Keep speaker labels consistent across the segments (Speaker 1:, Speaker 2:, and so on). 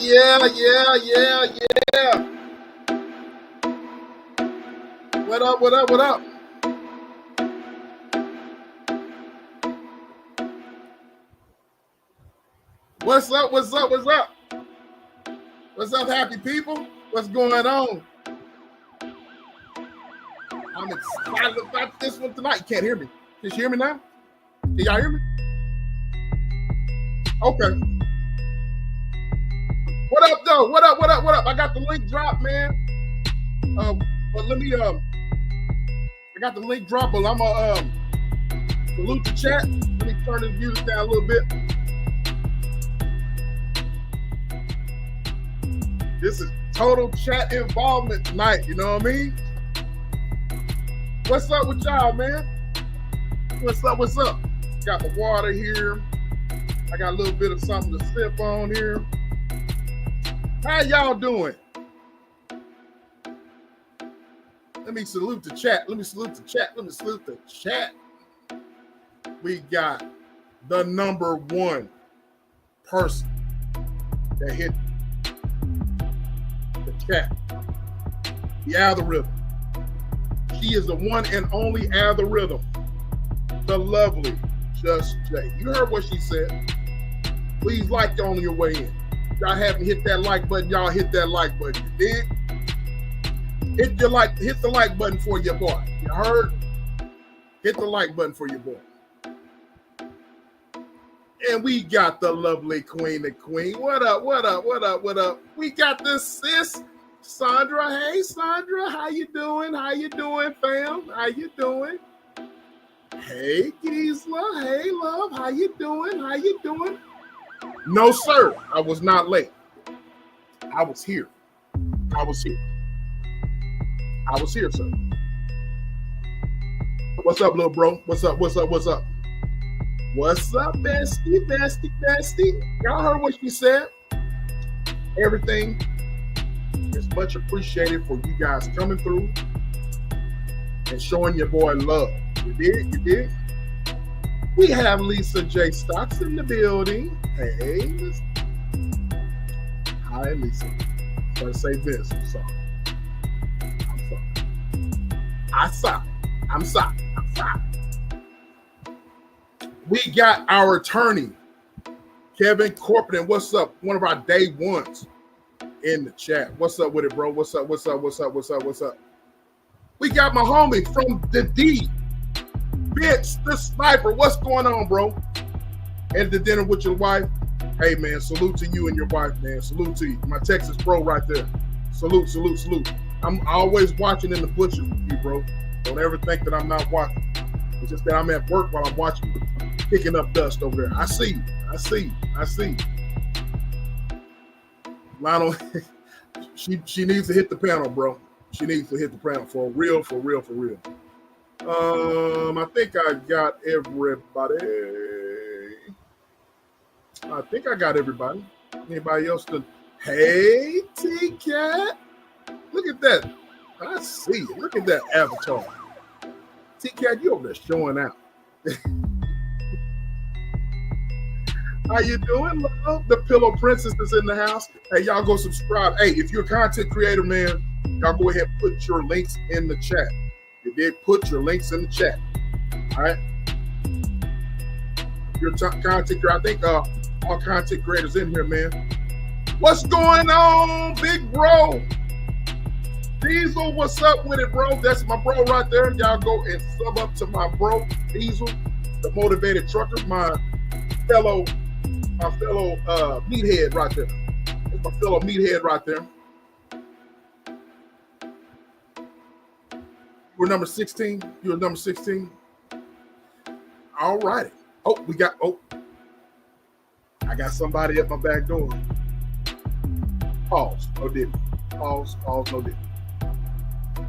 Speaker 1: Yeah. What up? What's up, happy people? What's going on? I'm excited about this one tonight. You can't hear me. Can you hear me now? Can y'all hear me? Okay. What up, though? What up? I got the link dropped, man. But let me I got the link dropped, but I'm gonna salute the chat. Let me turn this music down a little bit. This is total chat involvement tonight, you know what I mean? What's up with y'all, man? What's up? Got my water here. I got a little bit of something to sip on here. How y'all doing? Let me salute the chat. We got the number one person that hit the chat. The algorithm. She is the one and only algorithm. The lovely Just Jay. You heard what she said. Please like on your way in. Y'all haven't hit that like button. Y'all hit that like button. You did? Hit the like button for your boy. You heard? Hit the like button for your boy. And we got the lovely Queen of Queen. What up? We got the sis, Sandra. Hey, Sandra. How you doing, fam? How you doing? Hey, Gisela. Hey, love. How you doing? No, sir. I was not late. I was here, sir. What's up, little bro? What's up? What's up, bestie? Y'all heard what she said. Everything is much appreciated for you guys coming through and showing your boy love. You did? We have Lisa J. Stocks in the building. Hey, Lisa. Hi, Lisa. Gotta say this. I'm sorry. We got our attorney, Kevin Corporate. What's up? One of our day ones in the chat. What's up with it, bro? What's up? We got my homie from the D, Bitch, the Sniper. What's going on, bro? At the dinner with your wife. Hey, man, salute to you and your wife, man. Salute to you. My Texas bro right there. Salute. I'm always watching in the butcher with you, bro. Don't ever think that I'm not watching. It's just that I'm at work while I'm watching you, picking up dust over there. I see you. Lionel, she needs to hit the panel, bro. She needs to hit the panel for real. I think I got everybody. Anybody else? Hey, T-Cat. Look at that. I see you. Look at that avatar. T-Cat, you over there showing out. How you doing, love? The Pillow Princess is in the house. Hey, y'all go subscribe. Hey, if you're a content creator, man, y'all go ahead and put your links in the chat. You did put your links in the chat. All right? If you're a content creator, I think all content creators in here, man. What's going on, big bro? Diesel, what's up with it, bro? That's my bro right there. Y'all go and sub up to my bro, Diesel, the motivated trucker, my fellow meathead right there. That's my fellow meathead right there. You're number 16. All righty. I got somebody at my back door. Pause. No didn't. Pause. No didn't.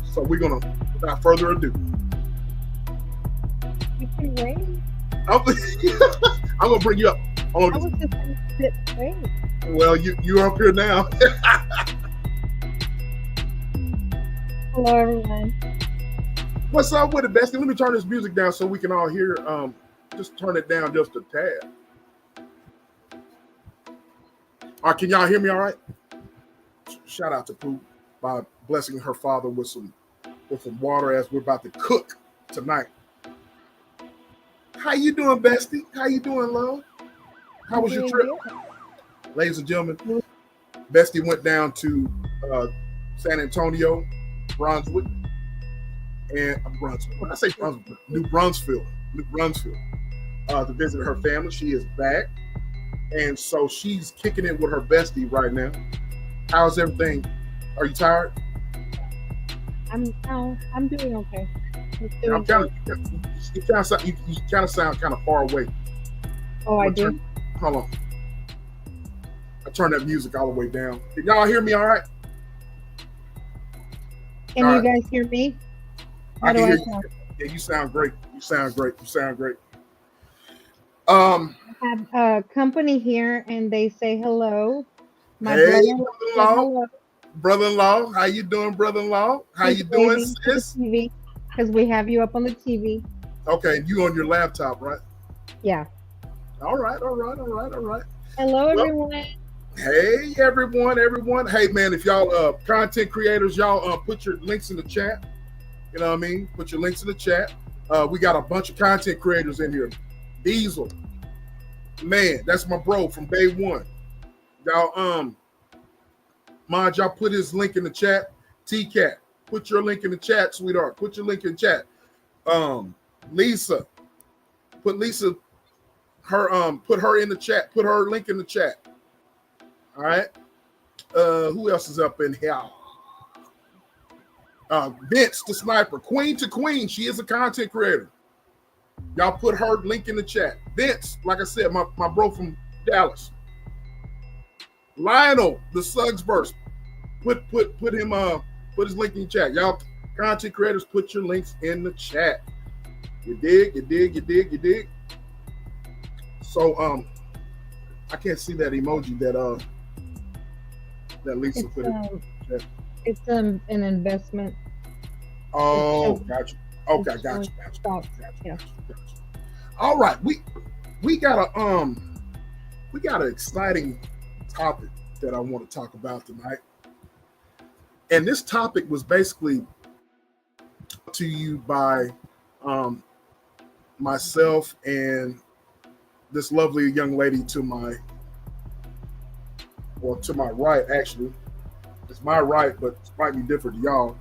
Speaker 1: So we're gonna, without further ado.
Speaker 2: You can wait.
Speaker 1: I'm gonna bring you up.
Speaker 2: I was just gonna sit straight.
Speaker 1: Well, you're up here now.
Speaker 2: Hello, everyone.
Speaker 1: What's up with it, Bestie? Let me turn this music down so we can all hear. Just turn it down just a tad. All right, can y'all hear me all right? Shout out to Pooh by blessing her father with some water as we're about to cook tonight. How you doing, bestie? How you doing, love? How was your trip? Ladies and gentlemen, bestie went down to San Antonio, Brunswick, and Brunswick. When I say Brunswick, New Brunswick, to visit her family. She is back, and so she's kicking it with her bestie right now. How's everything? Are you tired?
Speaker 2: I'm doing okay.
Speaker 1: You kind of sound kind of far away.
Speaker 2: Oh, I do.
Speaker 1: Hold on. I turned that music all the way down. Can y'all hear me all right?
Speaker 2: Can you guys hear me?
Speaker 1: How do I sound? Yeah, you sound great. You sound great.
Speaker 2: I have a company here, and they say hello. My
Speaker 1: brother-in-law. How you doing, brother-in-law? How you doing, sis?
Speaker 2: Because we have you up on the TV.
Speaker 1: Okay, you on your laptop, right?
Speaker 2: Yeah.
Speaker 1: All right.
Speaker 2: Hello, everyone.
Speaker 1: Hey, everyone. Hey, man, if y'all content creators, y'all put your links in the chat. You know what I mean? Put your links in the chat. We got a bunch of content creators in here. Diesel, man, that's my bro from day one. Y'all, mind y'all put his link in the chat. T-Cat, put your link in the chat, sweetheart. Put your link in the chat. Lisa, put her in the chat. Put her link in the chat. All right. Who else is up in here? Vince the Sniper, Queen to Queen. She is a content creator. Y'all put her link in the chat. Vince, like I said, my bro from Dallas. Lionel, the Suggs verse. Put his link in the chat. Y'all content creators, put your links in the chat. You dig. So I can't see that emoji that Lisa put in.
Speaker 2: It's an investment.
Speaker 1: Oh, gotcha. Okay, gotcha. All right, we got an exciting topic that I want to talk about tonight, and this topic was basically to you by myself and this lovely young lady to my right. Actually, it's my right, but it might be different to y'all.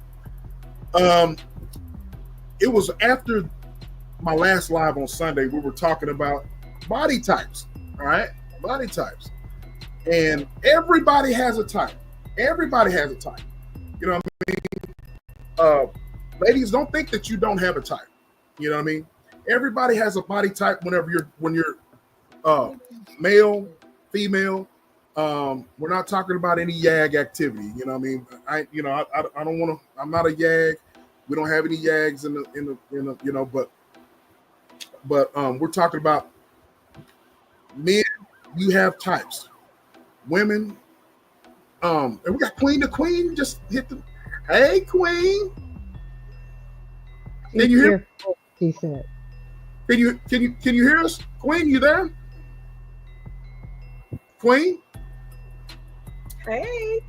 Speaker 1: It was after my last live on Sunday. We were talking about body types. All right, body types, and everybody has a type. Everybody has a type. You know what I mean? Ladies, don't think that you don't have a type. You know what I mean? Everybody has a body type when you're male, female. We're not talking about any yag activity. You know what I mean? I don't want to. I'm not a yag. We don't have any yags in the but we're talking about men. You have types. Women. And we got Queen to Queen. Just hit the. Hey, Queen. Can you hear?
Speaker 2: He said.
Speaker 1: Can you hear us, Queen? You there? Queen.
Speaker 3: Hey.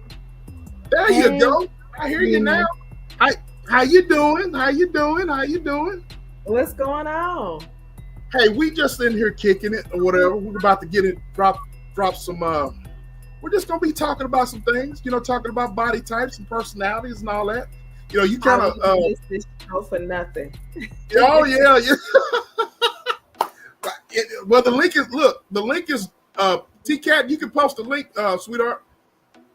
Speaker 1: There you go. I hear you now. How you doing?
Speaker 3: What's going on?
Speaker 1: Hey, we just in here kicking it or whatever. We're about to get it, drop some we're just gonna be talking about some things, talking about body types and personalities and all that. You kind of
Speaker 3: this show for nothing.
Speaker 1: Oh yeah. Well, the link is T-Cat, you can post the link, sweetheart.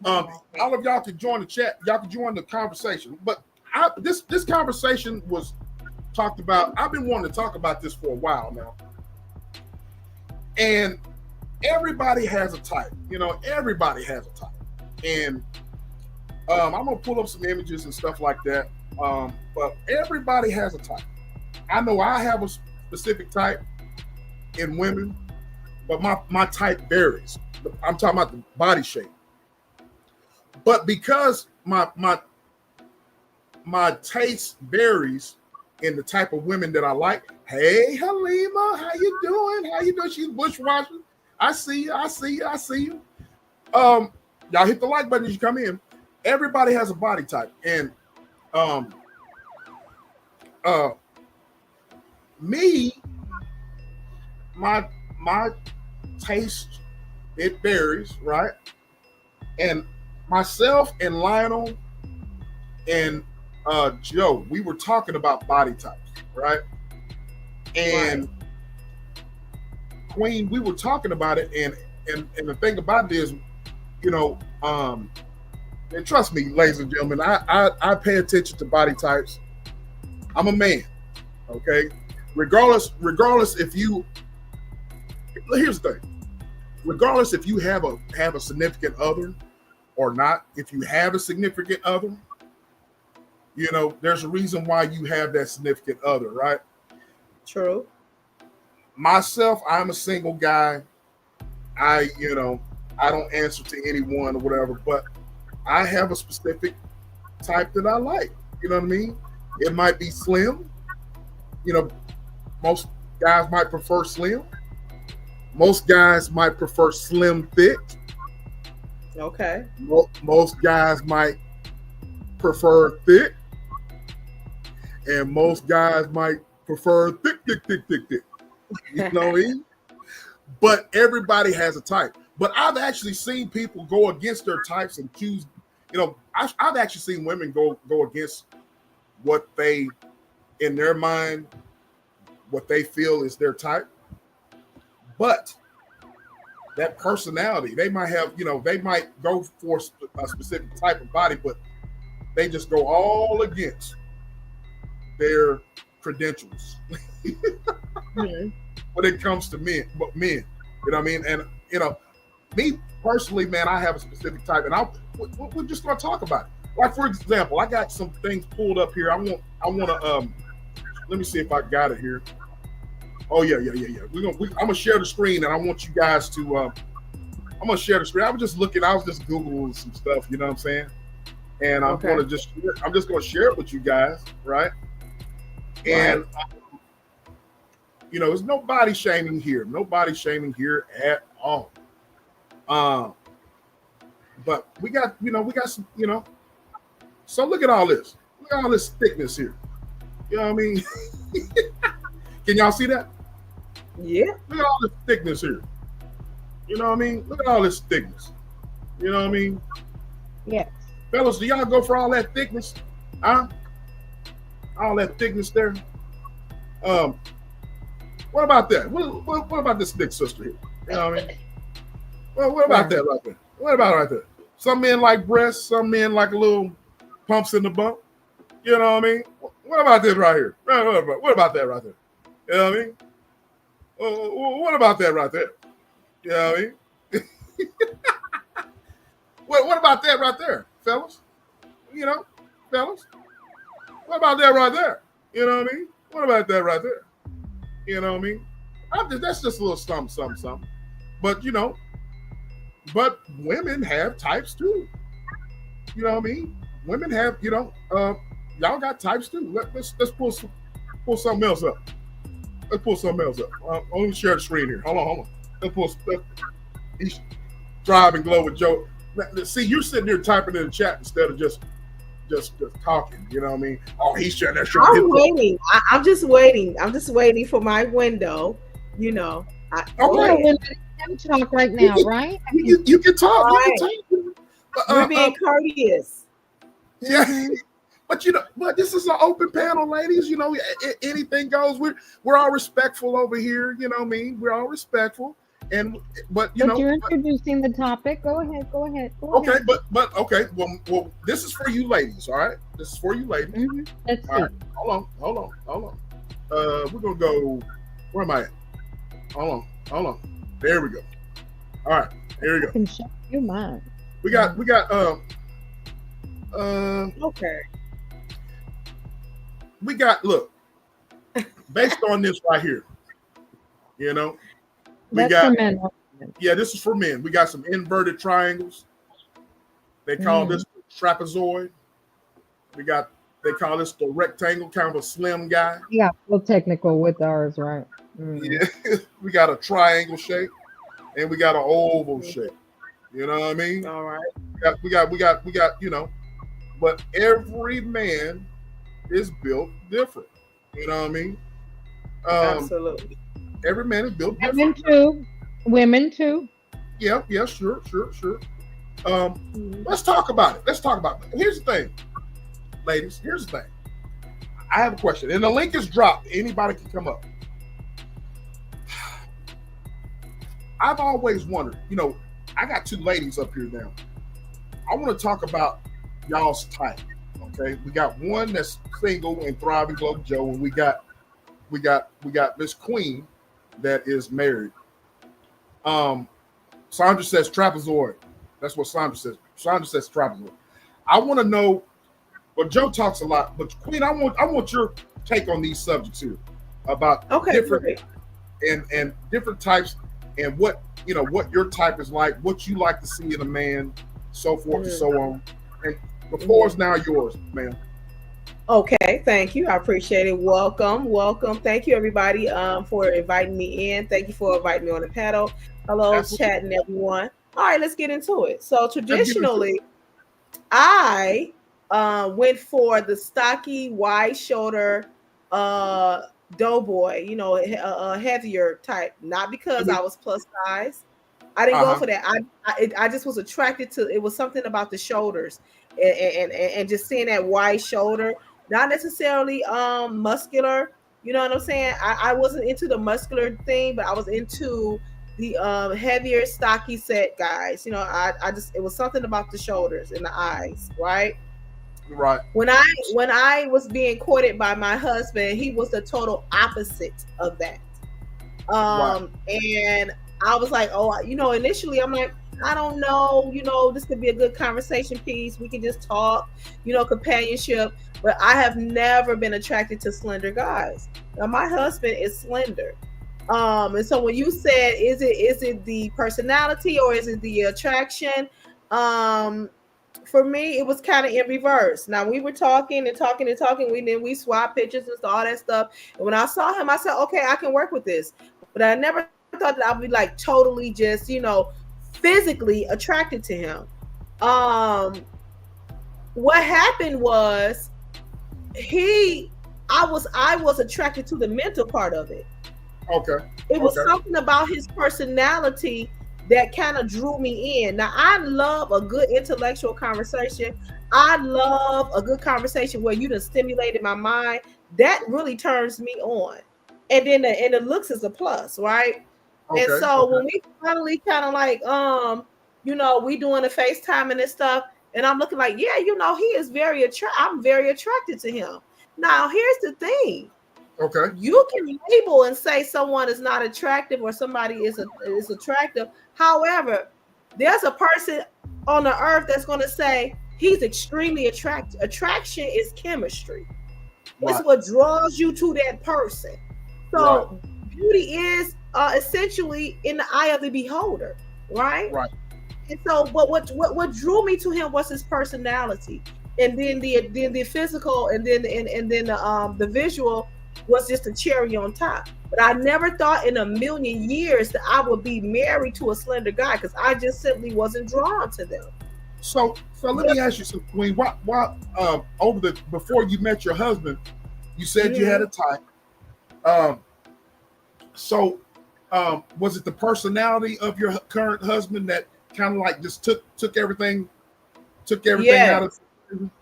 Speaker 1: All of y'all can join the chat. Y'all can join the conversation. But this conversation was talked about. I've been wanting to talk about this for a while now. And everybody has a type. Everybody has a type. And I'm going to pull up some images and stuff like that. But everybody has a type. I know I have a specific type in women, but my type varies. I'm talking about the body shape. But because my taste varies in the type of women that I like. Hey, Halima, how you doing? She's bushwashing. I see you. Y'all hit the like button as you come in. Everybody has a body type, and um, uh, me, my taste, it varies, right? And myself and Lionel and Joe, we were talking about body types, right? And
Speaker 3: Right.
Speaker 1: Queen, we were talking about it, and the thing about it is, you know, and trust me, ladies and gentlemen, I pay attention to body types. I'm a man, okay? Regardless if you, here's the thing, regardless if you have a significant other or not, if you have a significant other, you know, there's a reason why you have that significant other, right?
Speaker 3: True.
Speaker 1: Myself, I'm a single guy. You know, I don't answer to anyone or whatever, but I have a specific type that I like. You know what I mean? It might be slim. You know, most guys might prefer slim. Most guys might prefer slim thick.
Speaker 3: Okay.
Speaker 1: Most guys might prefer thick, and most guys might prefer thick. You know what I mean? But everybody has a type. But I've actually seen people go against their types and choose. You know, I've actually seen women go against what they, in their mind, what they feel is their type. But that personality, they might have, you know, they might go for a specific type of body, but they just go all against their credentials
Speaker 3: Mhm.
Speaker 1: when it comes to men. You know what I mean? And you know, me personally, man, I have a specific type, and we're just gonna talk about it. Like for example, I got some things pulled up here. I want to let me see if I got it here. Oh yeah. I'm gonna share the screen, and I want you guys to. I'm gonna share the screen. I was just Googling some stuff. You know what I'm saying? And I'm
Speaker 3: Okay.
Speaker 1: just gonna share it with you guys, right? And you know, there's no body shaming here. No body shaming here at all. But we got some, you know. So look at all this. Look at all this thickness here. You know what I mean? Can y'all see that?
Speaker 3: Yeah.
Speaker 1: Look at all this thickness here. You know what I mean? Look at all this thickness. You know what I mean?
Speaker 2: Yes.
Speaker 1: Fellas, do y'all go for all that thickness? Huh? All that thickness there? What about that? What about this thick sister here? You know what I mean? Well, what about that right there? What about right there? Some men like breasts, some men like a little pumps in the bump. You know what I mean? What about this right here? What about that right there? You know what I mean? What about that right there? You know what I mean? What about that right there, fellas? You know, fellas? What about that right there? You know what I mean? What about that right there? You know what I mean? That's just a little something. But you know, but women have types too. You know what I mean? Women have, you know, y'all got types too. Let's pull something else up. Let's pull something else up. Let me share the screen here. Hold on. He's driving glow with Joe. See, you're sitting there typing in the chat instead of just talking. You know what I mean? Oh, he's sharing that.
Speaker 3: I'm waiting. I'm just waiting. I'm just waiting for my window. You know.
Speaker 1: Okay.
Speaker 2: We're letting him talk right now, right?
Speaker 1: You can talk.
Speaker 3: Right.
Speaker 1: You can talk.
Speaker 3: We're being courteous.
Speaker 1: Yeah.
Speaker 2: Mhm.
Speaker 1: But you know, but this is an open panel, ladies. You know, anything goes. We're all respectful over here. You know what I mean? We're all respectful, but
Speaker 2: You're introducing the topic. Go ahead.
Speaker 1: Okay, but okay. Well, this is for you, ladies. All right, this is for you, ladies.
Speaker 2: Mm-hmm. Let's see.
Speaker 1: All right, hold on. We're gonna go. Where am I at? Hold on. There we go. All right, here we
Speaker 2: I
Speaker 1: go.
Speaker 2: can show you mine.
Speaker 1: We got
Speaker 3: Okay.
Speaker 1: we got, look, based on this right here, you know,
Speaker 2: That's
Speaker 1: got,
Speaker 2: for men.
Speaker 1: yeah, this is for men. We got some inverted triangles. They call this the trapezoid. They call this the rectangle, kind of a slim guy.
Speaker 2: Yeah, real technical with ours, right?
Speaker 1: Yeah, we got a triangle shape and we got an oval shape. You know what I mean?
Speaker 3: All right.
Speaker 1: We got, you know, but every man is built different. You know what I mean? Um,
Speaker 3: Absolutely.
Speaker 1: every man is built
Speaker 2: Women
Speaker 1: different.
Speaker 2: too. Women too.
Speaker 1: Yeah, sure.
Speaker 3: Mhm.
Speaker 1: Let's talk about it. Let's talk about it. Here's the thing, ladies. Here's the thing. I have a question, and the link is dropped. Anybody can come up. I've always wondered, you know, I got two ladies up here now. I want to talk about y'all's type. Okay, we got one that's single and thriving, Global Joe, and we got Miss Queen that is married. Um, Sandra says trapezoid. That's what Sandra says. Sandra says trapezoid. I want to know. Well, Joe talks a lot, but Queen, I want your take on these subjects here about
Speaker 3: Okay.
Speaker 1: different
Speaker 3: Great.
Speaker 1: and different types and what you know what your type is like, what you like to see in a man, so forth and so on. And the floor is now yours, ma'am.
Speaker 3: Okay, thank you. I appreciate it. Welcome. Thank you, everybody, for inviting me in. Thank you for inviting me on the panel. Hello,
Speaker 1: Absolutely.
Speaker 3: chatting everyone. All right, let's get into it. So
Speaker 1: Let's get into it.
Speaker 3: traditionally, I went for the stocky, wide shoulder, uh, doughboy. You know, a heavier type. Not because I was plus size. I didn't go
Speaker 1: Uh-huh.
Speaker 3: for that. I just was attracted to. It was something about the shoulders, and just seeing that wide shoulder. Not necessarily muscular. You know what I'm saying? I wasn't into the muscular thing, but I was into the heavier, stocky set guys. You know, I just it was something about the shoulders and the eyes, right?
Speaker 1: Right.
Speaker 3: When I was being courted by my husband, he was the total opposite of that.
Speaker 1: Right.
Speaker 3: And I was like, oh, you know, initially I'm like, I don't know, you know, this could be a good conversation piece. We can just talk, you know, companionship. But I have never been attracted to slender guys. Now my husband is slender. And so when you said, is it the personality or is it the attraction? Um, for me, it was kind of in reverse. Now we were talking and talking and talking. We swapped pictures and all that stuff. And when I saw him, I said, okay, I can work with this. But I never thought that I'd be like totally just, you know, physically attracted to him. Um, what happened was he I was attracted to the mental part of it.
Speaker 1: Okay.
Speaker 3: It was
Speaker 1: Okay.
Speaker 3: something about his personality that kind of drew me in. Now, I love a good intellectual conversation. I love a good conversation where you done stimulated my mind. That really turns me on. And the looks is a plus, right? And
Speaker 1: Okay.
Speaker 3: so
Speaker 1: Okay.
Speaker 3: when we finally kind of like, you know, we doing the FaceTime and this stuff, and I'm looking like, yeah, you know, he is I'm very attracted to him. Now, here's the thing
Speaker 1: Okay.
Speaker 3: you can label and say someone is not attractive or somebody is attractive. However, there's a person on the earth that's going to say he's extremely attractive. Attraction is chemistry. It's
Speaker 1: Right.
Speaker 3: what draws you to that person.
Speaker 1: Right.
Speaker 3: So beauty is essentially in the eye of the beholder, right?
Speaker 1: Right.
Speaker 3: And so, but what drew me to him was his personality, and then the physical, and then the visual was just a cherry on top. But I never thought in a million years that I would be married to a slender guy because I just simply wasn't drawn to them.
Speaker 1: So let me ask you something, Queen. What over the before you met your husband, you said you had
Speaker 3: Mhm.
Speaker 1: a type. Um, so was it the personality of your current husband that kind of like just took everything out
Speaker 3: Yes,
Speaker 1: of?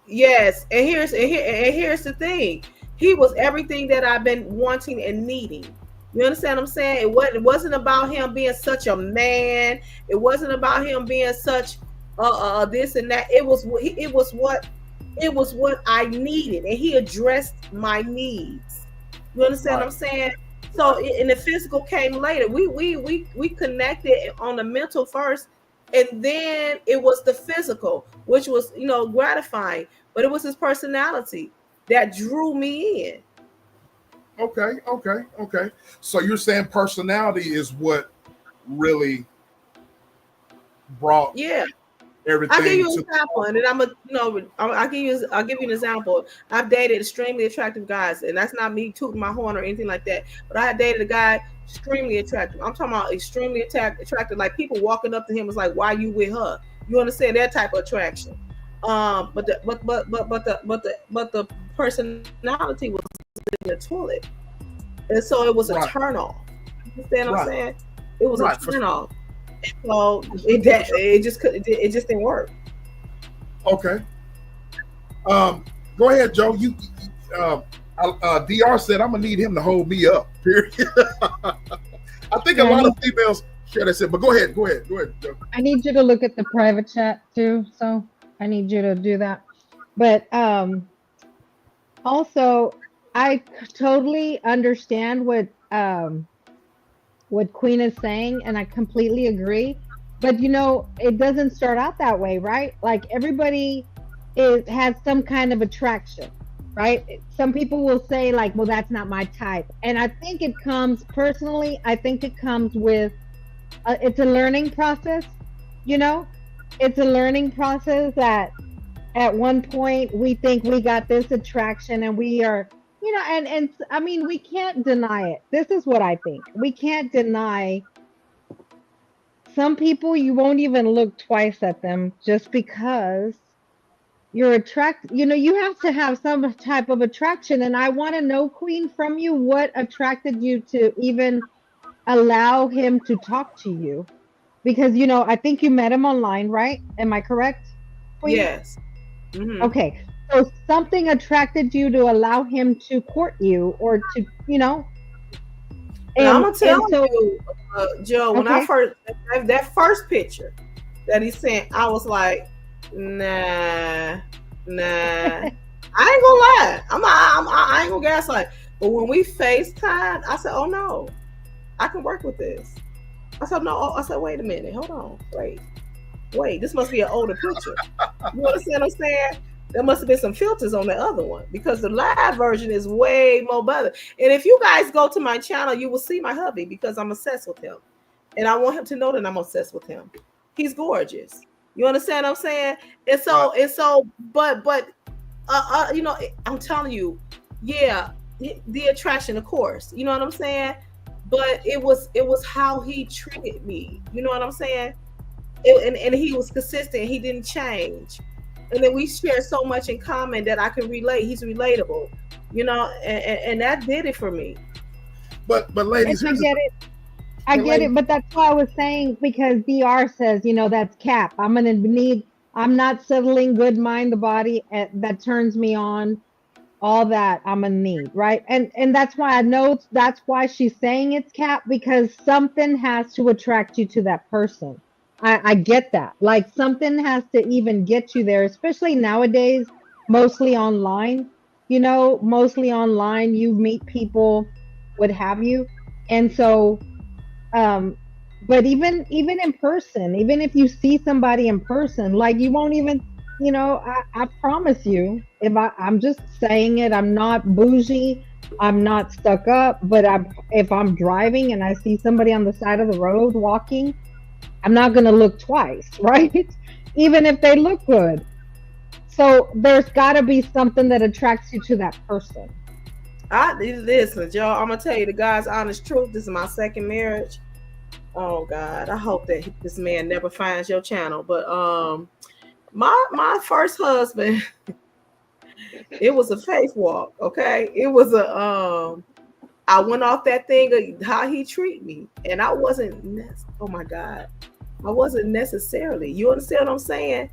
Speaker 3: yes. And here's the thing. He was everything that I've been wanting and needing. You understand what I'm saying? It wasn't about him being such a man. It wasn't about him being such this and that. It was what I needed, and he addressed my needs. You understand what
Speaker 1: Right.
Speaker 3: I'm saying? So,
Speaker 1: Right.
Speaker 3: and the physical came later. We connected on the mental first, and then it was the physical, which was, you know, gratifying. But it was his personality that drew me in.
Speaker 1: Okay. Okay. Okay. So you're saying personality is what really brought
Speaker 3: Yeah,
Speaker 1: everything.
Speaker 3: I'll give you an
Speaker 1: to
Speaker 3: example, and then I'll give you an example. I've dated extremely attractive guys, and that's not me tooting my horn or anything like that. But I had dated a guy extremely attractive. I'm talking about extremely attractive. Like people walking up to him was like, "Why you with her?" You understand that type of attraction? But the personality was in the toilet, and so it was a
Speaker 1: Right.
Speaker 3: turn off. You understand what I'm
Speaker 1: Right.
Speaker 3: saying? It was
Speaker 1: Right.
Speaker 3: a turn off. So it just didn't work.
Speaker 1: Okay. Go ahead, Joe. Dr. said I'm gonna need him to hold me up. Period. I think a lot of females share that. Said, but go ahead, Joe.
Speaker 2: I need you to look at the private chat too, so I need you to do that. But also, I totally understand what Queen is saying, and I completely agree. But it doesn't start out that way, right? Like everybody has some kind of attraction, right? Some people will say like, well, that's not my type. And I think it comes with it's a learning process, it's a learning process that at one point we think we got this attraction and we are, and I mean, we can't deny it. This is what I think. We can't deny some people. You won't even look twice at them just because you're attracted. You have to have some type of attraction. And I want to know, Queen, from you, what attracted you to even allow him to talk to you? Because, I think you met him online, right? Am I correct, Queen?
Speaker 3: Yes. Mm-hmm.
Speaker 2: Okay. So something attracted you to allow him to court you or to,
Speaker 3: And I'm gonna tell you, Joe, when
Speaker 2: okay.
Speaker 3: that first picture that he sent, I was like, nah. I ain't gonna lie. I ain't gonna gaslight. But when we FaceTime, I said, oh no, I can work with this. I said, no. I said, wait a minute, hold on, wait. This must be an older picture. You understand what I'm saying? There must have been some filters on the other one because the live version is way more better. And if you guys go to my channel, you will see my hubby because I'm obsessed with him. And I want him to know that I'm obsessed with him. He's gorgeous. You understand what I'm saying? But I'm telling you, yeah, the attraction, of course. You know what I'm saying? But it was how he treated me. You know what I'm saying? And he was consistent. He didn't change. And then we share so much in common that I can relate. He's relatable, and that did it for me.
Speaker 1: But ladies,
Speaker 2: I get it, but that's why I was saying, because DR says, that's cap. I'm not settling, good mind, the body that turns me on, all that I'm gonna need, right? And that's why I know that's why she's saying it's cap, because something has to attract you to that person. I get that. Like something has to even get you there, especially nowadays, mostly online. Mostly online, you meet people, what have you. And so, but even in person, even if you see somebody in person, like you won't even, I promise you, I'm just saying it, I'm not bougie, I'm not stuck up, but if I'm driving and I see somebody on the side of the road walking, I'm not going to look twice, right? Even if they look good. So there's got to be something that attracts you to that person.
Speaker 3: Listen, y'all, I'm going to tell you the God's honest truth. This is my second marriage. Oh, God. I hope that this man never finds your channel. But my first husband, it was a faith walk, okay? It was I went off that thing of how he treated me. And I wasn't, oh, my God. I wasn't necessarily, you understand what I'm saying?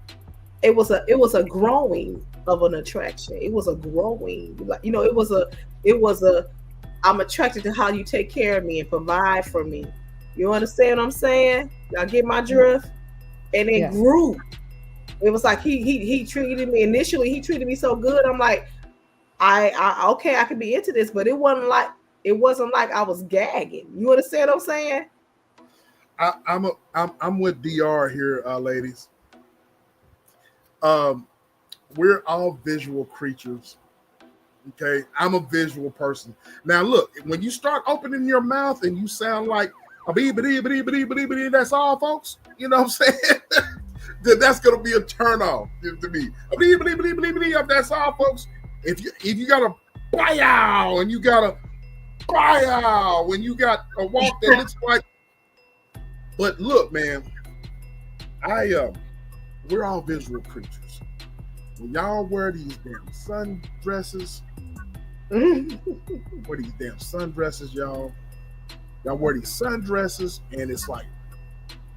Speaker 3: It was a growing of an attraction. It was a growing, it was a I'm attracted to how you take care of me and provide for me. You understand what I'm saying? Y'all get my drift? And it grew. It was like he treated me initially. He treated me so good. I'm like, I okay, I could be into this, but it wasn't like I was gagging. You understand what I'm saying?
Speaker 1: I'm with DR here, ladies. We're all visual creatures. Okay, I'm a visual person. Now, look, when you start opening your mouth and you sound like a that's all, folks. You know what I'm saying? That's gonna be a turn off to me. That's all, folks. If you gotta buy out and you gotta buy out when you got a walk that looks like. But look, man, we're all visual creatures. When y'all wear these damn sundresses, wear these damn sundresses, y'all. Y'all wear these sundresses, and it's like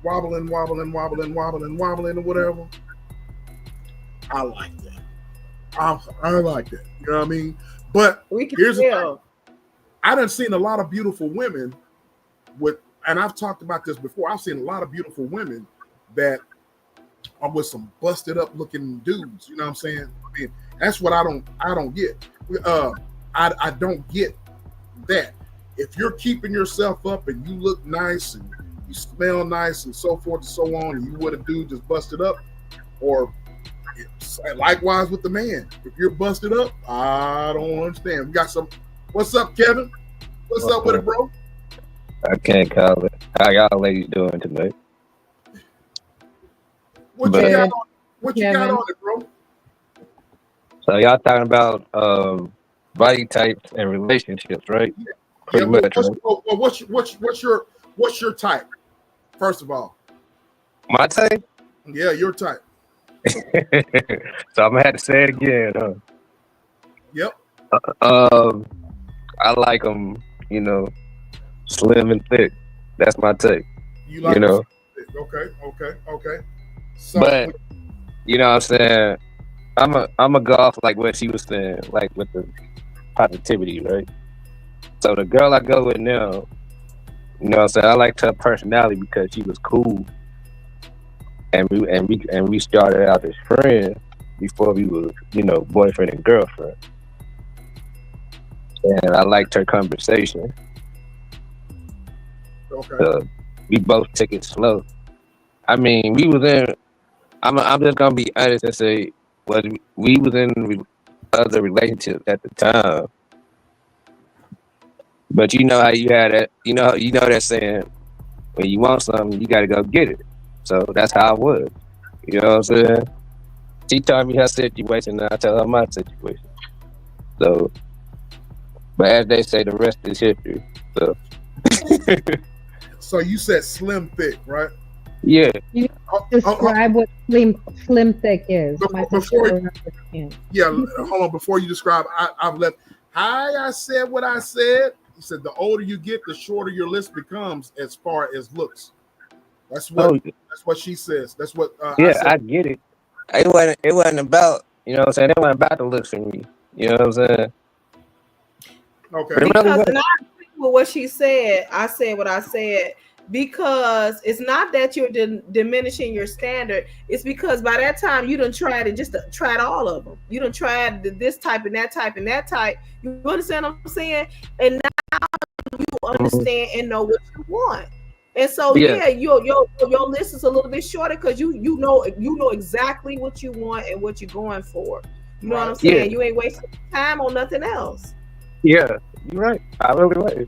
Speaker 1: wobbling, or whatever. I like that. I like that. You know what I mean? But here's the thing. I done seen a lot of beautiful women and I've talked about this before. I've seen a lot of beautiful women that are with some busted up looking dudes. You know what I'm saying? I mean, that's what I don't get. I don't get that. If you're keeping yourself up and you look nice and you smell nice and so forth and so on, and you with a dude just busted up, or likewise with the man, if you're busted up, I don't understand. We got some. What's up, Kevin? What's up with it, bro?
Speaker 4: I can't call it. How y'all ladies doing tonight?
Speaker 1: What you got on it, bro?
Speaker 4: So y'all talking about body types and relationships, right?
Speaker 1: Yeah.
Speaker 4: Pretty much.
Speaker 1: What's your type? First of all,
Speaker 4: my type?
Speaker 1: Yeah, your type.
Speaker 4: So I'm gonna have to say it again.
Speaker 1: Yep.
Speaker 4: I like them, slim and thick. That's my type.
Speaker 1: You like
Speaker 4: them
Speaker 1: Okay. So,
Speaker 4: but you know what I'm saying? I'm a go off like what she was saying, like with the positivity, right? So the girl I go with now, you know what I'm saying, I liked her personality because she was cool. And we started out as friends before we were, boyfriend and girlfriend. And I liked her conversation.
Speaker 1: Okay.
Speaker 4: We both took it slow. I mean, we was in. I'm just gonna be honest and say, well, we was in other relationships at the time. But you know how you had that. You know that saying, when you want something, you got to go get it. So that's how I was. You know what I'm saying? She told me her situation, and I tell her my situation. So, but as they say, the rest is history. So.
Speaker 1: So you said slim thick, right?
Speaker 4: Yeah.
Speaker 2: You describe what slim thick is.
Speaker 1: Before you describe, I've left. I said what I said. He said the older you get, the shorter your list becomes as far as looks. That's what she says. That's what.
Speaker 4: I get it. It wasn't about, you know what I'm saying? It wasn't about the looks for me. You know what I'm saying?
Speaker 1: Okay.
Speaker 3: Because and I agree with what she said. I said what I said because it's not that you're diminishing your standard. It's because by that time you done tried all of them. You done tried this type and that type and that type. You understand what I'm saying? And now you understand and know what you want. And so your list is a little bit shorter because you know exactly what you want and what you're going for. You know what I'm saying? Yeah. You ain't wasting time on nothing else.
Speaker 4: Yeah, you're right. I really like.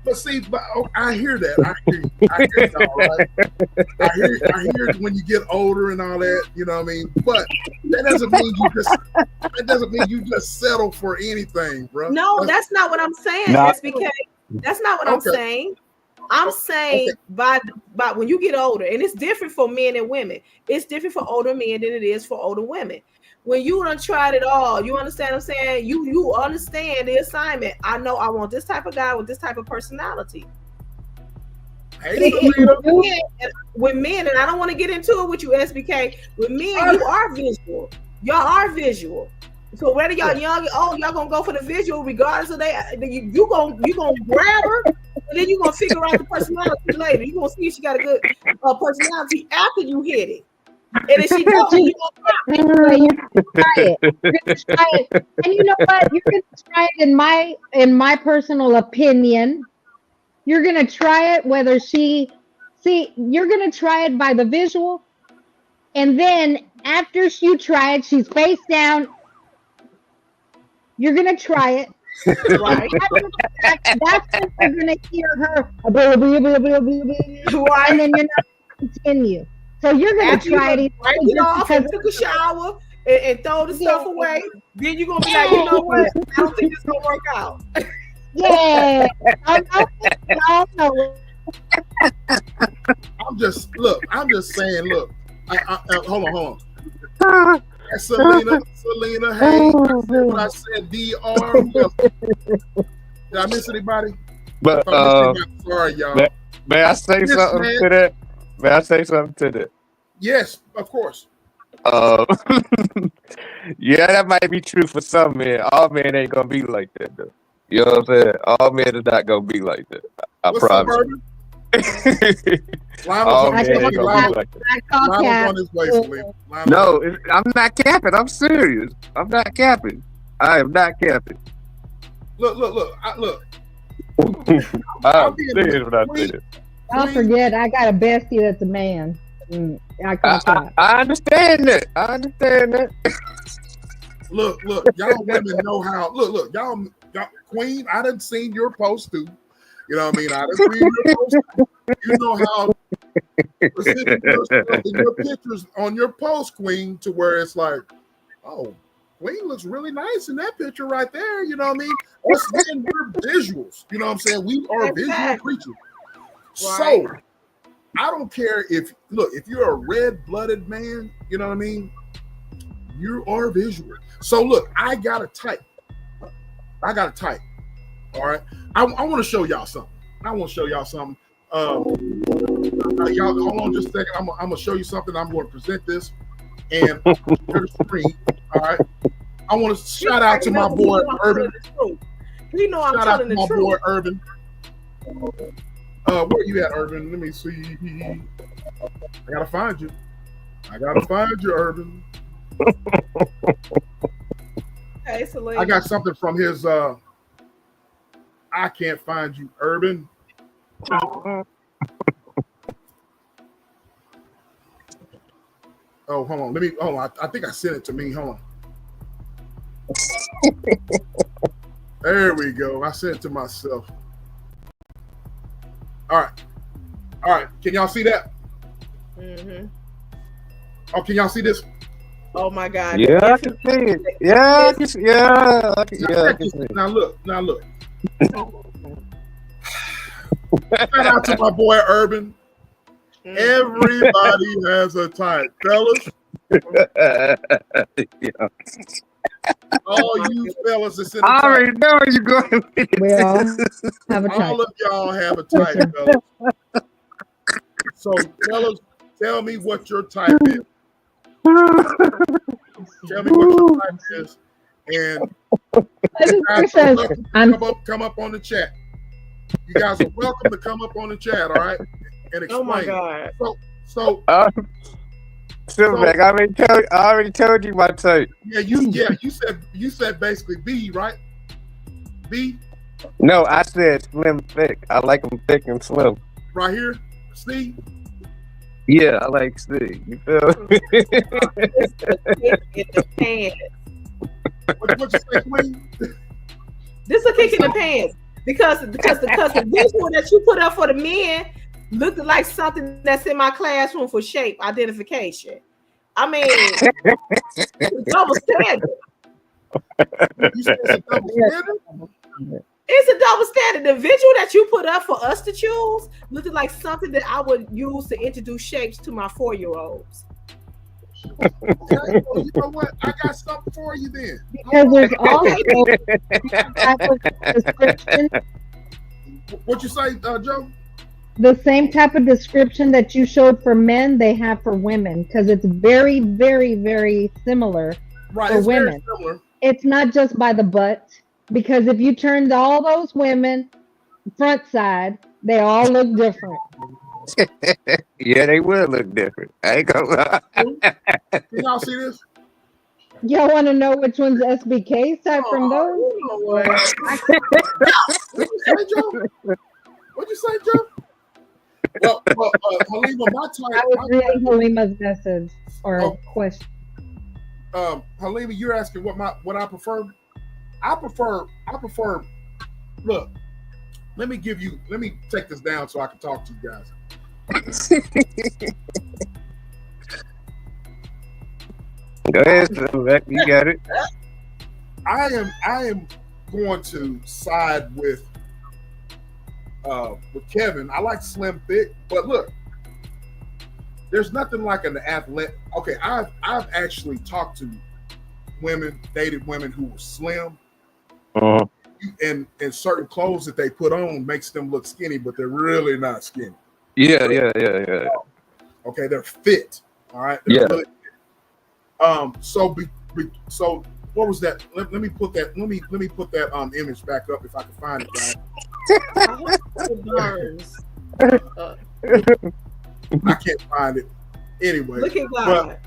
Speaker 1: But see, I hear that. I hear it all right. I hear it when you get older and all that. You know what I mean? But that doesn't mean you just settle for anything, bro.
Speaker 3: No, that's not what I'm saying. That's not what I'm saying. I'm saying by when you get older, and it's different for men and women. It's different for older men than it is for older women. When you done tried it all, you understand what I'm saying? You understand the assignment. I know I want this type of guy with this type of personality. With men, and I don't want to get into it with you, SBK. With men, you are visual. Y'all are visual. So whether y'all young or old, y'all gonna go for the visual, regardless of you gonna grab her, and then you gonna figure out the personality later. You gonna see if she got a good personality after you hit it. And if she don't, you
Speaker 2: gonna try it. You're gonna try it. And you know what? You're gonna try it in my personal opinion. You're gonna try it you're gonna try it by the visual, and then after you try it, she's face down. You're gonna try it. Right. That's when you're gonna hear her, and then you're not gonna continue. So you're gonna
Speaker 3: After you
Speaker 2: try it
Speaker 3: break it off and took a shower and throw the stuff away, then you're gonna be like, you know what? I don't think it's gonna work out.
Speaker 2: Yeah. No.
Speaker 1: I'm just saying, look. Hold on. Selena, hey, I said what I said. DR. Did I miss anybody?
Speaker 4: But
Speaker 1: Sorry, y'all.
Speaker 4: May I say something to that? May I say something to that?
Speaker 1: Yes, of course.
Speaker 4: Yeah, that might be true for some men. All men ain't gonna be like that, though. You know what I'm saying? All men are not gonna be like that. I promise. All men ain't gonna be like that.
Speaker 1: On his way, Selena.
Speaker 4: No, I'm not capping. I'm serious. I'm not capping. I am not capping.
Speaker 1: Look.
Speaker 4: I'm serious when I say this.
Speaker 2: Don't forget, I got a bestie that's a man.
Speaker 4: I understand that.
Speaker 1: Look, y'all women know how. Look, y'all, Queen. I done seen your post too. You know what I mean? I done seen your post. You know how specific in your pictures on your post, Queen, to where it's like, oh, Queen looks really nice in that picture right there. You know what I mean? Us men, we're visuals. You know what I'm saying? We are visual creatures.
Speaker 3: Right.
Speaker 1: So I don't care if you're a red-blooded man, you know what I mean? You are visual. So look, I got a type. All right. I want to show y'all something. Y'all hold on just a second. I'm gonna show you something. I'm going to present this and share the screen. All right. I want to shout out to my boy Urban.
Speaker 3: You know I'm
Speaker 1: shout out to
Speaker 3: telling the
Speaker 1: my
Speaker 3: truth.
Speaker 1: boy Urban. Where you at, Urban? Let me see. I gotta find you, Urban.
Speaker 3: Hey, Selena.
Speaker 1: I got something from his. I can't find you, Urban. Oh, hold on. I think I sent it to me. Hold on. There we go. I sent it to myself. All right. Can y'all see that?
Speaker 3: Mm-hmm.
Speaker 1: Oh, can y'all see this?
Speaker 3: Oh my God.
Speaker 4: Yeah, I can see it. Yeah, I can see it.
Speaker 1: Now look. Shout out to my boy Urban. Everybody has a type, fellas.
Speaker 4: Yeah.
Speaker 1: All you fellas that's in the
Speaker 4: I
Speaker 1: type.
Speaker 4: already know where you're going.
Speaker 2: We all have a type.
Speaker 1: All of y'all have a type, fellas. So, fellas, tell me what your type is. Tell me what your type is, and come up on the chat. You guys are welcome to come up on the chat, all right, and explain.
Speaker 3: Oh my God.
Speaker 1: So,
Speaker 4: Silverback, I already told you my type.
Speaker 1: You said basically B, right? B.
Speaker 4: No, I said slim thick. I like them thick and slim.
Speaker 1: Right here, C.
Speaker 4: Yeah, I like C. You feel me?
Speaker 3: In the pants.
Speaker 1: What you say, Queen?
Speaker 3: This a kick in the pants because the visual that you put up for the men looked like something that's in my classroom for shape identification. I mean, it's double standard.
Speaker 1: You said it's a double standard?
Speaker 3: It's a double standard. The visual that you put up for us to choose looked like something that I would use to introduce shapes to my 4-year-olds.
Speaker 1: Okay, well, you know what? I got something for you then.
Speaker 2: Because there's also type of description.
Speaker 1: What you say, Joe?
Speaker 2: The same type of description that you showed for men, they have for women, because it's very, very, very similar
Speaker 1: Right,
Speaker 2: for
Speaker 1: it's
Speaker 2: women.
Speaker 1: very similar.
Speaker 2: It's not just by the butt, because if you turned all those women front side, they all look different.
Speaker 4: Yeah, they will look different. I ain't gonna lie.
Speaker 1: Can y'all see this?
Speaker 2: Y'all want to know which one's SBK type from those?
Speaker 1: What'd you say, Joe? Well, Halima, my type.
Speaker 2: I was reading Halima's message or question.
Speaker 1: Halima, you're asking what I prefer. I prefer. Look, let me take this down so I can talk to you guys.
Speaker 4: Go ahead, Sylvester. You got it.
Speaker 1: I am going to side with Kevin. I like slim thick, but look, there's nothing like an athlete. Okay, I've actually talked to women, dated women who were slim,
Speaker 4: Uh-huh.
Speaker 1: and certain clothes that they put on makes them look skinny, but they're really not skinny.
Speaker 4: Yeah.
Speaker 1: Okay, they're fit. All right.
Speaker 4: Yeah.
Speaker 1: Really so what was that? Let me put that. Let me put that image back up if I can find it, guys. I can't find it. Anyway,
Speaker 3: Look at
Speaker 1: but
Speaker 3: God.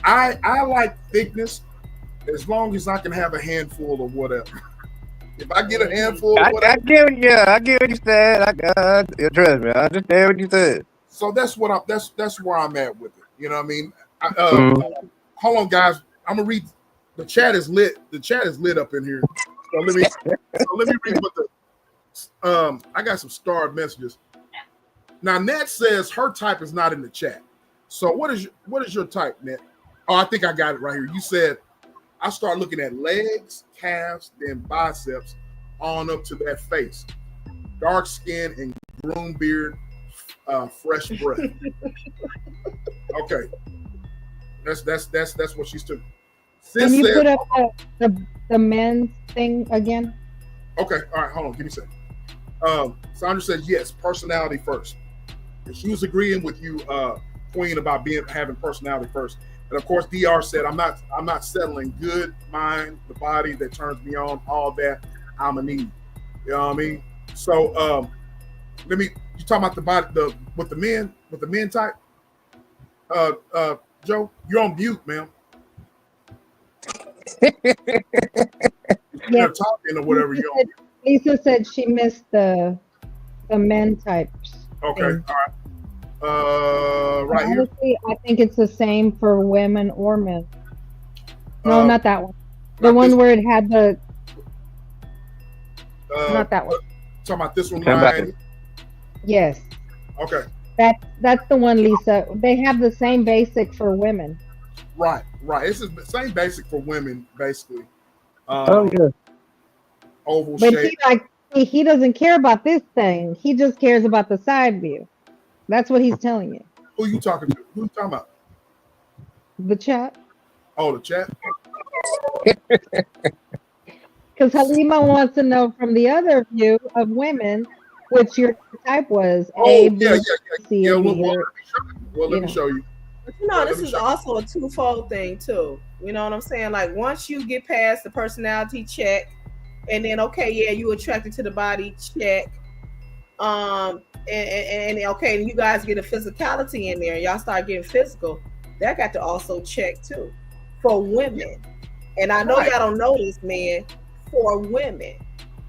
Speaker 1: I like thickness as long as I can have a handful of whatever. If I get a handful of whatever,
Speaker 4: I get what you said. Trust me, I understand what you said.
Speaker 1: so that's what that's where I'm at with it. You know what I mean? Hold on, guys. I'm gonna read. The chat is lit. The chat is lit up in here. So let me read what the I got some starred messages. Now Nat says her type is not in the chat. So what is your type, Nat? Oh, I think I got it right here. You said I start looking at legs, calves, then biceps, on up to that face. Dark skin and groom beard, fresh breath. Okay, that's what she's doing.
Speaker 2: Can you put up the men's thing again?
Speaker 1: Okay, all right, hold on, give me a second. Sandra says yes, personality first. And she was agreeing with you, Queen, about having personality first. And of course, DR said, I'm not settling. Good mind, the body that turns me on, all that I'm a need. You know what I mean? So you talking about the body, with the men type? Joe, you're on mute, ma'am. You're talking or whatever you're on.
Speaker 2: Lisa said she missed the men types.
Speaker 1: Okay,
Speaker 2: thing.
Speaker 1: all right. Right
Speaker 2: Honestly,
Speaker 1: here.
Speaker 2: I think it's the same for women or men. No, not that one. The
Speaker 1: not
Speaker 2: one
Speaker 1: this-
Speaker 2: where it had the. Not that one.
Speaker 1: Talking about this one,
Speaker 4: Come back.
Speaker 1: Ryan.
Speaker 2: Yes,
Speaker 1: Okay,
Speaker 2: that's the one, Lisa. They have the same basic for women.
Speaker 1: right. It's the same basic for women, basically.
Speaker 4: Yeah.
Speaker 1: Oval
Speaker 2: But
Speaker 1: shape.
Speaker 2: he doesn't care about this thing. He just cares about the side view. That's what he's telling you.
Speaker 1: Who you talking to? Who you talking about?
Speaker 2: The chat.
Speaker 1: Oh, the chat.
Speaker 2: Because Halima wants to know from the other view of women, which your type was.
Speaker 1: Oh,
Speaker 2: A, B,
Speaker 1: yeah.
Speaker 2: C, or D,
Speaker 1: Let
Speaker 2: you
Speaker 1: me
Speaker 2: know.
Speaker 1: show you.
Speaker 3: But this is also a twofold thing too. You know what I'm saying? Like once you get past the personality check, and then okay, yeah, you attracted to the body check. And okay, and you guys get a physicality in there, y'all start getting physical. That got to also check too for women. And I know y'all don't know this, man. For women,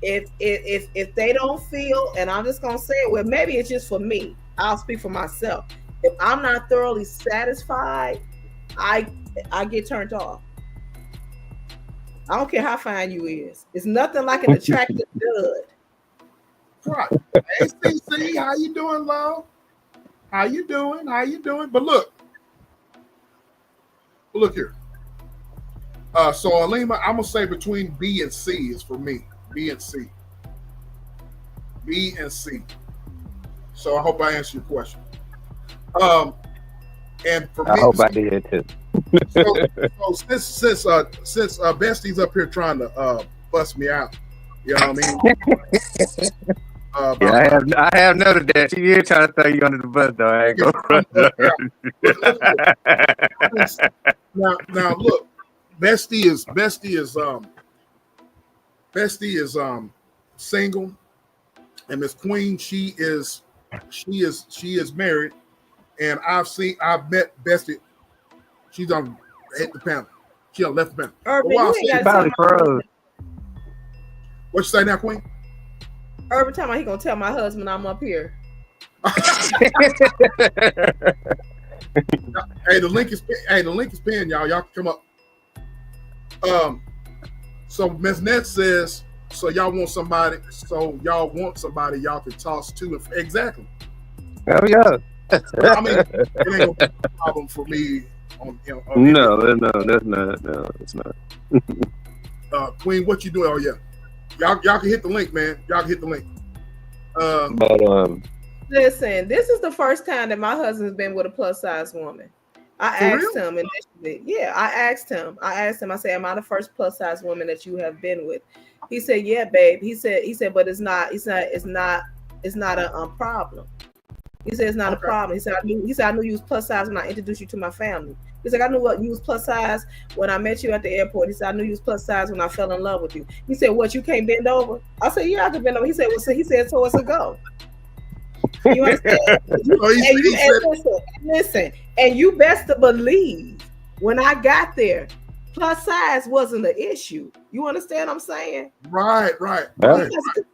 Speaker 3: if they don't feel, and I'm just gonna say it, well, maybe it's just for me. I'll speak for myself. If I'm not thoroughly satisfied, I get turned off. I don't care how fine you is. It's nothing like an attractive dud.
Speaker 1: Right. Hey, CC, how you doing, love? How you doing? But look here. So Alima, I'm gonna say between B and C is for me. B and C. So I hope I answered your question. And for
Speaker 4: I
Speaker 1: me,
Speaker 4: hope I did too.
Speaker 1: so since Bestie's up here trying to bust me out, you know what I mean?
Speaker 4: I have noted that she is trying to throw you under the bus, though. I ain't gonna
Speaker 1: now look, Bestie is single, and Miss Queen, she is married, and I've met Bestie. She's on hit the panel. She done left the panel.
Speaker 3: Urban,
Speaker 1: What you say now, Queen?
Speaker 3: Every time he gonna tell my husband I'm up here.
Speaker 1: Hey, the link is pinned, y'all. Y'all can come up. So Ms. Net says, so y'all want somebody y'all can toss to. Exactly.
Speaker 4: Oh yeah.
Speaker 1: I mean, it ain't gonna be a problem for me
Speaker 4: No, that's not. No, it's not.
Speaker 1: Queen, what you doing? Oh yeah, y'all can hit the link, man. Y'all can hit the link.
Speaker 4: But
Speaker 3: Listen, this is the first time that my husband's been with a plus size woman. I asked him initially. Yeah, I asked him. I said, "Am I the first plus size woman that you have been with?" He said, "Yeah, babe." He said, "But it's not a problem." He said, "It's not a problem." He said, "I knew you was plus size when I introduced you to my family." He's like, "I knew what you was plus size when I met you at the airport." He said, "I knew you was plus size when I fell in love with you." He said, "What, you can't bend over?" I said, "Yeah, I can bend over." He said, "Well, so it's a go." You understand? Listen, and you best to believe when I got there, plus size wasn't an issue. You understand what I'm saying?
Speaker 1: Right.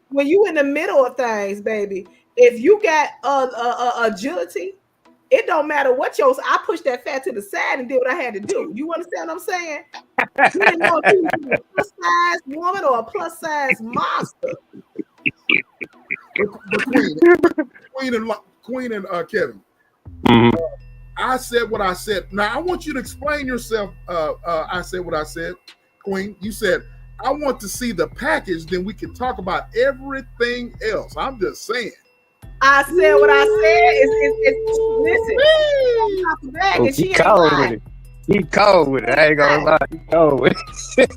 Speaker 3: When you in the middle of things, baby, if you got agility, it don't matter what yours. I pushed that fat to the side and did what I had to do. You understand what I'm saying? You didn't know if you was a plus size woman or a plus size monster.
Speaker 1: But Queen and Kevin.
Speaker 4: mm-hmm.
Speaker 1: I said what I said. Now I want you to explain yourself. I said what I said. Queen, you said I want to see the package, then we can talk about everything else. I'm just saying.
Speaker 3: I said what I said. Listen,
Speaker 4: He cold with it. He cold with it. I ain't gonna lie. He cold with it.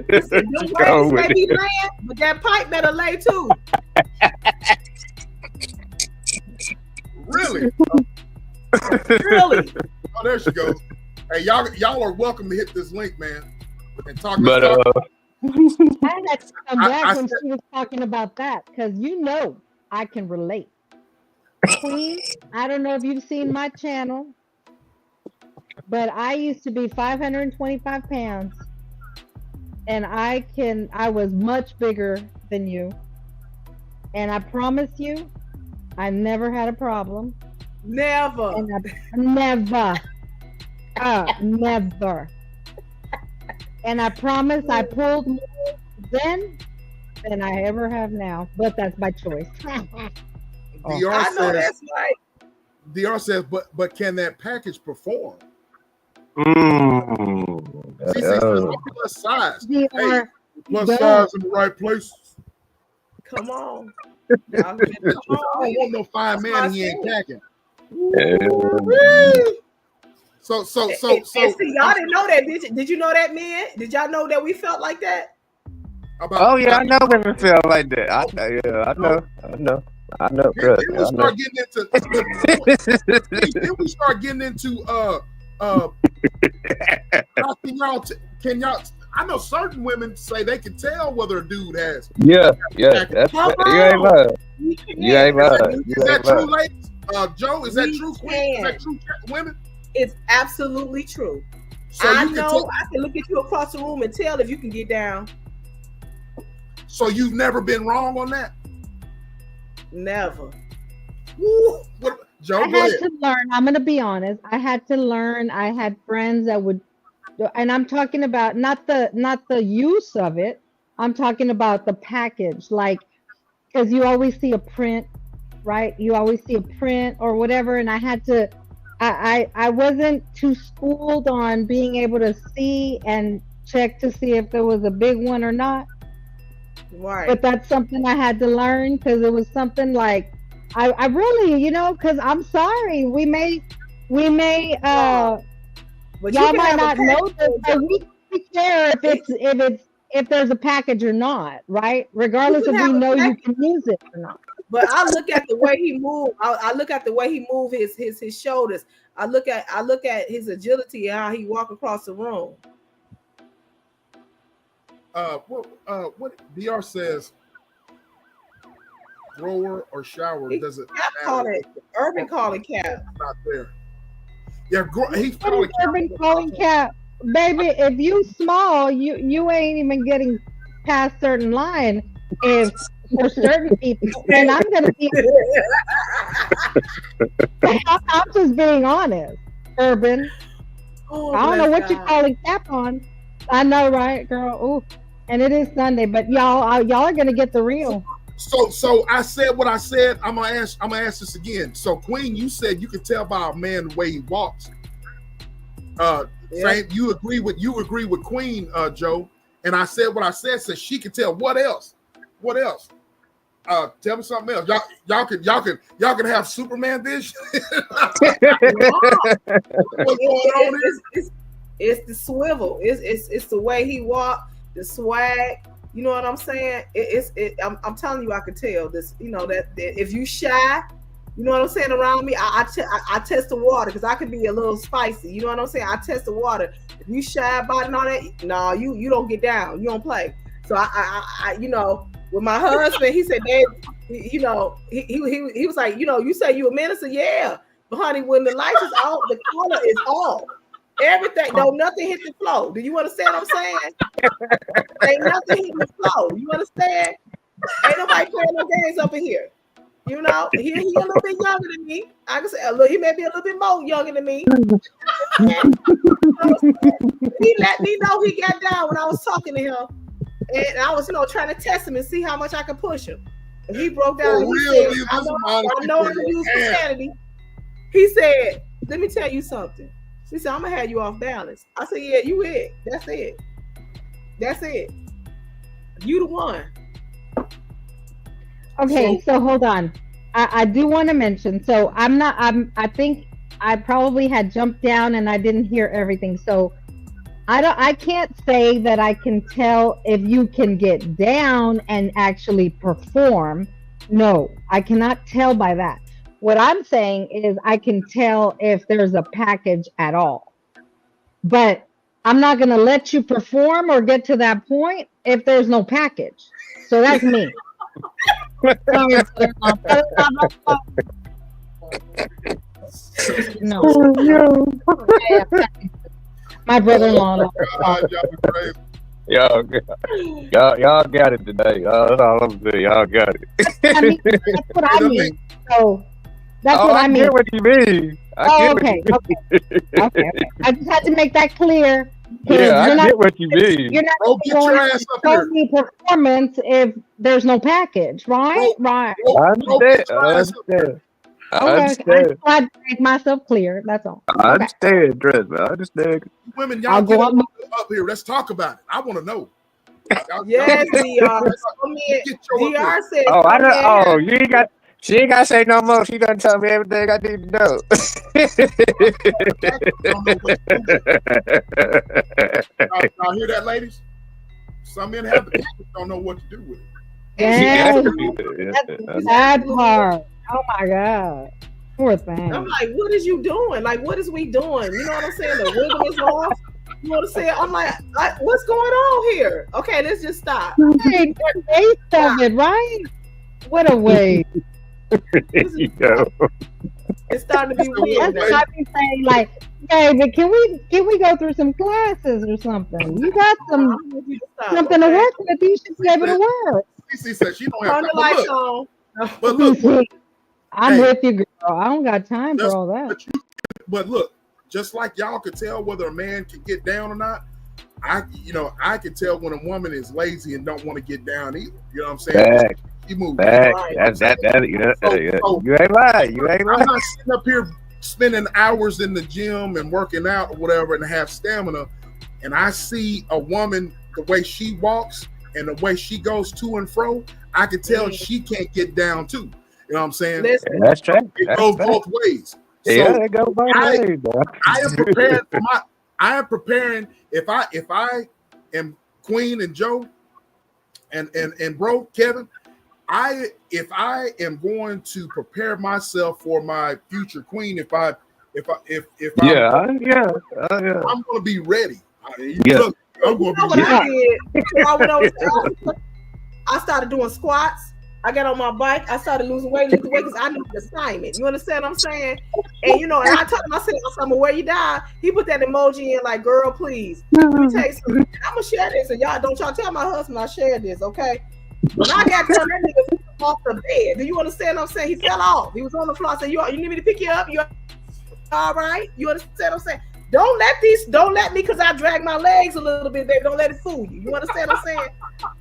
Speaker 3: Listen, the waves may be laying, but that pipe better lay too.
Speaker 1: Really?
Speaker 3: Really?
Speaker 1: Oh, there she goes. Hey, y'all are welcome to hit this link, man, and talk.
Speaker 4: But
Speaker 2: I had to come back when she was talking about that because I can relate. Queen, I don't know if you've seen my channel, but I used to be 525 pounds, and I was much bigger than you, and I promise you, I never had a problem.
Speaker 3: Never.
Speaker 2: Never. Never. And I promise I pulled more then than I ever have now, but that's my choice.
Speaker 3: I know that's right.
Speaker 1: DR says, but can that package perform?
Speaker 4: Mm.
Speaker 1: She says plus size.
Speaker 2: DR,
Speaker 1: hey, plus size in the right places.
Speaker 3: Come on.
Speaker 1: I don't want no fine man he ain't packing. So
Speaker 3: see, y'all didn't know that, did you? Did you know that, man? Did y'all know that we felt like that?
Speaker 4: I know women feel like that. I know.
Speaker 1: Then we start getting into can y'all? I know certain women say they can tell whether a dude has.
Speaker 4: Yeah. You ain't lying. You ain't lying.
Speaker 1: Is that true, ladies? Joe, is that true? Queen? Is that true, women?
Speaker 3: It's absolutely true.
Speaker 1: So
Speaker 3: I know. I can look at you across the room and tell if you can get down.
Speaker 1: So you've never been wrong on that?
Speaker 3: Never.
Speaker 1: Woo. Joe,
Speaker 2: I had to learn. I'm going to be honest. I had to learn. I had friends that would, and I'm talking about not the use of it. I'm talking about the package, like, because you always see a print, right? You always see a print or whatever, and I had to. I wasn't too schooled on being able to see and check to see if there was a big one or not.
Speaker 3: Right.
Speaker 2: But that's something I had to learn because it was something like I really, because I'm sorry, we may y'all might not know this, but we care if there's a package or not, right? Regardless if we know you can use it or not.
Speaker 3: But I look at the way he moved. I look at the way he moved his shoulders. I look at his agility and how he walk across the room.
Speaker 1: What DR says, thrower or shower, does it matter?
Speaker 3: Urban calling cap.
Speaker 1: Not there. Yeah, he's
Speaker 2: urban calling cap. Baby, if you small, you ain't even getting past certain line. If for certain people, and I'm gonna be I'm just being honest, Urban. I don't know what you're calling cap on. I know, right, girl? Ooh. And it is Sunday, but y'all are gonna get the real.
Speaker 1: So I said what I said. I'm gonna ask this again. So Queen, you said you can tell by a man the way he walks. Same. You agree with Queen, Joe. And I said what I said, so she can tell. What else? What else? Tell me something else. Y'all can have Superman vision. What's going on here?
Speaker 3: It's the swivel. It's the way he walk, the swag. You know what I'm saying? I'm telling you, I could tell this. You know that if you shy, you know what I'm saying, around me, I test the water because I can be a little spicy. You know what I'm saying? I test the water. If you shy about it and all that, no, you don't get down. You don't play. So I you know, with my husband, he said, Dave, you know, he was like, you know, you say you a minister, yeah, but honey, when the lights is off, the color is off. Everything, nothing hit the flow. Do you understand what I'm saying? Ain't nothing hit the flow. You understand? Ain't nobody playing no games up in here. You know, he a little bit younger than me. I can say he may be a little bit more younger than me. He let me know he got down when I was talking to him, and I was, you know, trying to test him and see how much I could push him. And he broke down. He said, I know I can use profanity. He said, "Let me tell you something." He said, "I'm gonna have you off balance." I said, "Yeah, you it. That's it. That's it. You the one."
Speaker 2: Okay, so hold on. I do want to mention. So I think I probably had jumped down and I didn't hear everything. So I can't say that I can tell if you can get down and actually perform. No, I cannot tell by that. What I'm saying is I can tell if there's a package at all. But I'm not going to let you perform or get to that point if there's no package. So that's me. No. My brother-in-law.
Speaker 4: Y'all got it today. That's all I'm saying. Y'all got it.
Speaker 2: I mean, that's what I mean. So that's what I mean.
Speaker 4: I get what you mean.
Speaker 2: Okay. I just had to make that clear.
Speaker 4: Yeah, I get what you mean.
Speaker 2: You're not going to show me performance if there's no package, right? Right.
Speaker 4: I understand.
Speaker 2: Okay. I had to make myself clear. That's all.
Speaker 4: I understand, Dress, man. I understand.
Speaker 1: Women, y'all get up here. Let's talk about it. I want to know.
Speaker 3: Yes, DR. DR said.
Speaker 4: Oh, I know. Oh, you ain't got. She ain't got to say no more. She done tell me everything I need to know.
Speaker 1: Y'all hear that, ladies? Some men have the don't know what to do with it.
Speaker 2: Yes. That's that part. Oh my God. Poor thing.
Speaker 3: I'm like, what is you doing? Like, what is we doing? You know what I'm saying? The wiggle is off. You know what I'm saying? I'm like, what's going on here? Okay, let's just stop.
Speaker 2: Hey, the waste of it, right? What a waste.
Speaker 3: It's starting to be weird.
Speaker 2: That's what I be saying, like, hey, but can we go through some classes or something? You got something to work with. You should be able to work.
Speaker 1: CC said she don't have
Speaker 3: Turn the lights on.
Speaker 1: But look,
Speaker 2: I'm with you, girl. I don't got time for all that.
Speaker 1: But look, just like y'all could tell whether a man can get down or not, I can tell when a woman is lazy and don't want to get down either. You know what I'm saying?
Speaker 4: Back.
Speaker 1: You move.
Speaker 4: Back.
Speaker 1: Right.
Speaker 4: You ain't lying.
Speaker 1: I'm not sitting up here spending hours in the gym and working out or whatever and have stamina, and I see a woman, the way she walks and the way she goes to and fro, I can tell she can't get down too. You know what I'm saying?
Speaker 4: That's true.
Speaker 1: It goes both ways.
Speaker 4: Yeah, it goes both ways.
Speaker 1: I am prepared for I am preparing if I am Queen and Joe and bro Kevin, if I am going to prepare myself for my future queen, I'm going to be ready.
Speaker 3: Look, I'm going to be ready. I started doing squats. I got on my bike. I started losing weight because I knew the assignment. You understand what I'm saying? And and I told him, I said, I'm where you die. He put that emoji in like, girl, please. Let me tell you something. I'm gonna share this, and y'all tell my husband I shared this, okay? When I got done, that nigga fell off the bed. Do you understand what I'm saying? He fell off. He was on the floor. I said, you need me to pick you up? You all right? You understand what I'm saying? Don't let me, because I drag my legs a little bit, baby. Don't let it fool you. You understand what I'm saying?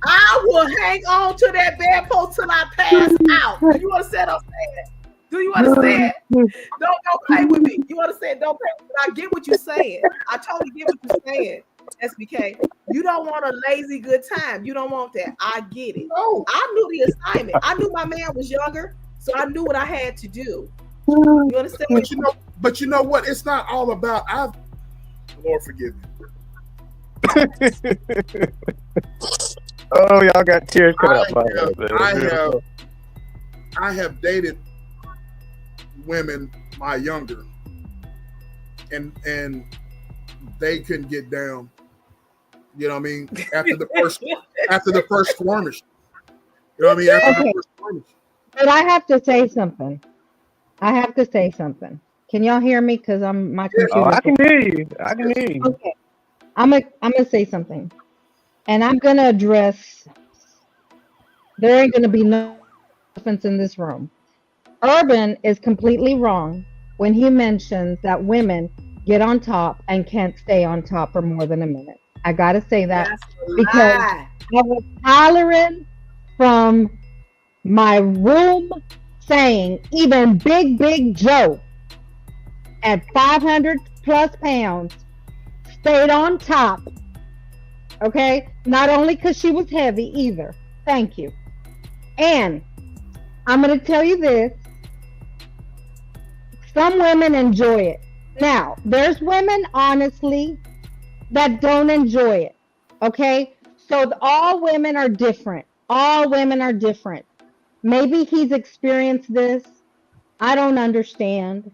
Speaker 3: I will hang on to that bedpost till I pass out. Do you understand what I'm saying? Do you understand? Don't play with me. You understand? Don't play with me. I get what you're saying. I totally get what you're saying, SBK. You don't want a lazy good time. You don't want that. I get it.
Speaker 1: No.
Speaker 3: I knew the assignment. I knew my man was younger, so I knew what I had to do. You understand?
Speaker 1: But you know what? It's not all about. Lord forgive me.
Speaker 4: Oh, y'all got tears coming out my
Speaker 1: I have dated women my younger, and they couldn't get down. You know what I mean? After the first skirmish. You know what I mean? After the first skirmish.
Speaker 2: But I have to say something. Can y'all hear me? Because my computer.
Speaker 4: Oh, I can hear you.
Speaker 2: Okay. I'm gonna say something, and I'm gonna address. There ain't gonna be no difference in this room. Urban is completely wrong when he mentions that women get on top and can't stay on top for more than a minute. I gotta say that because I was hollering from my room saying even Big Joe at 500 plus pounds stayed on top. Okay, not only because she was heavy either. Thank you. And I'm going to tell you this. Some women enjoy it. Now, there's women, honestly, that don't enjoy it. Okay? So all women are different. Maybe he's experienced this. I don't understand.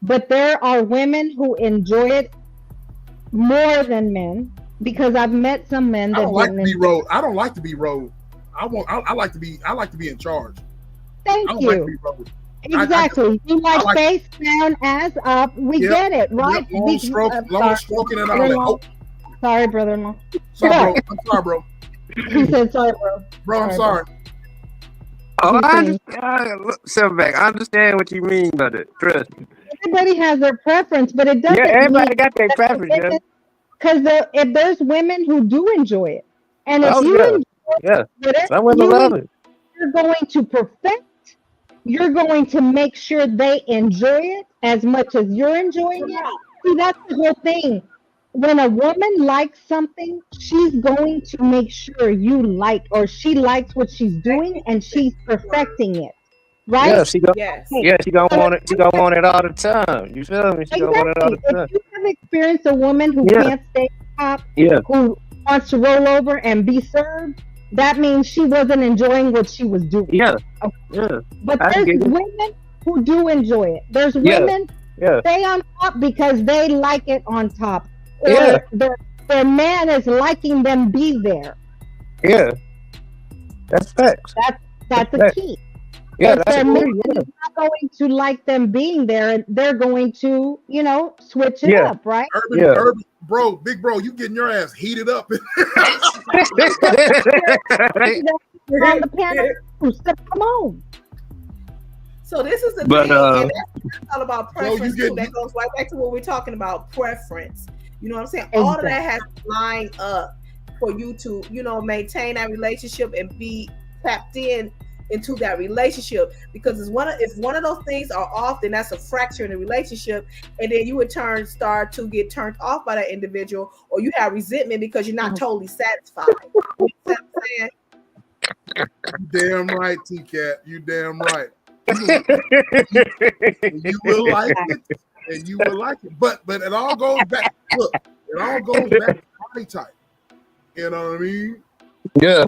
Speaker 2: But there are women who enjoy it more than men, because I've met some men that
Speaker 1: I don't like to be rode. I don't like to be rode. I like to be in charge.
Speaker 2: Thank you.
Speaker 1: Like to be rode.
Speaker 2: Exactly. You like face down, ass up. We get it, right?
Speaker 1: Long stroking and all that. Oh.
Speaker 2: Sorry, brother-in-law.
Speaker 1: Sorry, bro. I'm sorry, bro.
Speaker 2: He said sorry, bro.
Speaker 1: Bro, I'm sorry.
Speaker 4: Oh, I understand what you mean by that. Trust me.
Speaker 2: Everybody has their preference, but it doesn't.
Speaker 4: Yeah, everybody got their preference.
Speaker 2: Because if there's women who do enjoy it, and if you enjoy it,
Speaker 4: some women love it.
Speaker 2: You're going to perfect. You're going to make sure they enjoy it as much as you're enjoying it. See, that's the whole thing. When a woman likes something, she's going to make sure you like, or she likes what she's doing, and she's perfecting it. Right?
Speaker 4: Yeah, she gonna want it. She gonna want it all the time. You feel me? She gonna want it all the time.
Speaker 2: If you have experienced a woman who can't stay on top, who wants to roll over and be served, that means she wasn't enjoying what she was doing. But there's women who do enjoy it. There's women who stay on top because they like it on top. Or their man is liking them be there.
Speaker 4: Yeah, that's facts.
Speaker 2: That's the key.
Speaker 4: Yeah,
Speaker 2: that's not going to like them being there. They're going to, switch it up, right?
Speaker 1: Urban, bro, big bro, you getting your ass heated up.
Speaker 2: On the panel, come on.
Speaker 3: So this is the thing, and that's all about preference too. That goes right back to what we're talking about, preference. You know what I'm saying? Exactly. All of that has to line up for you to, maintain that relationship and be tapped into that relationship. Because if one of those things are off, then that's a fracture in the relationship, and then you would start to get turned off by that individual, or you have resentment because you're not totally satisfied. You know what I'm saying?
Speaker 1: You damn right, T-Cat. You damn right. You will like it. And you will like it, but it all goes back. Look, it all goes back to body type. You know what I mean?
Speaker 4: Yeah.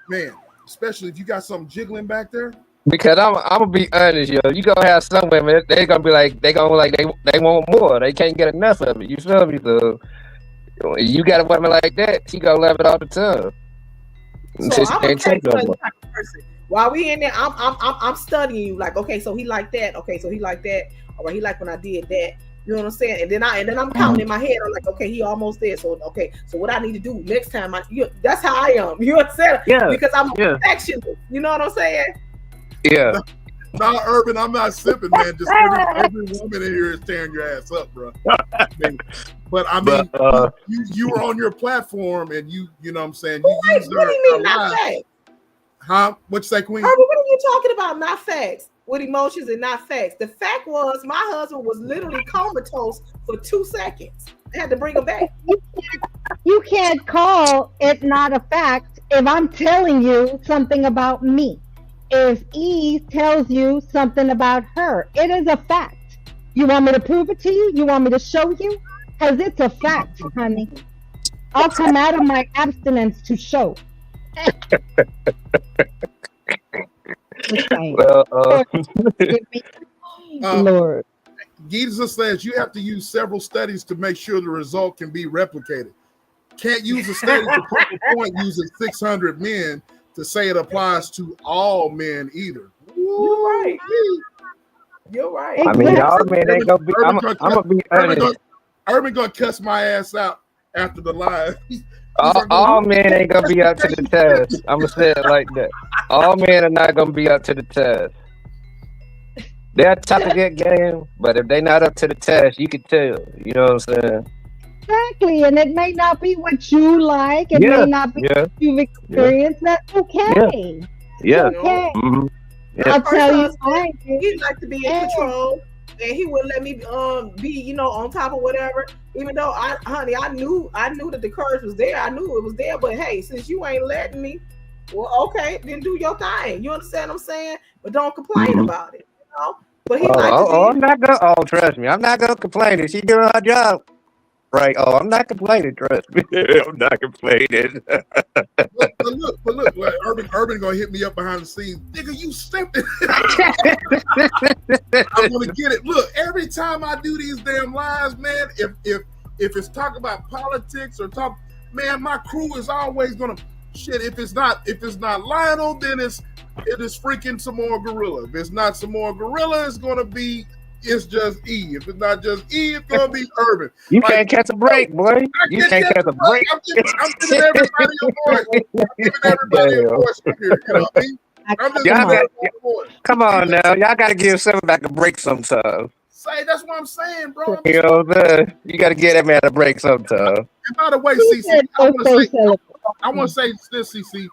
Speaker 1: Man, especially if you got something jiggling back there.
Speaker 4: Because I'm gonna be honest, yo. You gonna have some women, they want more. They can't get enough of it. You feel me? So you got a woman like that, she gonna love it all the time.
Speaker 3: So I'm a type of person. While we in there, I'm studying you. Like, okay, so he like that. Okay, so he like that. All right, he like when I did that. You know what I'm saying? And then I'm counting in my head. I'm like, okay, he almost there. So okay, so what I need to do next time? That's how I am. You know what I'm saying?
Speaker 4: Yeah.
Speaker 3: Because I'm a perfectionist. You know what I'm saying?
Speaker 4: Yeah.
Speaker 1: No, Urban, I'm not sipping, man. Just every woman in here is tearing your ass up, bro. But I mean, you were on your platform, and you know what I'm saying?
Speaker 3: What do you mean not facts?
Speaker 1: Huh? What you say, Queen?
Speaker 3: Urban, what are you talking about? Not facts. with emotions and not facts. The fact was my husband was literally comatose for 2 seconds. I had to bring him back.
Speaker 2: You can't call it not a fact if I'm telling you something about me. If E tells you something about her, it is a fact. You want me to prove it to you? You want me to show you? Because it's a fact, honey. I'll come out of my abstinence to show.
Speaker 4: Well,
Speaker 2: Lord.
Speaker 1: Jesus says you have to use several studies to make sure the result can be replicated. Can't use a study to prove a point using 600 men to say it applies to all men either.
Speaker 3: You're right. You're right.
Speaker 4: I mean, y'all men ain't gonna be. I'm gonna be honest.
Speaker 1: Urban gonna cuss my ass out after the live.
Speaker 4: All men ain't gonna be up to the test. I'm gonna say it like that. All men are not gonna be up to the test. They're tough to get game, but if they're not up to the test, you can tell. You know what I'm saying?
Speaker 2: Exactly, and it may not be what you like. It may not be what you've experienced. That's okay.
Speaker 4: Yeah.
Speaker 2: Okay.
Speaker 4: Mm-hmm.
Speaker 2: I'll tell you.
Speaker 3: He'd like to be in control, and he would let me be, on top of whatever. Even though I knew that the courage was there. I knew it was there. But hey, since you ain't letting me, well, okay, then do your thing. You understand what I'm saying? But don't complain about it. But he
Speaker 4: I'm not gonna. Oh, trust me, I'm not gonna complain. If she doing her job right, I'm not complaining. Trust me, I'm not complaining.
Speaker 1: but look, Urban gonna hit me up behind the scenes. Nigga, you stupid. I'm gonna get it. Look, every time I do these damn lives, man, if it's talk about politics or talk, man, my crew is always gonna shit. If it's not Lionel, then it is freaking some more Gorilla. If it's not some more Gorilla, it's just E. If it's not just E, it's gonna be Urban.
Speaker 4: You can't catch a break, boy. You can't catch a break.
Speaker 1: I'm giving everybody a voice. I'm giving everybody a voice here. You know what I mean? I'm just giving everybody a voice.
Speaker 4: Come on now, y'all gotta give something back a break sometime.
Speaker 1: That's what I'm saying, bro.
Speaker 4: You know what I'm saying? You gotta get that man a break sometime.
Speaker 1: And by the way, CC, I want to say this, CC.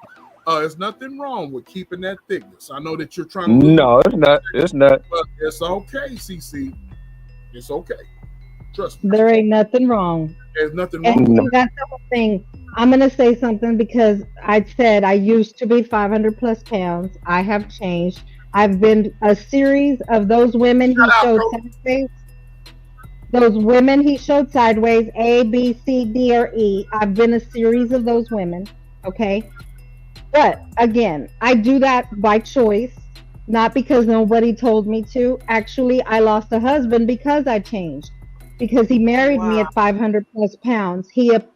Speaker 1: There's nothing wrong with keeping that thickness. I know that you're trying to.
Speaker 4: No, it's not. It's not.
Speaker 1: But it's okay, CC. It's okay. Trust me.
Speaker 2: There ain't nothing wrong.
Speaker 1: There's nothing wrong.
Speaker 2: And that's the whole thing. I'm gonna say something because I said I used to be 500 plus pounds. I have changed. I've been a series of those women he showed sideways. Those women he showed sideways, A, B, C, D, or E. I've been a series of those women. Okay. But again, I do that by choice, not because nobody told me to. Actually, I lost a husband because I changed, because he married me at 500 plus pounds.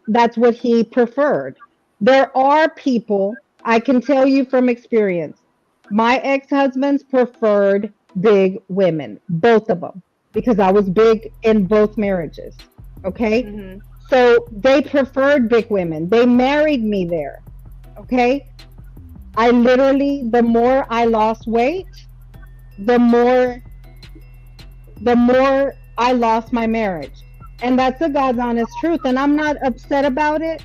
Speaker 2: That's what he preferred. There are people, I can tell you from experience, my ex-husbands preferred big women, both of them, because I was big in both marriages. Okay. Mm-hmm. So they preferred big women. They married me there. Okay. I literally, the more I lost weight, the more I lost my marriage. And that's the God's honest truth. And I'm not upset about it.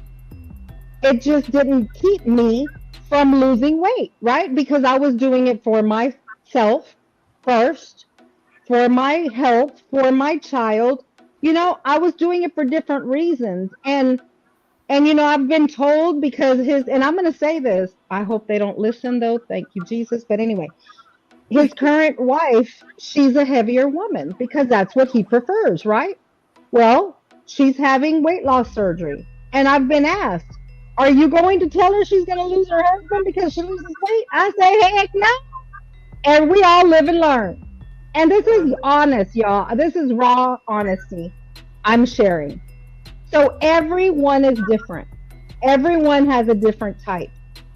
Speaker 2: It just didn't keep me from losing weight, right? Because I was doing it for myself first, for my health, for my child. I was doing it for different reasons. And I've been told because and I'm going to say this, I hope they don't listen though. Thank you, Jesus. But anyway, his current wife, she's a heavier woman because that's what he prefers, right? Well, she's having weight loss surgery. And I've been asked, are you going to tell her she's going to lose her husband because she loses weight? I say, heck no. And we all live and learn. And this is honest, y'all. This is raw honesty I'm sharing. So everyone is different. Everyone has a different type.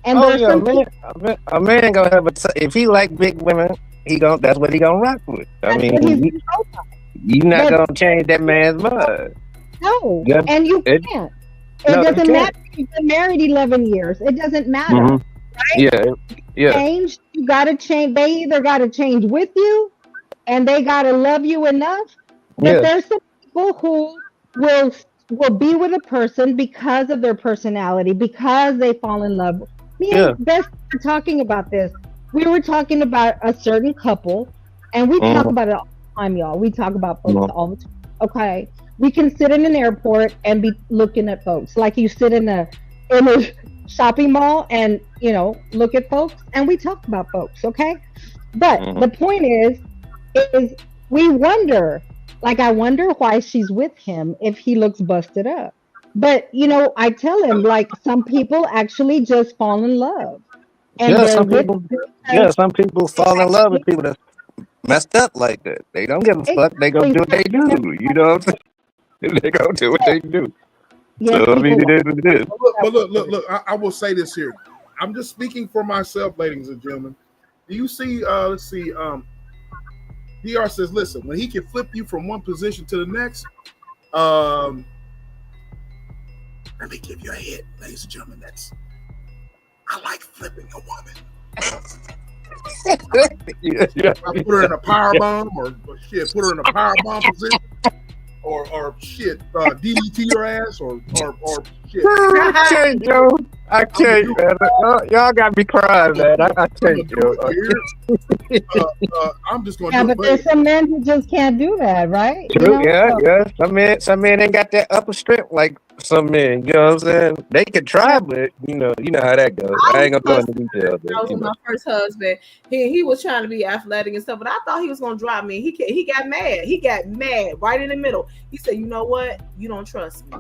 Speaker 2: And
Speaker 4: a man ain't gonna have if he like big women, that's what he gonna rock with. I mean, you're not gonna change that man's mind.
Speaker 2: No, and you can't. It doesn't matter if you've been married 11 years. It doesn't matter, right? Yeah. Change. You gotta change. They either gotta change with you, and they gotta love you enough. But there's some people who will be with a person because of their personality, because they fall in love. Me and Beth are talking about this. we were talking about a certain couple, and we talk about it all the time, y'all. We talk about folks all the time. Okay, we can sit in an airport and be looking at folks, like you sit in a shopping mall and look at folks, and we talk about folks. Okay, but the point is we wonder. Like, I wonder why she's with him if he looks busted up. But, I tell him, like, some people actually just fall in love. And
Speaker 4: some people fall in love with people that messed up like that. They don't give a fuck. They gonna do what they do. You know what I'm saying? They gonna do what they do.
Speaker 2: Yes,
Speaker 4: so, I mean, it is what it is.
Speaker 1: But look. I will say this here. I'm just speaking for myself, ladies and gentlemen. Do you see, let's see, DR says, listen, when he can flip you from one position to the next, let me give you a hit, ladies and gentlemen. I like flipping a woman. I put her in a power bomb or shit, put her in a power bomb position or shit, DDT her ass or shit.
Speaker 4: I can't, Joe. I can't, man. Y'all got me crying, man. I can't, Joe.
Speaker 1: I'm just going
Speaker 2: to do it. But there's some men who just can't do that, right?
Speaker 4: True, yeah. Some men ain't got that upper strength like some men. You know what I'm saying? They can try, but you know how that goes. I ain't gonna go into details.
Speaker 3: That was my first husband. He was trying to be athletic and stuff, but I thought he was gonna drop me. He got mad. He got mad right in the middle. He said, "You know what? You don't trust me."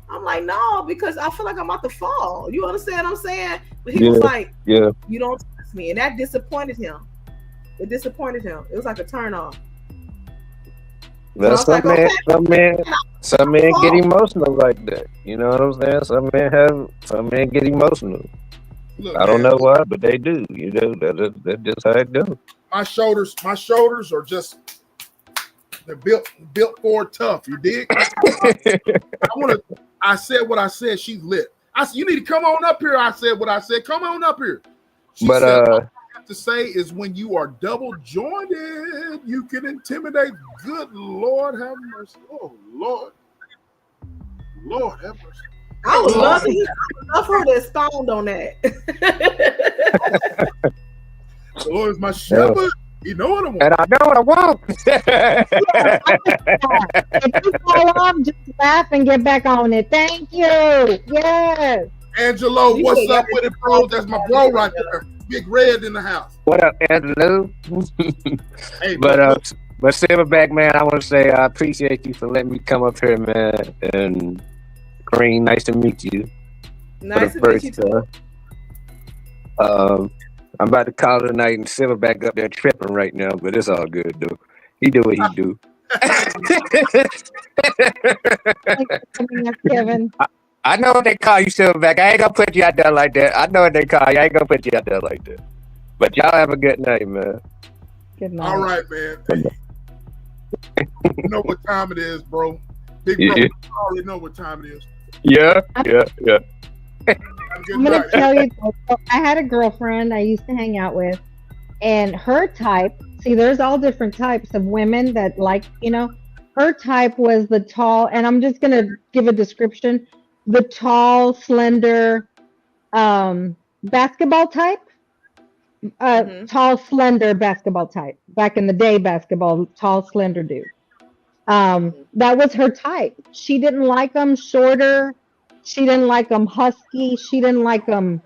Speaker 3: I'm like, no, because I feel like I'm about to fall. You understand what I'm saying? But he was like, you don't trust me. And that disappointed him. It disappointed him. It was like a turn off.
Speaker 4: Well, some men get emotional like that. You know what I'm saying? Some men get emotional. Look, I don't know why, but they do. You know, that's just how it goes.
Speaker 1: My shoulders are just, they're built for tough. You dig? I said what I said. She's lit. I said, you need to come on up here. I said what I said. Come on up here. She said, all I have to say is when you are double jointed, you can intimidate. Good Lord have mercy. Oh, Lord. Lord have mercy.
Speaker 3: I would love her to expound on that.
Speaker 1: The Lord is my shepherd. You know what I want.
Speaker 4: And I know what I want.
Speaker 2: If you fall off, just laugh and get back on it. Thank you. Yes.
Speaker 1: Angelo, what's up with it, bro? That's my bro right there. Big Red in the house.
Speaker 4: What up, Angelo?
Speaker 1: Hey,
Speaker 4: but Silverback, man, I want to say I appreciate you for letting me come up here, man. And Green, nice to meet you.
Speaker 3: Nice to meet you too.
Speaker 4: I'm about to call it a night and Silverback up there tripping right now, but it's all good, though. He do what he do.
Speaker 2: Kevin.
Speaker 4: I know what they call you, Silverback. I ain't gonna put you out there like that. I know what they call you. I ain't gonna put you out there like that. But y'all have a good night, man.
Speaker 2: Good night.
Speaker 1: All right, man. You know what time it is, bro. Big bro, you already know what time it is.
Speaker 4: Yeah.
Speaker 2: I'm going to tell you, I had a girlfriend I used to hang out with, and her type, see, there's all different types of women that like, her type was the tall, and I'm just going to give a description, the tall, slender, basketball type, tall, slender basketball type. Back in the day, basketball, tall, slender dude. That was her type. She didn't like them shorter. She didn't like them husky. She didn't like them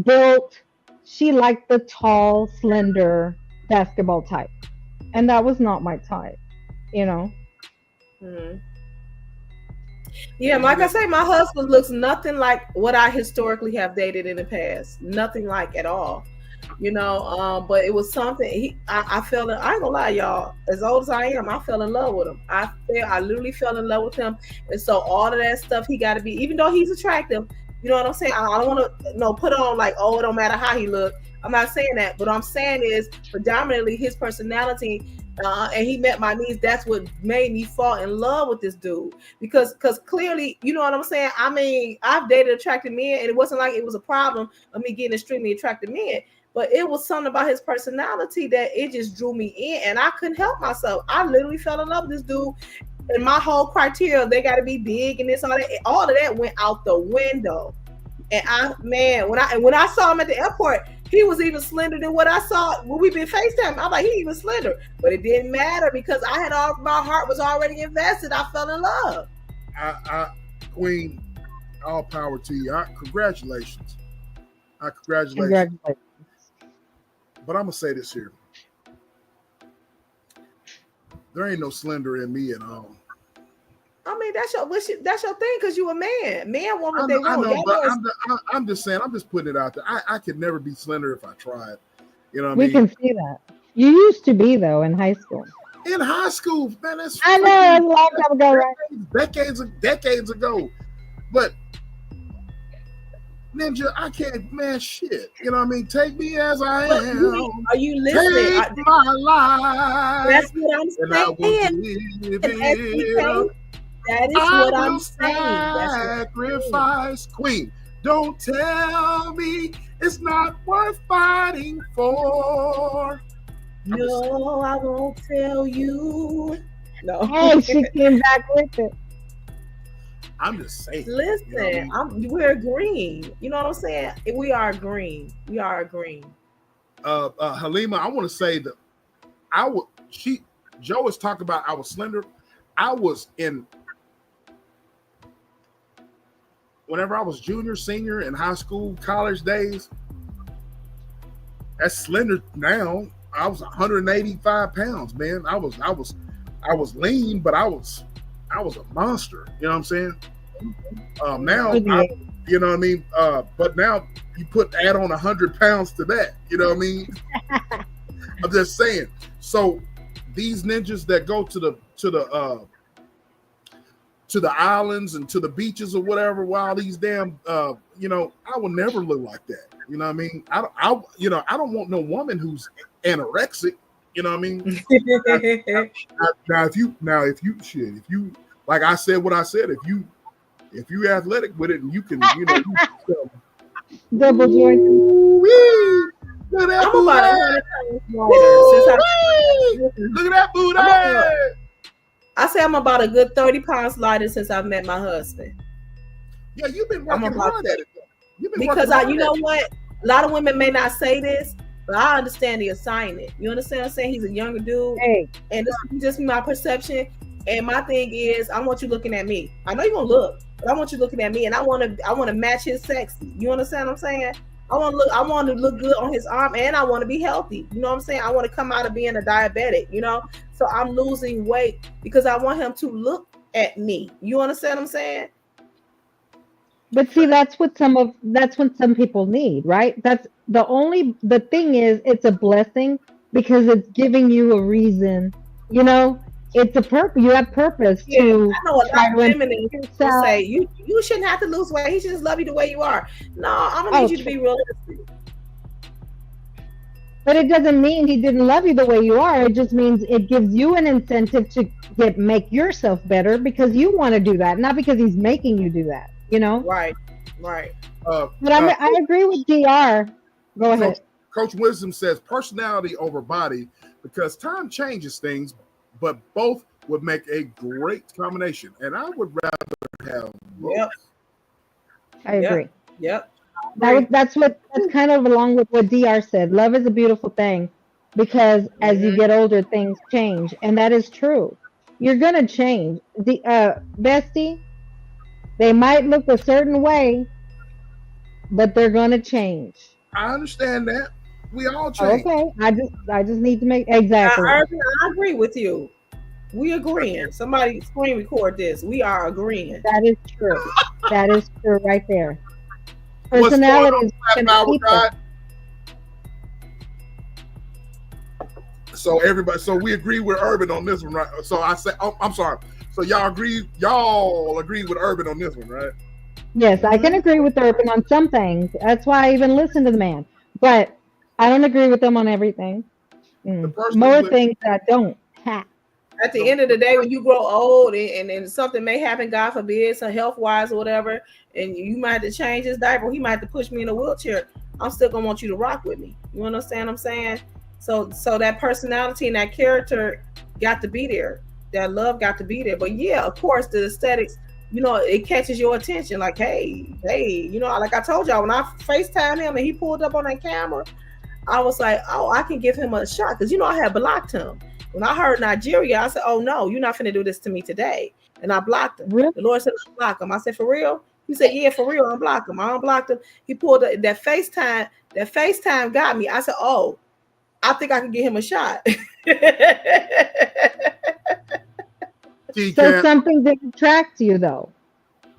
Speaker 2: built. She liked the tall, slender basketball type. And that was not my type,
Speaker 3: Mm-hmm. Yeah, like I say, my husband looks nothing like what I historically have dated in the past. Nothing like at all. But it was something I fell in, I ain't gonna lie, y'all, as old as I am, I fell in love with him. I literally fell in love with him. And so all of that stuff, he got to be, even though he's attractive, you know what I'm saying? I don't want to put on like, oh, it don't matter how he look. I'm not saying that, but what I'm saying is predominantly his personality, and he met my needs. That's what made me fall in love with this dude, because clearly, you know what I'm saying? I mean, I've dated attractive men, and it wasn't like it was a problem of me getting extremely attractive men. But it was something about his personality that it just drew me in, and I couldn't help myself. I literally fell in love with this dude, and my whole criteria, they got to be big and this and all of that went out the window. And when I saw him at the airport, he was even slender than what I saw when we been FaceTime. I'm like, he even slender, but it didn't matter because my heart was already invested. I fell in love.
Speaker 1: Queen, all power to you. Congratulations. Congratulations. But I'm gonna say this here. There ain't no slender in me at all.
Speaker 3: I mean, that's your thing because you a man. Man want what they want.
Speaker 1: I know, but I'm just saying. I'm just putting it out there. I could never be slender if I tried. You know what I mean?
Speaker 2: We can see that. You used to be though in high school.
Speaker 1: In high school, man, that's
Speaker 2: I know that's a long time ago, right?
Speaker 1: Decades ago. But Ninja, I can't, man, shit. You know what I mean? Take me as I am.
Speaker 3: Are you listening?
Speaker 1: Take my life.
Speaker 3: That's what I'm saying. That is what I'm saying.
Speaker 1: Sacrifice, Queen. Don't tell me it's not worth fighting for.
Speaker 3: No, I won't tell you. No.
Speaker 2: Hey, she came back with it.
Speaker 1: I'm just saying.
Speaker 3: Listen,
Speaker 1: you know
Speaker 3: we're agreeing. You know what I'm saying? We are agreeing. We are agreeing.
Speaker 1: Halima, I want to say that Joe was talking about I was slender. I was whenever I was junior, senior in high school, college days, that's slender now. I was 185 pounds, man. I was lean, but I was a monster. You know what I'm saying? Now, you know what I mean? But now you add on 100 pounds to that. You know what I mean? I'm just saying. So these ninjas that go to the islands and to the beaches or whatever, while these damn, I will never look like that. You know what I mean? I don't want no woman who's anorexic. You know what I mean? now, if you like I said what I said, if you athletic with it and you can,
Speaker 2: double joint.
Speaker 1: Look at that booty! Look at that booty!
Speaker 3: I say I'm about a good 30 pounds lighter since I've met my husband.
Speaker 1: Yeah, you've been working hard at it.
Speaker 3: Because you know what? A lot of women may not say this, but I understand the assignment. You understand what I'm saying? He's a younger dude.
Speaker 2: Hey.
Speaker 3: And this is just my perception. And my thing is, I want you looking at me. I know you're gonna look, but I want you looking at me, and I want to match his sexy. You understand what I'm saying? I want to look good on his arm, and I want to be healthy. You know what I'm saying? I want to come out of being a diabetic. So I'm losing weight because I want him to look at me. You understand what I'm saying?
Speaker 2: But see, that's what some people need, right? The thing is, it's a blessing because it's giving you a reason. It's a purpose. You have purpose to.
Speaker 3: I know a lot of women say you shouldn't have to lose weight. He should just love you the way you are. No, I'm gonna need you to be realistic.
Speaker 2: But it doesn't mean he didn't love you the way you are. It just means it gives you an incentive to make yourself better because you want to do that, not because he's making you do that.
Speaker 3: Right.
Speaker 2: But I agree with DR. Go ahead.
Speaker 1: Coach Wisdom says personality over body because time changes things. But both would make a great combination, and I would rather have both.
Speaker 3: Yep.
Speaker 2: I agree.
Speaker 3: Yep.
Speaker 2: That's kind of along with what DR said. Love is a beautiful thing because as you get older, things change, and that is true. You're gonna change. The bestie, they might look a certain way, but they're gonna change.
Speaker 1: I understand that. We all change.
Speaker 2: Okay, I just need to make exactly.
Speaker 3: I agree with you. We agreeing. Somebody screen record this. We are agreeing.
Speaker 2: That is true. That is true right there. Personality is
Speaker 1: so we agree with Urban on this one, right? So I say, I'm sorry. So y'all agree with Urban on this one, right?
Speaker 2: Yes, I can agree with Urban on some things. That's why I even listen to the man. But I don't agree with them on everything. More things that I don't.
Speaker 3: At the end of the day, when you grow old and something may happen, God forbid, so health-wise or whatever, and you might have to change his diaper, he might have to push me in a wheelchair, I'm still going to want you to rock with me. You understand what I'm saying? So that personality and that character got to be there. That love got to be there. But yeah, of course, the aesthetics, it catches your attention. Like, hey, like I told y'all, when I FaceTime him and he pulled up on that camera, I was like, oh, I can give him a shot because I had blocked him. When I heard Nigeria, I said, oh no, you're not finna do this to me today. And I blocked him.
Speaker 2: Really?
Speaker 3: The Lord said, block him. I said, for real? He said, yeah, for real. Unblock him. I unblocked him. He pulled that FaceTime. That FaceTime got me. I said, oh, I think I can get him a shot.
Speaker 2: So something didn't attract you though,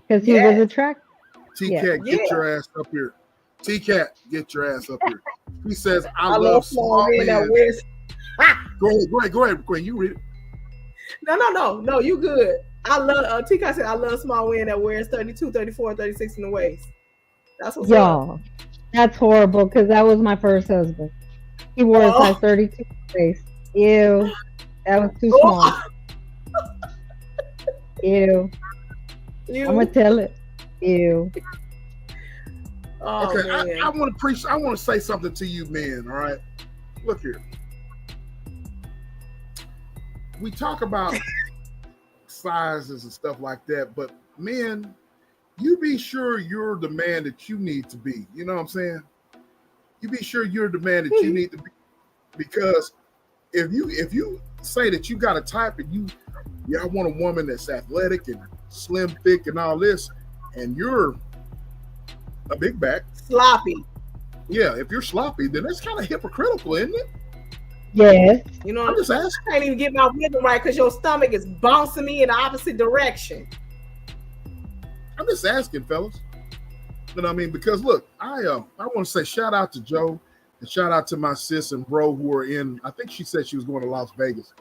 Speaker 2: because he was attracted.
Speaker 1: T-Cat, get your ass up here. T-Cat, get your ass up here. He says, I love small men. Go ahead, Quinn. You read it.
Speaker 3: No, you good. I love, T-Cat said, I love small men that wears 32, 34, 36 in the waist. That's what's up.
Speaker 2: That's horrible, because that was my first husband. He wore a size 32 in the waist. Ew. That was too small. Ew. I'm gonna tell it. Ew.
Speaker 1: Okay, I want to say something to you, men. All right, look here. We talk about sizes and stuff like that, but men, you be sure you're the man that you need to be. You know what I'm saying? You be sure you're the man that you need to be, because if you say that you got a type and I want a woman that's athletic and slim, thick, and all this, and you're a big back,
Speaker 3: sloppy.
Speaker 1: Yeah, if you're sloppy, then that's kind of hypocritical, isn't it?
Speaker 2: Yes.
Speaker 1: I'm just asking.
Speaker 3: I can't even get my rhythm right because your stomach is bouncing me in the opposite direction.
Speaker 1: I'm just asking, fellas. You know what I mean? Because look, I want to say shout out to Joe and shout out to my sis and bro who are in. I think she said she was going to Las Vegas.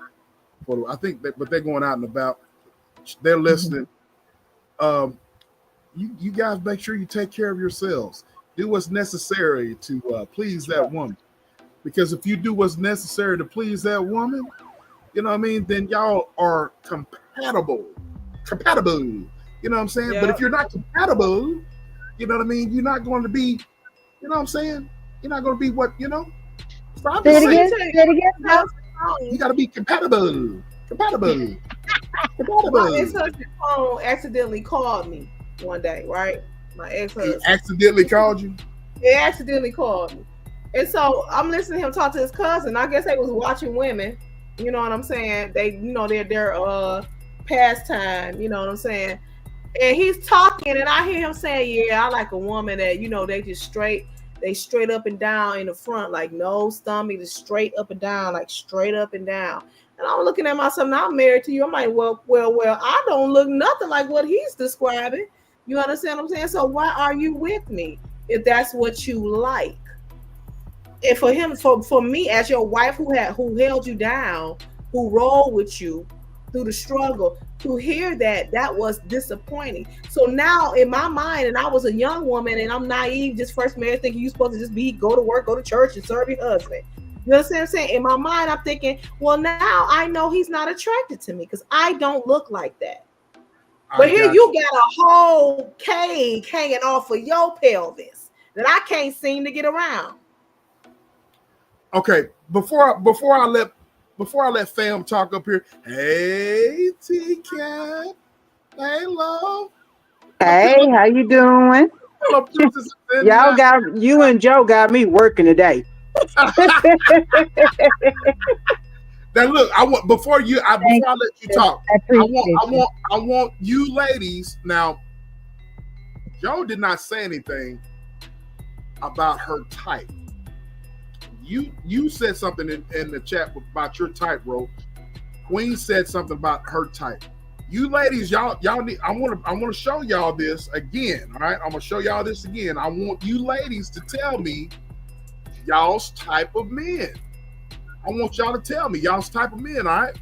Speaker 1: But they're going out and about. They're listening. You guys make sure you take care of yourselves. Do what's necessary to please that woman. Because if you do what's necessary to please that woman, you know what I mean, then y'all are compatible. You know what I'm saying? Yep. But if you're not compatible, you know what I mean, you're not going to be, you know what I'm saying? You're not going to be what, you know? So I'm just saying,
Speaker 2: say it again.
Speaker 1: You got to be compatible. My
Speaker 3: ex-husband phone accidentally called me one day, right? My ex-husband.
Speaker 1: He accidentally called you?
Speaker 3: He accidentally called me. And so I'm listening to him talk to his cousin. I guess they was watching women. You know what I'm saying? They, their pastime. You know what I'm saying? And he's talking, and I hear him saying, "Yeah, I like a woman that they straight up and down in the front, like no stomach, just straight up and down, like straight up and down." And I'm looking at myself. Now I'm married to you. I'm like, well, I don't look nothing like what he's describing. You understand what I'm saying? So why are you with me if that's what you like? And for him, for me, as your wife who held you down, who rolled with you through the struggle, to hear that was disappointing. So now in my mind, and I was a young woman and I'm naive, just first marriage, thinking you're supposed to just go to work, go to church and serve your husband. You understand what I'm saying? In my mind, I'm thinking, well, now I know he's not attracted to me because I don't look like that. But here you got a whole cake hanging off of your pelvis that I can't seem to get around.
Speaker 1: Okay, before I let fam talk up here. Hey, T-Cat. Hey, love.
Speaker 5: Hey, how you doing? You and Joe got me working today.
Speaker 1: Now look, before I let you talk, I want you ladies. Now, Joe did not say anything about her type. You said something in the chat about your type, bro. Queen said something about her type. You ladies, y'all need. I want to show y'all this again. All right, I'm gonna show y'all this again. I want you ladies to tell me y'all's type of men. I want y'all to tell me y'all's type of men. All right.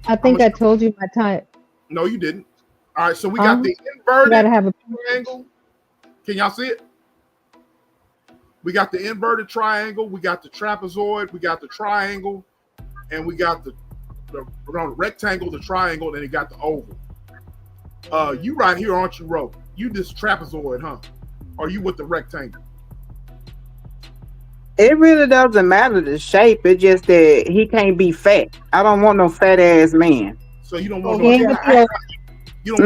Speaker 2: I think I told you my type.
Speaker 1: No, you didn't. All right, so we got the inverted triangle. Can y'all see it? We got the inverted triangle, we got the trapezoid, we got the triangle, and we got the rectangle, the triangle, and it got the oval. You right here, aren't you, Ro? You just trapezoid, huh? Or you with the rectangle?
Speaker 5: It really doesn't matter the shape. It's just that he can't be fat. I don't want no fat ass man.
Speaker 1: So you don't want no. You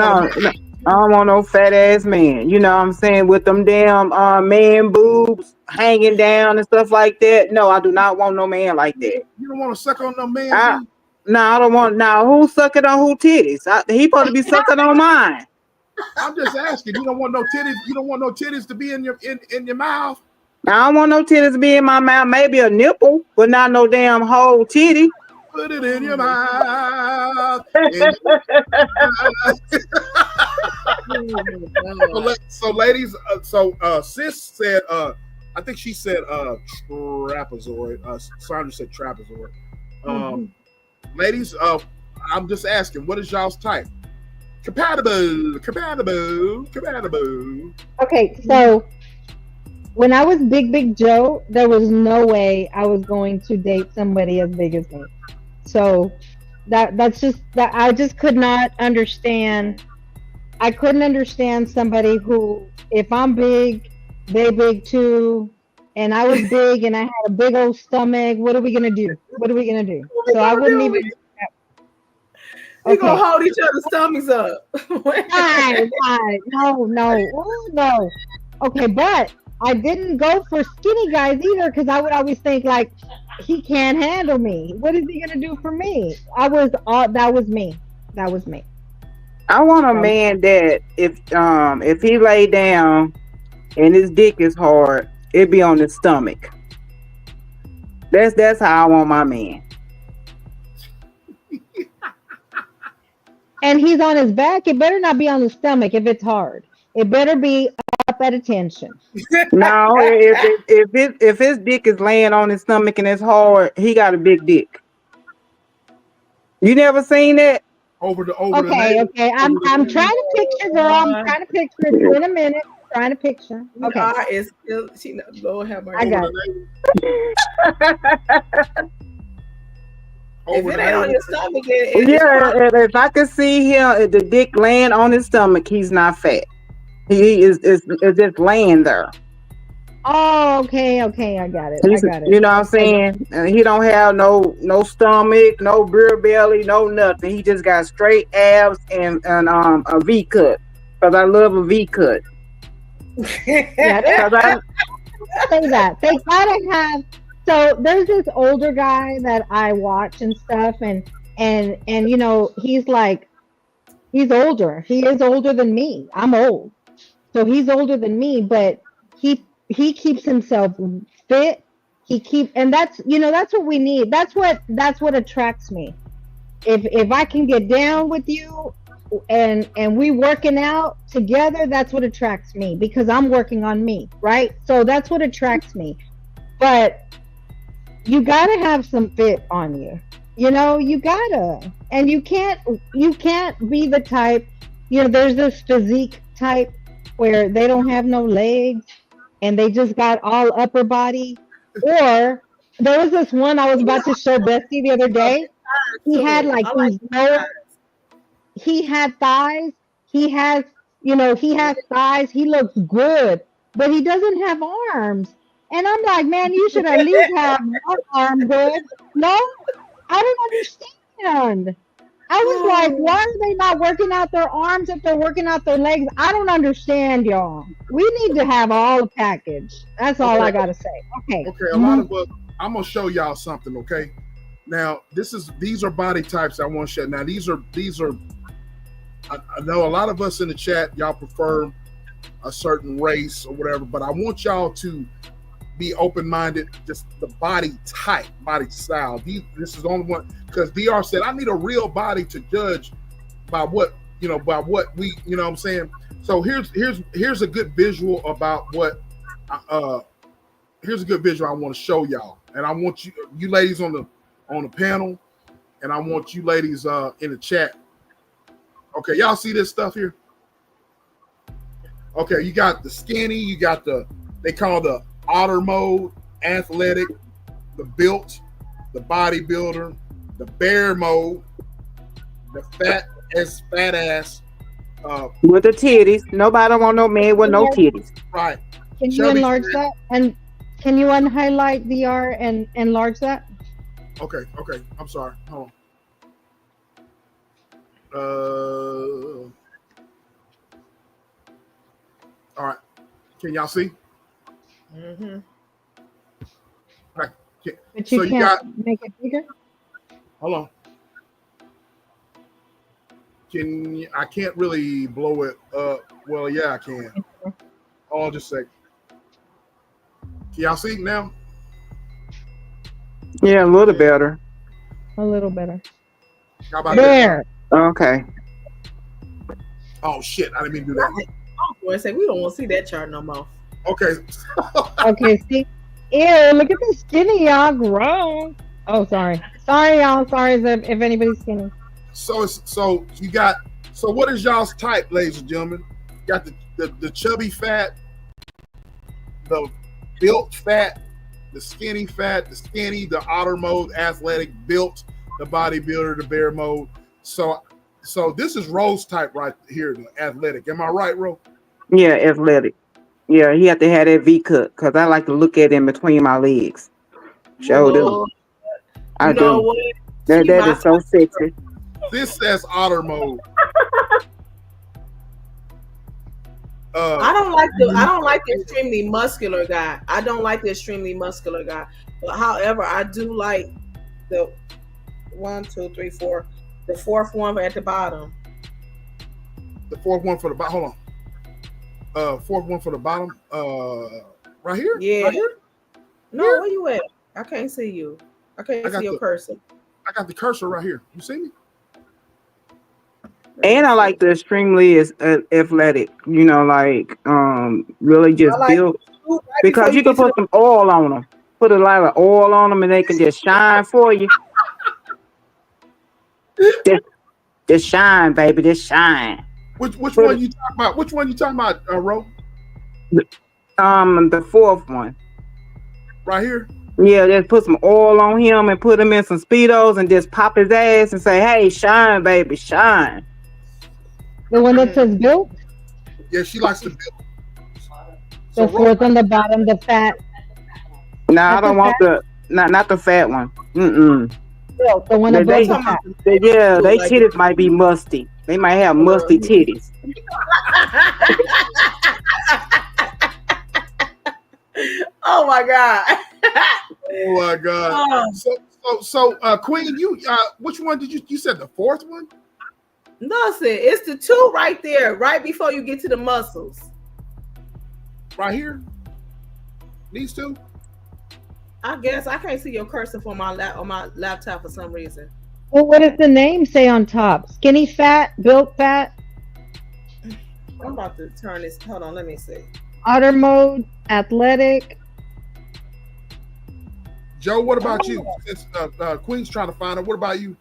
Speaker 5: I don't want no fat ass man. You know what I'm saying? With them damn man boobs hanging down and stuff like that. No, I do not want no man like that.
Speaker 1: You don't want to suck on no man.
Speaker 5: I, no, I don't want. Now, who sucking on who titties? He supposed to be sucking on mine.
Speaker 1: I'm just asking. You don't want no titties. You don't want no titties to be in your mouth.
Speaker 5: I don't want no titties to be in my mouth. Maybe a nipple, but not no damn whole titty.
Speaker 1: Put it in your mouth. So ladies, sis said, I think she said trapezoid. Sandra said trapezoid. Ladies, I'm just asking, what is y'all's type? Compatible.
Speaker 2: Okay, so when I was Big Joe, there was no way I was going to date somebody as big as me. So that's just that I just could not understand. I couldn't understand somebody who, if I'm big, they big too, and I was big and I had a big old stomach. What are we gonna do? So I wouldn't even.
Speaker 3: We gonna hold each other's stomachs up.
Speaker 2: No. Okay, but I didn't go for skinny guys either, because I would always think like, he can't handle me. What is he gonna do for me? That was me.
Speaker 5: I want a man that if he lay down and his dick is hard, it be on his stomach. That's how I want my man.
Speaker 2: And he's on his back. It better not be on the stomach if it's hard. It better be up at attention.
Speaker 5: No, if his dick is laying on his stomach and it's hard, he got a big dick. You never seen that?
Speaker 2: Okay. I'm trying to picture, girl. I'm trying to picture. It's in a minute. Trying to picture. Okay.
Speaker 3: Lord have mercy.
Speaker 2: I got it.
Speaker 3: If it ain't on your stomach,
Speaker 5: if I can see him, the dick laying on his stomach, he's not fat. He is just laying there.
Speaker 2: Oh, okay, I got it.
Speaker 5: You know what I'm saying? He don't have no stomach, no beer belly, no nothing. He just got straight abs and a V cut. Because I love a V cut.
Speaker 2: Yeah, say that. They gotta have. So there's this older guy that I watch and stuff, and you know, he's older. He is older than me. I'm old. So he's older than me, but he keeps himself fit. And that's what we need. That's what attracts me. If I can get down with you and we working out together, that's what attracts me, because I'm working on me, right? So that's what attracts me. But you gotta have some fit on you. You know, you gotta. And you can't be the type, you know, there's this physique type where they don't have no legs and they just got all upper body. Or there was this one I was about to show Bessie the other day. He had he had thighs. He has thighs. He looks good, but he doesn't have arms. And I'm like, man, you should at least have one arm good. No, I don't understand. I was like, why are they not working out their arms if they're working out their legs? I don't understand, y'all. We need to have all the package. That's all I gotta say. Okay.
Speaker 1: Okay, a lot of us. I'm gonna show y'all something. Okay. Now, these are body types I want to show. Now, these are. I know a lot of us in the chat, y'all prefer a certain race or whatever, but I want y'all to be open-minded, just the body type, body style. This is the only one, because DR said I need a real body to judge by what we, you know what I'm saying. So here's a good visual about what here's a good visual I want to show y'all, and I want you ladies on the panel, and I want you ladies in the chat. Okay, y'all see this stuff here? Okay, you got the skinny, you got they call the otter mode, athletic, the built, the bodybuilder, the bear mode, the fat ass.
Speaker 5: With the titties. Nobody want no man with no titties.
Speaker 1: Right.
Speaker 2: Can you enlarge that? And can you unhighlight VR and enlarge that?
Speaker 1: Okay. I'm sorry. Hold on. All right. Can y'all see?
Speaker 3: Mm-hmm.
Speaker 1: Like,
Speaker 2: But
Speaker 1: so
Speaker 2: you
Speaker 1: you
Speaker 2: can't
Speaker 1: got.
Speaker 2: make it bigger.
Speaker 1: Hold on. I can't really blow it up. Well, yeah, I can. Hold on just a second. Can y'all see now?
Speaker 5: Yeah, a little better.
Speaker 2: A little better.
Speaker 1: How about
Speaker 2: There.
Speaker 5: Okay.
Speaker 1: that? Oh shit! I didn't mean to do that.
Speaker 3: I'm going to say we don't want to see that chart no more.
Speaker 1: Okay.
Speaker 2: Okay, see. Ew, look at this skinny, y'all. Gross. Oh, sorry. Sorry, y'all. Sorry if anybody's skinny.
Speaker 1: So you got. So what is y'all's type, ladies and gentlemen? You got the chubby fat, the built fat, the skinny fat, the skinny, the otter mode, athletic, built, the bodybuilder, the bear mode. So this is Rose type right here, the athletic. Am I right, Ro?
Speaker 5: Yeah, athletic. Yeah, he have to have that V cut because I like to look at in between my legs. Sure do.
Speaker 3: Lord,
Speaker 5: I
Speaker 3: you know
Speaker 5: do.
Speaker 3: what?
Speaker 5: That
Speaker 3: She my
Speaker 5: is so sexy.
Speaker 1: This says otter mode.
Speaker 3: I don't like the extremely muscular guy. I don't like the extremely muscular guy. But however, I do like the 1, 2, 3, 4, the fourth one at the bottom.
Speaker 1: The fourth one for the bottom. Hold on. Fourth one for the bottom. Right here.
Speaker 3: Yeah.
Speaker 1: Right here.
Speaker 3: No,
Speaker 1: Here?
Speaker 3: where you at? I can't see you. I can't see your cursor.
Speaker 1: I got the cursor right here. You see me?
Speaker 5: And I like the extremely athletic. You know, like really just
Speaker 3: I like
Speaker 5: built
Speaker 3: right
Speaker 5: because you can put some oil on them. Put a lot of oil on them, and they can just shine for you. Just shine, baby. Just shine.
Speaker 1: Which one you talking about? Which one you talking about, Ro?
Speaker 5: The fourth one.
Speaker 1: Right here.
Speaker 5: Yeah, just put some oil on him and put him in some Speedos and just pop his ass and say, "Hey, shine, baby, shine."
Speaker 2: The one that says built?
Speaker 1: Yeah, she likes to build.
Speaker 2: The fourth on the bottom, the fat.
Speaker 5: No, I don't want not the fat one.
Speaker 2: Built, the one above the fat.
Speaker 5: They titties might be musty. They might have musty titties.
Speaker 3: Oh my god.
Speaker 1: Oh my god. So Queen, you which one did you said the fourth one?
Speaker 3: Nothing. It's the two right there, right before you get to the muscles.
Speaker 1: Right here? These two?
Speaker 3: I guess I can't see your cursor on my laptop for some reason.
Speaker 2: Well, what does the name say on top? Skinny fat, built fat?
Speaker 3: I'm about to turn this. Hold on, let me see.
Speaker 2: Otter mode, athletic.
Speaker 1: Joe, what about you? Since Queen's trying to find it, what about you?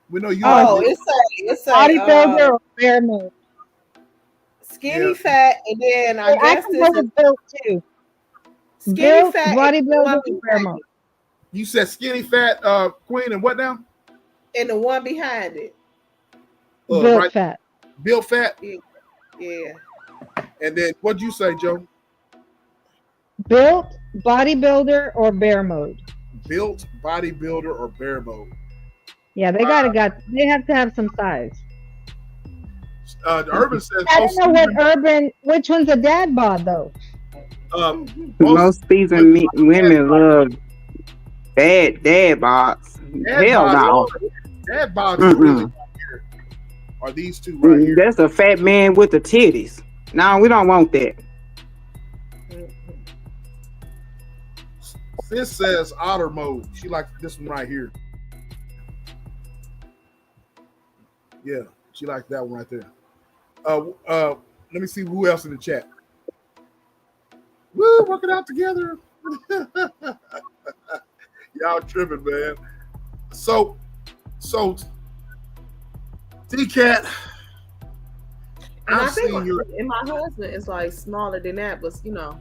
Speaker 1: We know you.
Speaker 3: Oh, it's a
Speaker 2: bodybuilder or bear mode.
Speaker 3: Skinny fat, and then I guess this is
Speaker 2: built too.
Speaker 3: Skinny
Speaker 2: built,
Speaker 3: fat,
Speaker 2: bodybuilder, bear mode.
Speaker 1: You said skinny fat, Queen, and what now?
Speaker 3: And the one behind it.
Speaker 2: Built fat.
Speaker 1: Built fat.
Speaker 3: Yeah.
Speaker 1: And then what'd you say, Joe?
Speaker 2: Built, bodybuilder, or bear mode.
Speaker 1: Built, bodybuilder, or bear mode.
Speaker 2: Yeah, they they have to have some size.
Speaker 1: Urban says
Speaker 2: I don't know which one's a dad bod though.
Speaker 5: Most seasoned women love dad bods. Hell no.
Speaker 1: Dad bods are really right here. Are these two right here?
Speaker 5: That's a fat man with the titties. No, we don't want that.
Speaker 1: Sis says otter mode. She likes this one right here. Yeah, she likes that one right there. Let me see who else in the chat. Woo, working out together. Y'all tripping, man. So D-Cat.
Speaker 3: I think my husband is like smaller than that, but you know,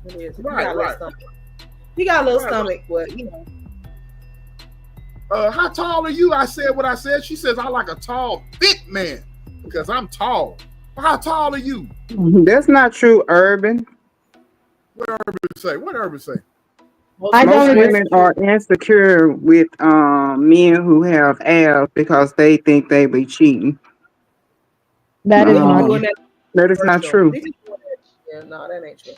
Speaker 3: it is. He got a little stomach, but you know.
Speaker 1: How tall are you? I said what I said. She says I like a tall, thick man because I'm tall. How tall are you?
Speaker 5: That's not true, Urban.
Speaker 1: What Urban say?
Speaker 5: Most women are insecure with men who have abs because they think they be cheating.
Speaker 2: That is not true.
Speaker 5: That is not true.
Speaker 3: Yeah, no, that ain't true.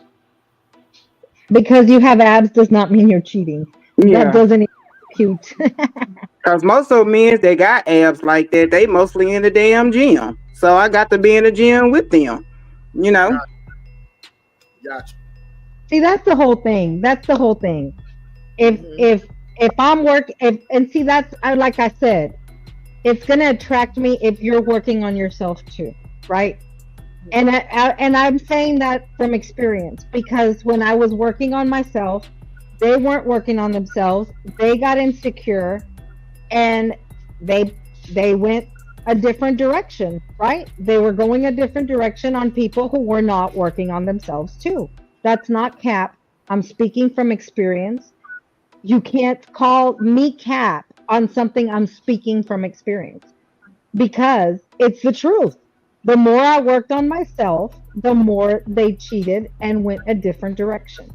Speaker 2: Because you have abs does not mean you're cheating. That
Speaker 5: Yeah,
Speaker 2: doesn't cute.
Speaker 5: because most of men that got abs like that, they mostly in the damn gym. So I got to be in the gym with them. You know.
Speaker 1: Gotcha.
Speaker 2: See, that's the whole thing. That's the whole thing. If
Speaker 3: Mhm.
Speaker 2: if if I'm work if and see that's I like I said, it's gonna attract me if you're working on yourself too, right? And I'm saying that from experience because when I was working on myself, they weren't working on themselves. They got insecure and they they went a different direction, right? They were going a different direction on people who were not working on themselves too. That's not cap. I'm speaking from experience. You can't call me cap on something I'm speaking from experience because it's the truth. The more I worked on myself, the more they cheated and went a different direction.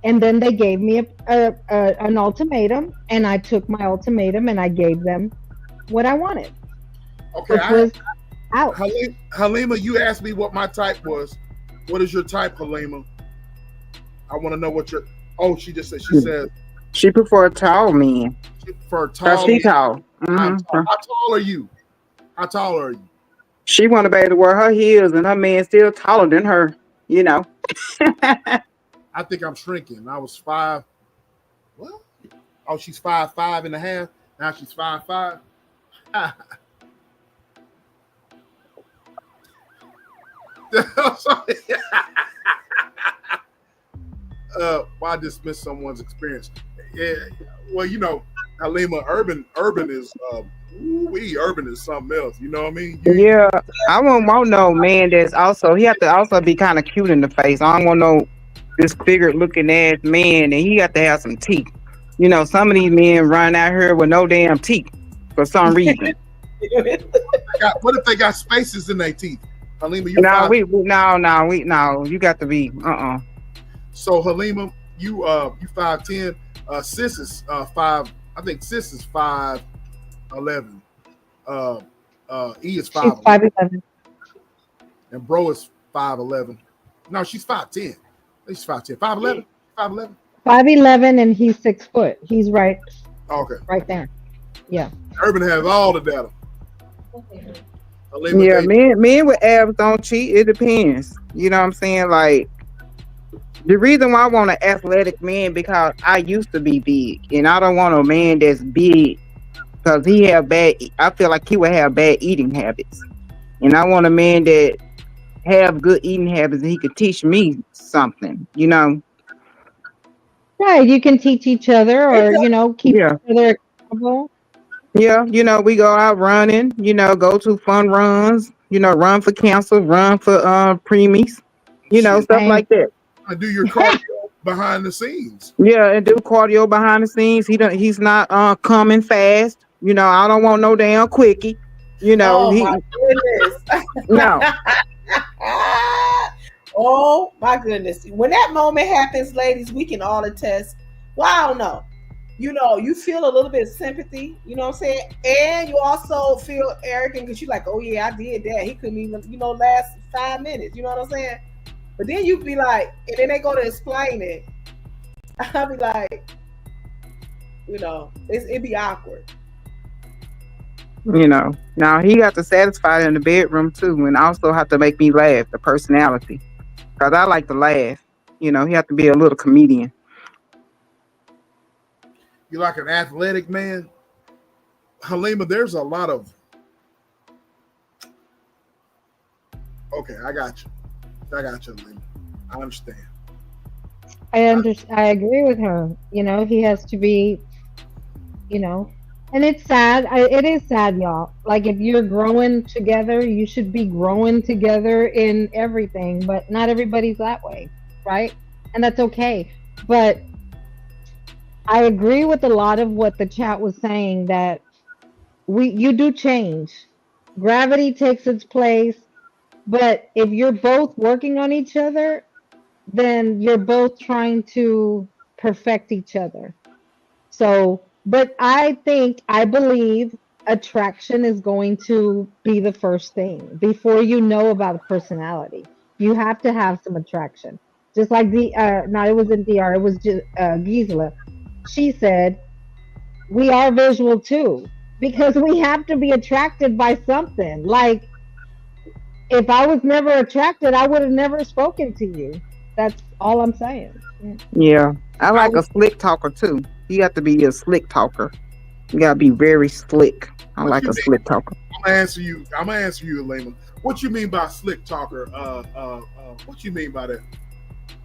Speaker 2: And then they gave me an ultimatum, and I took my ultimatum and I gave them what I wanted,
Speaker 1: Okay,
Speaker 2: which was out.
Speaker 1: Halima, you asked me what my type was. What is your type, Halima? I want to know what your. Oh, she just said. She said
Speaker 5: She prefer tall men.
Speaker 1: she prefer
Speaker 5: Cause
Speaker 1: tall.
Speaker 5: she tall.
Speaker 1: I'm
Speaker 5: Hmm.
Speaker 1: tall. How tall are you? How tall are you?
Speaker 5: She want to be able to wear her heels, and her man still taller than her. You know.
Speaker 1: I think I'm shrinking. I was 5. What? Oh, she's 5'5.5". Now she's 5'5". Sorry. Why dismiss someone's experience? Yeah, well, Halima, urban is urban is something else. You know what I mean?
Speaker 5: Yeah, I won't want no man that's also. He have to also be kind of cute in the face. I don't want no disfigured looking ass man, and he got to have some teeth. You know, some of these men run out here with no damn teeth for some reason.
Speaker 1: What if they got spaces in their teeth? Halima, you
Speaker 5: No,
Speaker 1: five.
Speaker 5: no. You got to be
Speaker 1: So Halima, you 5'10". Sis is 5. I think sis is 5'11". E is
Speaker 2: She's
Speaker 1: 5'11",
Speaker 2: 5'11".
Speaker 1: and bro is 5'11". No, she's 5'10". She's 5'10". 5'11". 5'11".
Speaker 2: 5'11", and he's 6 foot. He's
Speaker 1: Okay.
Speaker 2: right there. Yeah.
Speaker 1: Urban has all the data. Halima,
Speaker 5: yeah. Men with abs don't cheat. It depends. You know what I'm saying? Like the reason why I want an athletic man because I used to be big, and I don't want a man that's big because he have bad. I feel like he would have bad eating habits, and I want a man that have good eating habits and he could teach me something. You know?
Speaker 2: Right. You can teach each other or, keep
Speaker 5: Yeah.
Speaker 2: each other accountable.
Speaker 5: Yeah, we go out running, go to fun runs, run for council, run for preemies,
Speaker 1: shit,
Speaker 5: stuff
Speaker 2: Same.
Speaker 5: like that.
Speaker 1: I do your cardio behind the scenes.
Speaker 5: Yeah, and do cardio behind the scenes. He's not coming fast. I don't want no damn quickie.
Speaker 3: Oh
Speaker 5: He
Speaker 3: my goodness.
Speaker 5: no.
Speaker 3: Oh my goodness. When that moment happens, ladies, we can all attest. Well, I don't know. You feel a little bit of sympathy, you know what I'm saying? And you also feel arrogant because you're like, oh yeah, I did that. He couldn't even, last 5 minutes. You know what I'm saying? But then you be like, and then they go to explain it. I'll be like, it'd be awkward.
Speaker 5: Now he got to satisfy in the bedroom too, and also have to make me laugh, the personality. Because I like to laugh. He have to be a little comedian.
Speaker 1: You like an athletic man? Halima, there's a lot of. Okay, I got you, Halima. I understand.
Speaker 2: I agree with her. He has to be, and it's sad. It is sad, y'all. Like if you're growing together, you should be growing together in everything, but not everybody's that way, right? And that's okay. But I agree with a lot of what the chat was saying that you do change. Gravity takes its place, but if you're both working on each other, then you're both trying to perfect each other. So, but I believe attraction is going to be the first thing before you know about personality. You have to have some attraction. Just like no, it wasn't DR, it was just Gisela. She said, we are visual too. Because we have to be attracted by something. Like, if I was never attracted, I would have never spoken to you. That's all I'm saying. Yeah.
Speaker 5: Yeah. I
Speaker 1: I
Speaker 5: like a
Speaker 1: was,
Speaker 5: slick talker too. You have to be a slick talker. You gotta be very slick. I
Speaker 1: what
Speaker 5: like
Speaker 1: you
Speaker 5: a
Speaker 1: mean?
Speaker 5: slick talker.
Speaker 1: I'm gonna answer you, Layman. What you mean by slick talker? What you mean by that?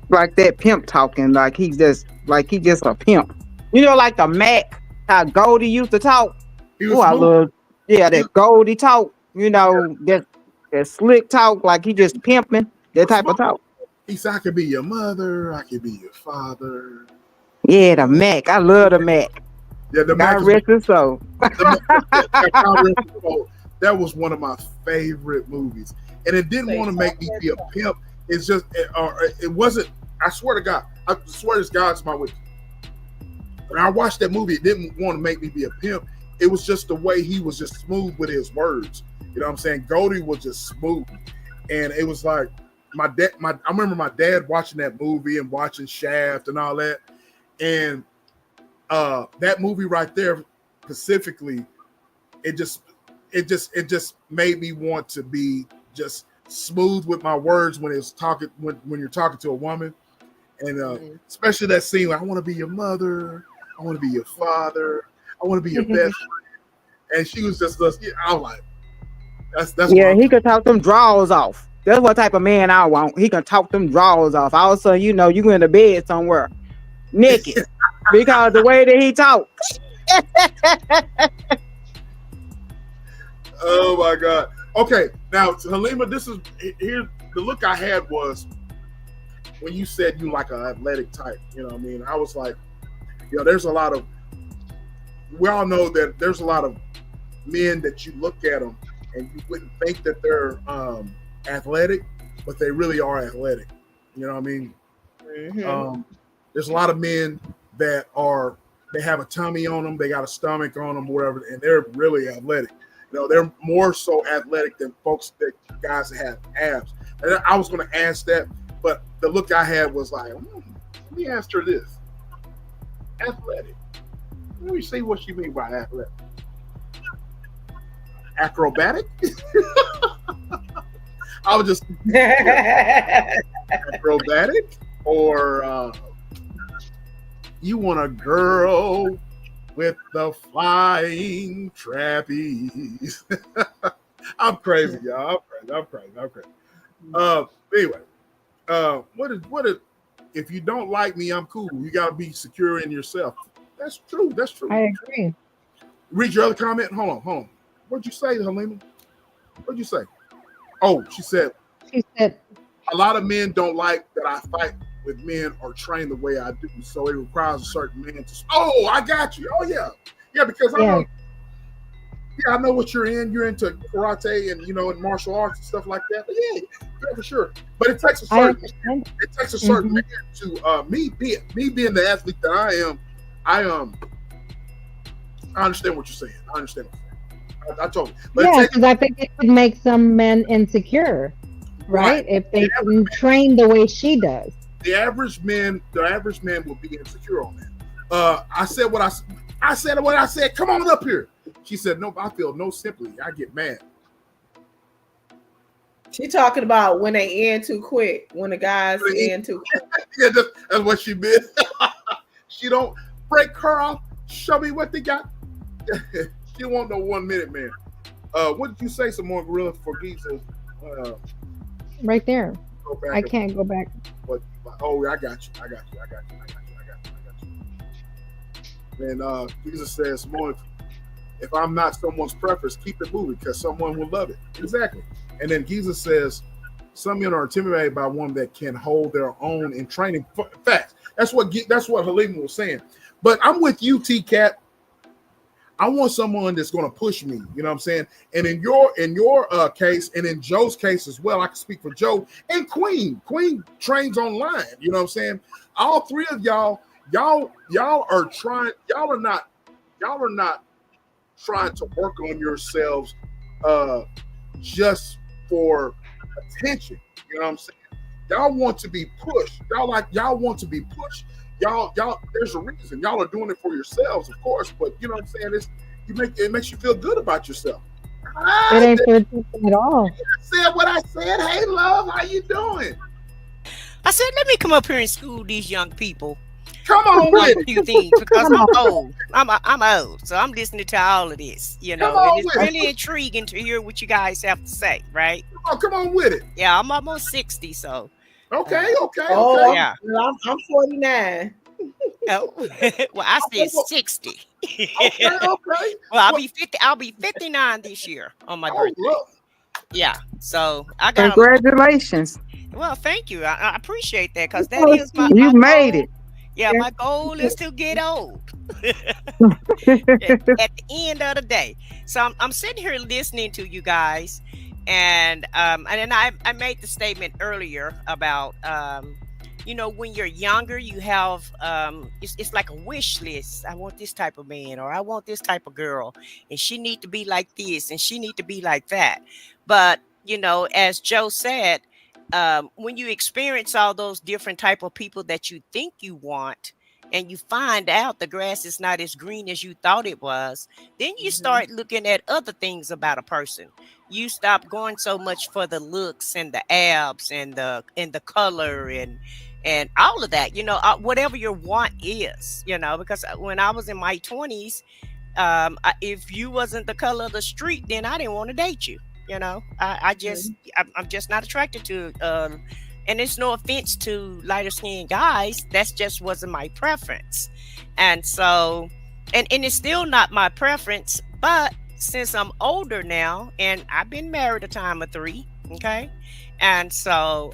Speaker 5: Like that pimp talking, like he just a pimp. You know, like the Mac, how Goldie used to talk.
Speaker 1: He
Speaker 5: Oh,
Speaker 1: was
Speaker 5: I
Speaker 1: smooth.
Speaker 5: love, yeah,
Speaker 1: He,
Speaker 5: that Goldie talk. You know, that slick talk, like he just pimping
Speaker 1: he
Speaker 5: that
Speaker 1: was
Speaker 5: type
Speaker 1: smooth.
Speaker 5: of talk.
Speaker 1: He said, "I could be your mother. I could be your father."
Speaker 5: Yeah, the Mac. I love the Mac.
Speaker 1: Yeah, the
Speaker 5: God
Speaker 1: Mac is
Speaker 5: rest his soul.
Speaker 1: the Mac, that was one of my favorite movies, and it didn't want to make me be a pimp. It's just it wasn't. I swear to God, I swear to God's my witness. When I watched that movie, it didn't want to make me be a pimp. It was just the way he was just smooth with his words. You know what I'm saying? Goldie was just smooth, and it was like my dad. I remember my dad watching that movie and watching Shaft and all that, and that movie right there specifically, it just made me want to be just smooth with my words when it's talking when you're talking to a woman, and especially that scene like, I want to be your mother, I want to be your father, I want to be your best friend. And she was just I was like, that's
Speaker 5: Yeah,
Speaker 1: what
Speaker 5: he could talk them drawers off. That's what type of man I want. He can talk them drawers off. All of a sudden, you know, you in the bed somewhere naked because the way that he talks.
Speaker 1: Oh my God. Okay, now Halima, this is here. The look I had was when you said you like an athletic type. You know what I mean? I was like, there's a lot of. We all know that there's a lot of men that you look at them and you wouldn't think that they're athletic, but they really are athletic. You know what I mean?
Speaker 3: Mm-hmm.
Speaker 1: There's a lot of men that they have a tummy on them, they got a stomach on them, whatever, and they're really athletic. They're more so athletic than guys that have abs. And I was going to ask that, but the look I had was like, let me ask her this. Athletic. Let me see what she mean by athletic. Acrobatic? I was just acrobatic, or you want a girl with the flying trapeze. I'm crazy, y'all. I'm crazy. Anyway, what is if you don't like me, I'm cool. You gotta be secure in yourself. That's true.
Speaker 2: I agree.
Speaker 1: Read your other comment. Hold on. What'd you say, Halima? What'd you say? Oh, she said a lot of men don't like that I fight with men or train the way I do, so it requires a certain man to. Oh, I got you. Oh yeah, because I know what you're in. You're into karate and and martial arts and stuff like that. But yeah, for sure. But it takes a certain man to me being the athlete that I am. I understand what you're saying. I understand. I told you. But
Speaker 2: because I think it could make some men insecure, right? If they can train the way she does.
Speaker 1: The average man will be insecure on that. I said what I said. Come on up here. She said, no, I feel no sympathy. I get mad.
Speaker 3: She talking about when they end too quick, when the guys end too quick.
Speaker 1: Yeah, that's what she meant. She don't break her off. Show me what they got. She won't know 1 minute, man. What did you say? Some more gorilla for Giza?
Speaker 2: Right there. I can't go back.
Speaker 1: But I got you. And Giza says, more. If I'm not someone's preference, keep it moving because someone will love it. Exactly. And then Giza says, some men are intimidated by one that can hold their own in training. Facts. That's what Halima was saying. But I'm with you, T-Cat. I want someone that's going to push me. You know what I'm saying? And in your case, and in Joe's case as well, I can speak for Joe and Queen. Queen trains online. You know what I'm saying? All three of y'all are trying. Y'all are not trying to work on yourselves just for attention. You know what I'm saying? Y'all want to be pushed. Y'all want to be pushed. Y'all. There's a reason. Y'all are doing it for yourselves, of course. But you know what I'm saying? It makes you feel good about yourself.
Speaker 2: It ain't for people at all.
Speaker 1: I said what I said. Hey, love, how you doing?
Speaker 6: I said, let me come up here and school these young people
Speaker 1: Come on
Speaker 6: on
Speaker 1: with
Speaker 6: a
Speaker 1: it.
Speaker 6: few things because
Speaker 2: Come
Speaker 6: I'm
Speaker 2: on.
Speaker 6: old. I'm old, so I'm listening to all of this,
Speaker 1: Come
Speaker 6: and
Speaker 1: on
Speaker 6: it's
Speaker 1: with it.
Speaker 6: really intriguing to hear what you guys have to say, right?
Speaker 1: Come on with it.
Speaker 6: Yeah, I'm almost 60, so
Speaker 1: Okay,
Speaker 6: uh,
Speaker 1: okay, okay.
Speaker 3: Oh,
Speaker 6: yeah.
Speaker 3: I'm 49.
Speaker 6: Oh, well, I
Speaker 1: Okay,
Speaker 6: said
Speaker 1: well,
Speaker 6: 60.
Speaker 1: okay, okay.
Speaker 6: Well, I'll
Speaker 1: Well,
Speaker 6: be 50. I'll be 59 this year on my
Speaker 1: oh
Speaker 6: birthday.
Speaker 1: look.
Speaker 6: Yeah, so I got a.
Speaker 5: Congratulations.
Speaker 6: Well, thank you. I appreciate that because that is
Speaker 5: You
Speaker 6: my
Speaker 5: made
Speaker 6: goal.
Speaker 5: it.
Speaker 6: Yeah, my goal is to get old. At the end of the day. So I'm sitting here listening to you guys, and then I made the statement earlier about when you're younger, you have it's like a wish list. I want this type of man, or I want this type of girl, and she need to be like this, and she need to be like that. But as Joe said, when you experience all those different type of people that you think you want, and you find out the grass is not as green as you thought it was, then you
Speaker 3: Mhm.
Speaker 6: start looking at other things about a person. You stop going so much for the looks and the abs and the color and all of that, whatever your want is, because when I was in my 20s, if you wasn't the color of the street, then I didn't want to date you.
Speaker 3: Mhm.
Speaker 6: I'm just not attracted to and it's no offense to lighter skinned guys, that's just wasn't my preference. And so and it's still not my preference, but since I'm older now and I've been married a time of three, okay, and so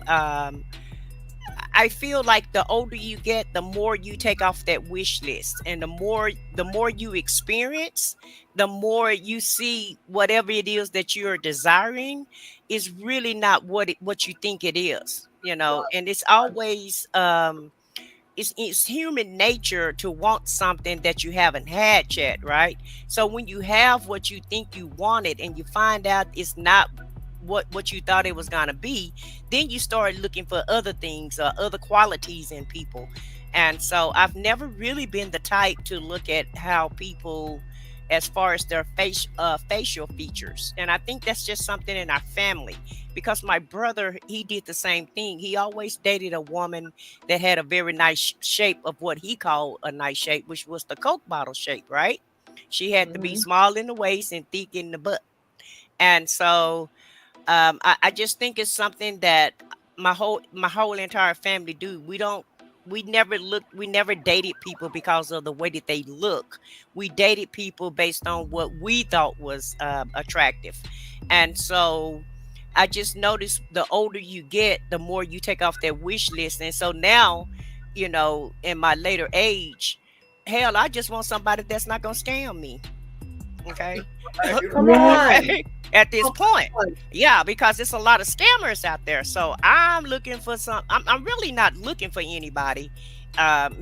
Speaker 6: I feel like the older you get, the more you take off that wish list, and the more you experience, the more you see whatever it is that you're desiring is really not what you think it is, and it's always it's human nature to want something that you haven't had yet, right? So when you have what you think you wanted and you find out it's not what you thought it was going to be, then you start looking for other things or other qualities in people. And so I've never really been the type to look at how people as far as their facial features, and I think that's just something in our family, because my brother, he did the same thing. He always dated a woman that had a very nice shape of what he called a nice shape, which was the Coke bottle shape, right? She had to be
Speaker 3: Mhm.
Speaker 6: small in the waist and thick in the butt. And so I just think it's something that my whole entire family do. We never dated people because of the way that they look. We dated people based on what we thought was attractive. And so I just noticed the older you get, the more you take off that wish list. And so now, in my later age, hell, I just want somebody that's not gonna scam me. Okay.
Speaker 3: Come
Speaker 2: Yeah.
Speaker 3: on.
Speaker 6: Okay. At this
Speaker 3: Come
Speaker 6: point.
Speaker 3: on.
Speaker 6: Yeah, because it's a lot of scammers out there. So I'm looking for I'm really not looking for anybody,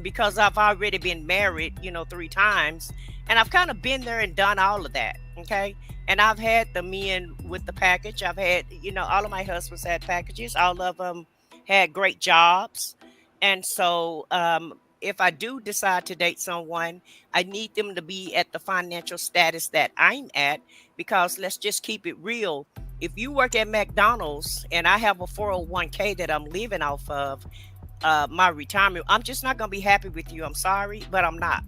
Speaker 6: because I've already been married, 3 times. And I've kind of been there and done all of that. Okay. And I've had the men with the package. I've had, all of my husbands had packages. All of them had great jobs. And so if I do decide to date someone, I need them to be at the financial status that I'm at, because let's just keep it real. If you work at McDonald's and I have a 401k that I'm living off of, my retirement, I'm just not going to be happy with you. I'm sorry, but I'm not.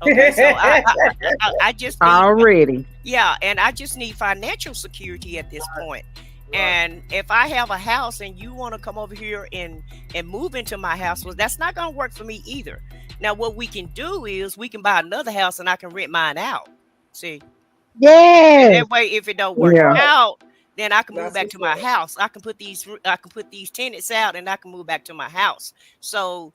Speaker 6: Okay, so I just need,
Speaker 5: Already.
Speaker 6: yeah, and I just need financial security at this point.
Speaker 1: Right.
Speaker 6: And if I have a house and you want to come over here and move into my house, well, that's not going to work for me either. Now, what we can do is we can buy another house and I can rent mine out. See, and
Speaker 2: Yes.
Speaker 6: that way, if it don't work
Speaker 5: Yeah.
Speaker 3: Right.
Speaker 6: out, then I can move
Speaker 3: That's
Speaker 6: back to
Speaker 3: what's
Speaker 6: my
Speaker 3: up.
Speaker 6: house. I can put these tenants out, and I can move back to my house. So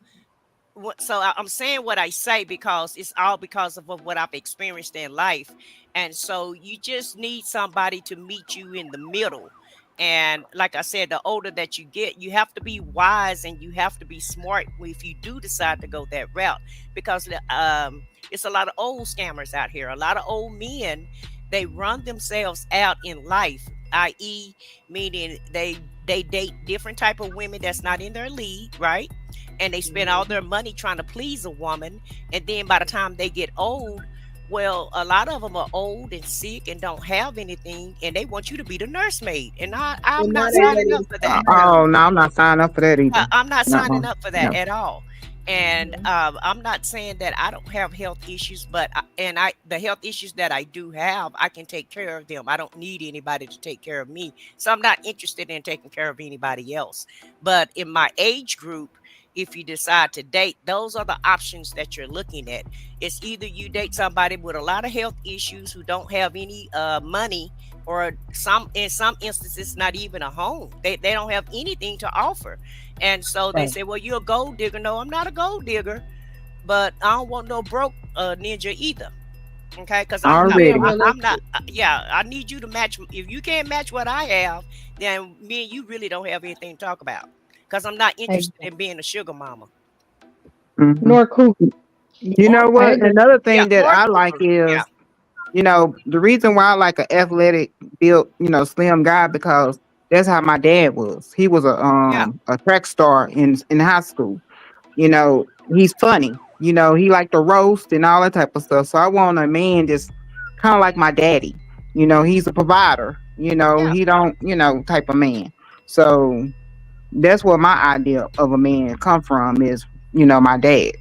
Speaker 6: I'm saying what I say because it's all because of what I've experienced in life. And so you just need somebody to meet you in the middle. And like I said, the older that you get, you have to be wise and you have to be smart if you do decide to go that route, because it's a lot of old scammers out here, a lot of old men. They run themselves out in life. i.e., meaning they date different type of women that's not in their league, right? And they spend all their money trying to please a woman, and then by the time they get old, well, a lot of them are old and sick and don't have anything, and they want you to be the nursemaid, and I'm
Speaker 3: And now
Speaker 6: not
Speaker 3: they
Speaker 6: signing
Speaker 3: ready
Speaker 6: up
Speaker 3: to
Speaker 6: for
Speaker 3: settle
Speaker 6: that.
Speaker 5: Oh
Speaker 3: down.
Speaker 5: no, I'm not signing up for that either.
Speaker 6: I'm not
Speaker 5: No,
Speaker 6: signing up for that
Speaker 5: no.
Speaker 6: at all. And
Speaker 3: Mhm.
Speaker 6: I'm not saying that I don't have health issues, but the health issues that I do have, I can take care of them. I don't need anybody to take care of me. So I'm not interested in taking care of anybody else. But in my age group, if you decide to date, those are the options that you're looking at. It's either you date somebody with a lot of health issues who don't have any money, or in some instances not even a home. They don't have anything to offer. And so they
Speaker 5: Right.
Speaker 6: say, well, you're a gold digger. No, I'm not a gold digger, but I don't want no broke ninja either. Okay, because
Speaker 3: You being
Speaker 5: Already.
Speaker 6: I'm not.
Speaker 3: realistic.
Speaker 6: Yeah, I need you to match. If you can't match what I have, then me and you really don't have anything to talk about. Because I'm not interested
Speaker 2: Exactly.
Speaker 6: in being a sugar mama
Speaker 5: Hmm.
Speaker 2: Nor cuckoo.
Speaker 5: You
Speaker 6: or
Speaker 5: know
Speaker 2: I
Speaker 5: what?
Speaker 6: cougar.
Speaker 2: agree.
Speaker 5: Another
Speaker 6: Yeah,
Speaker 5: thing that
Speaker 6: or
Speaker 5: I like
Speaker 6: cougar. Yeah,
Speaker 5: is, the reason why I like an athletic built, slim guy, because that's how my dad was. He was
Speaker 6: yeah,
Speaker 5: a track star in high school. He's funny. He liked to roast and all that type of stuff. So I want a man just kind of like my daddy. He's a provider.
Speaker 6: yeah.
Speaker 5: He don't, type of man. So that's where my idea of a man come from is, my dad.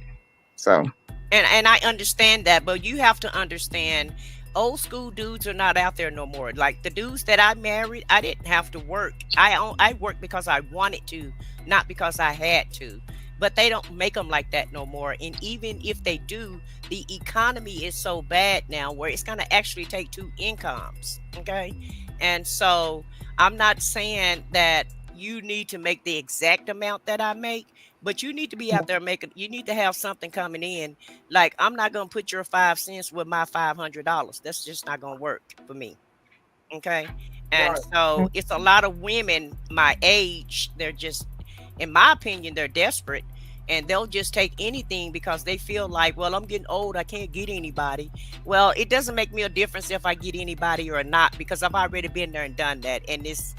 Speaker 5: So
Speaker 6: And I understand that, but you have to understand, old school dudes are not out there no more. Like the dudes that I married, I didn't have to work. I worked because I wanted to, not because I had to. But they don't make them like that no more. And even if they do, the economy is so bad now where it's going to actually take two incomes. Okay. And so I'm not saying that you need to make the exact amount that I make, but you need to be out there making, you need to have something coming in. Like, I'm not gonna put your 5 cents with my $500. That's just not gonna work for me. Okay. And
Speaker 1: Right.
Speaker 6: so it's a lot of women my age, they're just, in my opinion, they're desperate, and they'll just take anything because they feel like, well, I'm getting old, I can't get anybody. Well, it doesn't make me a difference if I get anybody or not, because I've already been there and done that. And this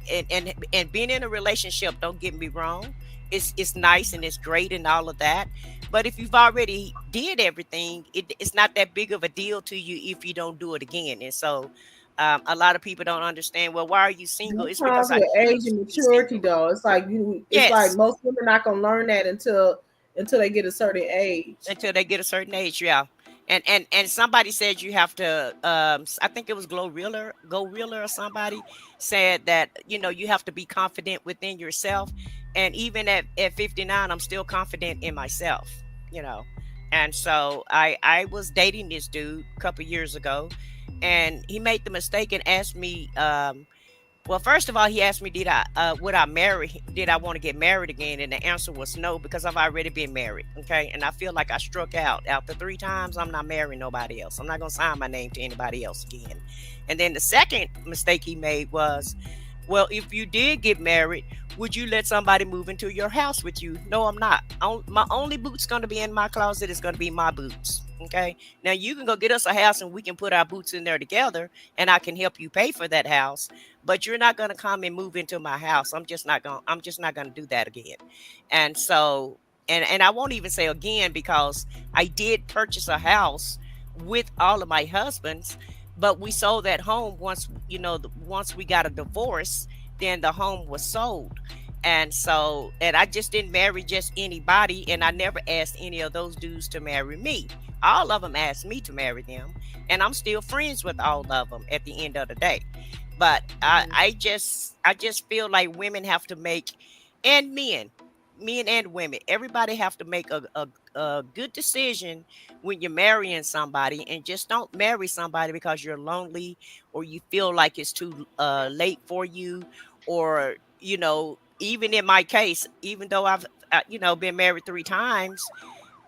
Speaker 6: and being in a relationship, don't get me wrong, it's nice and it's great and all of that. But if you've already did everything, it's not that big of a deal to you if you don't do it again. And so a lot of people don't understand. Well, why are you single?
Speaker 3: That
Speaker 6: It's because
Speaker 3: comes
Speaker 6: I
Speaker 3: with age
Speaker 6: choose
Speaker 3: and
Speaker 6: to be
Speaker 3: maturity,
Speaker 6: single.
Speaker 3: though. It's like you. It's like
Speaker 6: Yes,
Speaker 3: most women not gonna learn that until they get a certain age.
Speaker 6: until they get a certain age. Yeah. And somebody said you have to I think it was Go Reeler or somebody said that, you have to be confident within yourself. And even at 59, I'm still confident in myself, you know. And so I was dating this dude a couple years ago, and he made the mistake and asked me, well, first of all, he asked me, would I marry? Did I want to get married again? And the answer was no, because I've already been married. Okay. And I feel like I struck out after 3 times. I'm not marrying nobody else. I'm not going to sign my name to anybody else again. And then the second mistake he made was, well, if you did get married, would you let somebody move into your house with you? No, I'm not. My only boots going to be in my closet is going to be my boots. Okay. Now you can go get us a house and we can put our boots in there together, and I can help you pay for that house, but you're not going to come and move into my house. I'm just not going to do that again. And so, and I won't even say again, because I did purchase a house with all of my husbands, but we sold that home once, once we got a divorce, then the home was sold. And so, and I just didn't marry just anybody, and I never asked any of those dudes to marry me. All of them asked me to marry them, and I'm still friends with all of them at the end of the day. But I just feel like women have to make, and men and women, everybody have to make a good decision when you're marrying somebody, and just don't marry somebody because you're lonely, or you feel like it's too late for you, or even in my case, even though I've been married 3 times,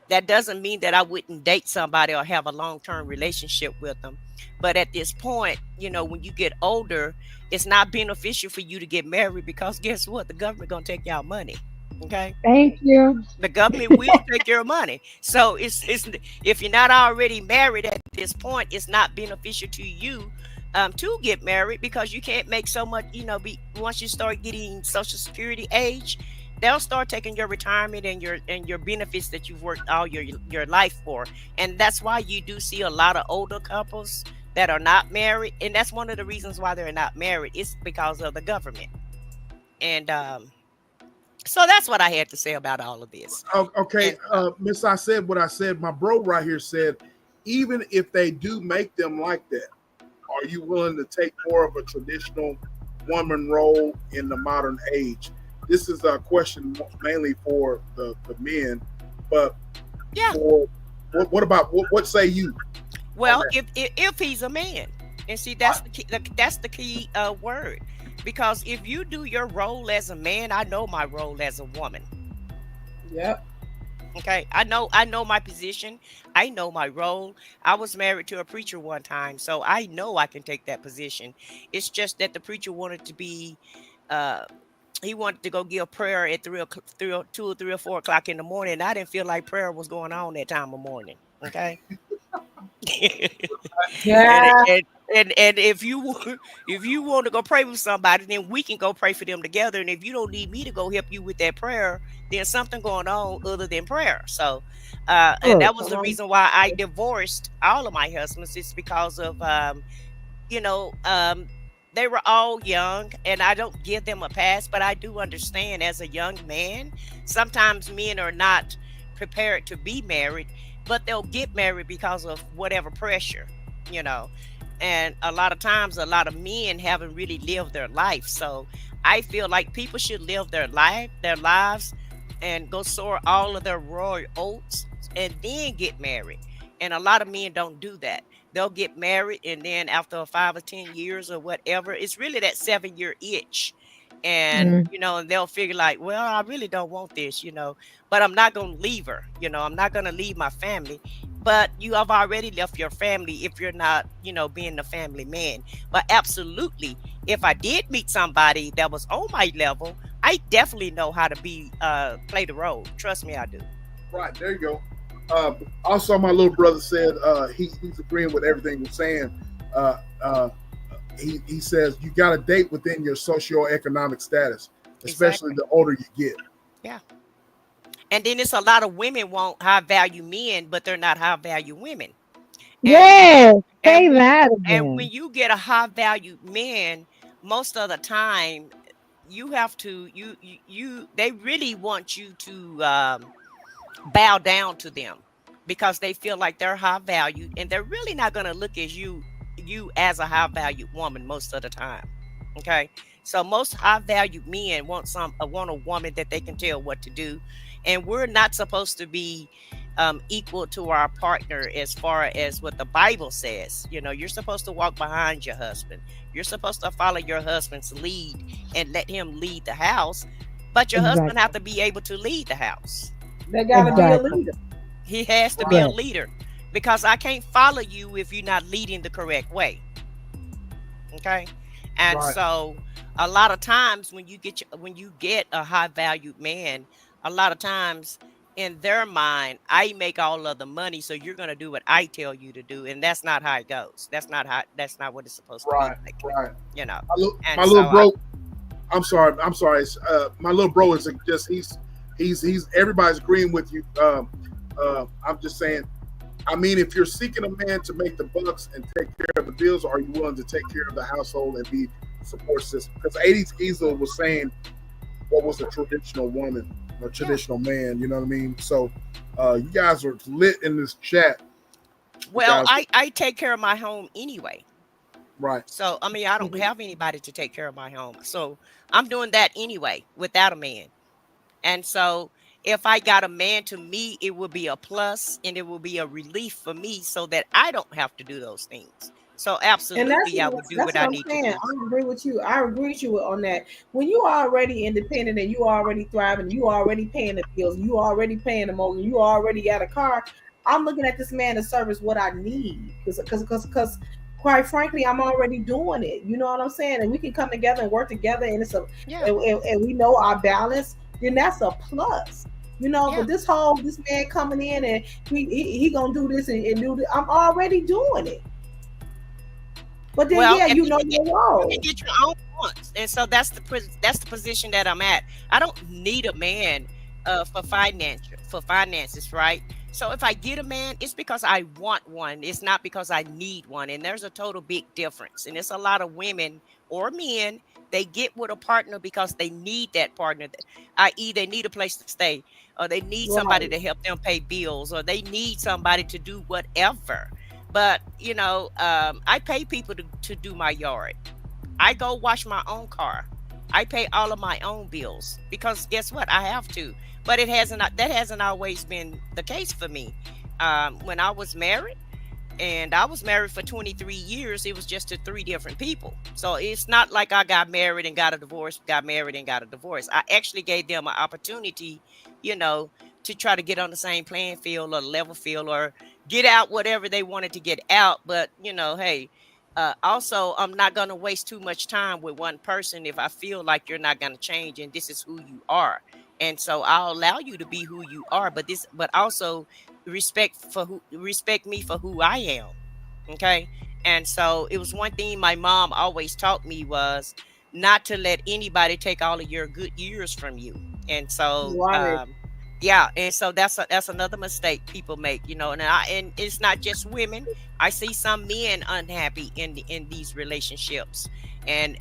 Speaker 6: that doesn't mean that I wouldn't date somebody or have a long-term relationship with them. But at this point, when you get older, it's not beneficial for you to get married, because guess what? The government gonna take y'all money. Okay,
Speaker 2: Thank you.
Speaker 6: the government will take your money. So it's if you're not already married at this point, it's not beneficial to you to get married, because you can't make so much, once you start getting Social Security age, they'll start taking your retirement and your benefits that you've worked all your life for. And that's why you do see a lot of older couples that are not married, and that's one of the reasons why they're not married. It's because of the government. And so that's what I had to say about all of this.
Speaker 1: Okay, Miss, I said what I said. My bro right here said, even if they do make them like that, are you willing to take more of a traditional woman role in the modern age? This is a question mainly for the men, but
Speaker 6: yeah.
Speaker 1: What about what say you?
Speaker 6: Well, if he's a man, and see, that's the key word, because if you do your role as a man, I know my role as a woman.
Speaker 3: Yep.
Speaker 6: Okay, I know my position. I know my role. I was married to a preacher one time, so I know I can take that position. It's just that the preacher wanted to be, he wanted to go give prayer at 2 or 3 or 4 o'clock in the morning. And I didn't feel like prayer was going on that time of morning. Okay.
Speaker 3: Yeah.
Speaker 6: And if you want to go pray with somebody, then we can go pray for them together. And if you don't need me to go help you with that prayer, then something going on other than prayer. So, and that was the reason why I divorced all of my husbands. It's because of, they were all young, and I don't give them a pass, but I do understand as a young man, sometimes men are not prepared to be married, but they'll get married because of whatever pressure, and a lot of times a lot of men haven't really lived their life. So I feel like people should live their lives and go soar all of their royal oats and then get married. And a lot of men don't do that. They'll get married, and then after 5 or 10 years or whatever, it's really that 7-year itch. And, and they'll figure like, well, I really don't want this, but I'm not going to leave her. I'm not going to leave my family. But you have already left your family if you're not, being the family man. But absolutely, if I did meet somebody that was on my level, I definitely know how to play the role. Trust me, I do.
Speaker 1: Right, there you go. Also, my little brother said he's agreeing with everything we're saying. He says you got to date within your socioeconomic status, especially the older you get.
Speaker 6: Yeah. And then it's a lot of women want high value men, but they're not high value women.
Speaker 2: Yes, say that again.
Speaker 6: And when you get a high value man, most of the time you have to they really want you to bow down to them, because they feel like they're high value, and they're really not going to look at you as a high value woman most of the time. Okay, so most high value men want a woman that they can tell what to do, and we're not supposed to be equal to our partner as far as what the Bible says. You're supposed to walk behind your husband. You're supposed to follow your husband's lead and let him lead the house, but your husband have to be able to lead the house.
Speaker 3: They gotta be a leader.
Speaker 6: He has to be a leader, because I can't follow you if you're not leading the correct way. Okay, and so a lot of times when you get a high valued man, a lot of times in their mind, I make all of the money, so you're gonna do what I tell you to do, and that's not how it goes. That's not what it's supposed to be like.
Speaker 1: Right.
Speaker 6: My
Speaker 1: little bro. I'm sorry. My little bro is just he's everybody's agreeing with you. I'm just saying, I mean, if you're seeking a man to make the bucks and take care of the bills, are you willing to take care of the household and be a support system? Because 80s Easel was saying what was a traditional woman, a traditional man, you know what I mean? So you guys are lit in this chat.
Speaker 6: Well, I take care of my home anyway.
Speaker 1: Right.
Speaker 6: So, I mean, I don't have anybody to take care of my home. So I'm doing that anyway without a man. And so if I got a man, to me, it would be a plus, and it will be a relief for me, so that I don't have to do those things. So absolutely, I would do what I need to do.
Speaker 3: I agree with you. I agree with you on that. When you are already independent and you are already thriving, you are already paying the bills, you are already paying the mortgage, you already got a car, I'm looking at this man to service what I need. Because quite frankly, I'm already doing it. You know what I'm saying? And we can come together and work together, and and we know our balance. Then that's a plus, But this man coming in and he gonna do this and do this. I'm already doing it. But then,
Speaker 6: Well,
Speaker 3: yeah,
Speaker 6: and
Speaker 3: you
Speaker 6: then
Speaker 3: know your role.
Speaker 6: you get your own wants, and so that's the position that I'm at. I don't need a man for finances, right? So if I get a man, it's because I want one. It's not because I need one, and there's a total big difference. And it's a lot of women or men, they get with a partner because they need that partner, i.e., they need a place to stay, or they need somebody
Speaker 3: Right.
Speaker 6: to help them pay bills, or they need somebody to do whatever. But I pay people to do my yard. I go wash my own car. I pay all of my own bills because guess what? I have to. But that hasn't always been the case for me. When I was married, and I was married for 23 years, it was just to three different people. So it's not like I got married and got a divorce, got married and got a divorce. I actually gave them an opportunity, you know, to try to get on the same playing field or level field or get out whatever they wanted to get out. But, hey, also, I'm not going to waste too much time with one person if I feel like you're not going to change and this is who you are. And so I'll allow you to be who you are, but also respect me for who I am. Okay. And so it was one thing my mom always taught me was not to let anybody take all of your good years from you. And so
Speaker 3: Right.
Speaker 6: yeah, and so that's another mistake people make, and it's not just women. I see some men unhappy in these relationships, and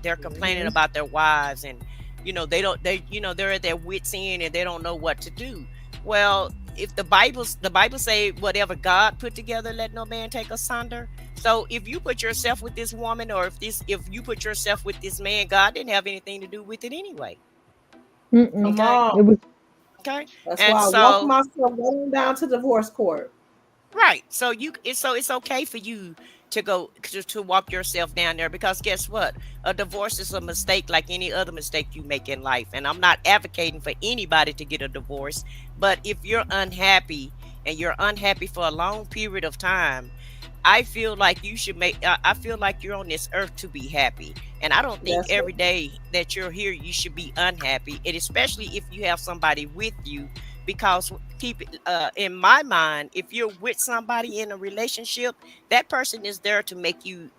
Speaker 6: they're complaining
Speaker 3: Mhm.
Speaker 6: about their wives, and they're at their wits end and they don't know what to do. Well, if the Bible say whatever God put together, let no man take asunder. So if you put yourself with this woman, or if you put yourself with this man, God didn't have anything to do with it anyway.
Speaker 2: Mm-mm.
Speaker 3: Come
Speaker 6: Okay.
Speaker 2: It
Speaker 3: on.
Speaker 2: was
Speaker 6: Okay.
Speaker 3: That's
Speaker 6: And
Speaker 3: why I walk
Speaker 6: so
Speaker 3: myself right down to divorce court.
Speaker 6: right. So it's okay for you to go to walk yourself down there, because guess what? A divorce is a mistake like any other mistake you make in life. And I'm not advocating for anybody to get a divorce, but if you're unhappy and you're unhappy for a long period of time, I feel like you should I feel like you're on this earth to be happy. And I don't think
Speaker 3: That's
Speaker 6: every
Speaker 3: it.
Speaker 6: day that you're here you should be unhappy. And especially if you have somebody with you, because keep it in my mind, if you're with somebody in a relationship, that person is there to make you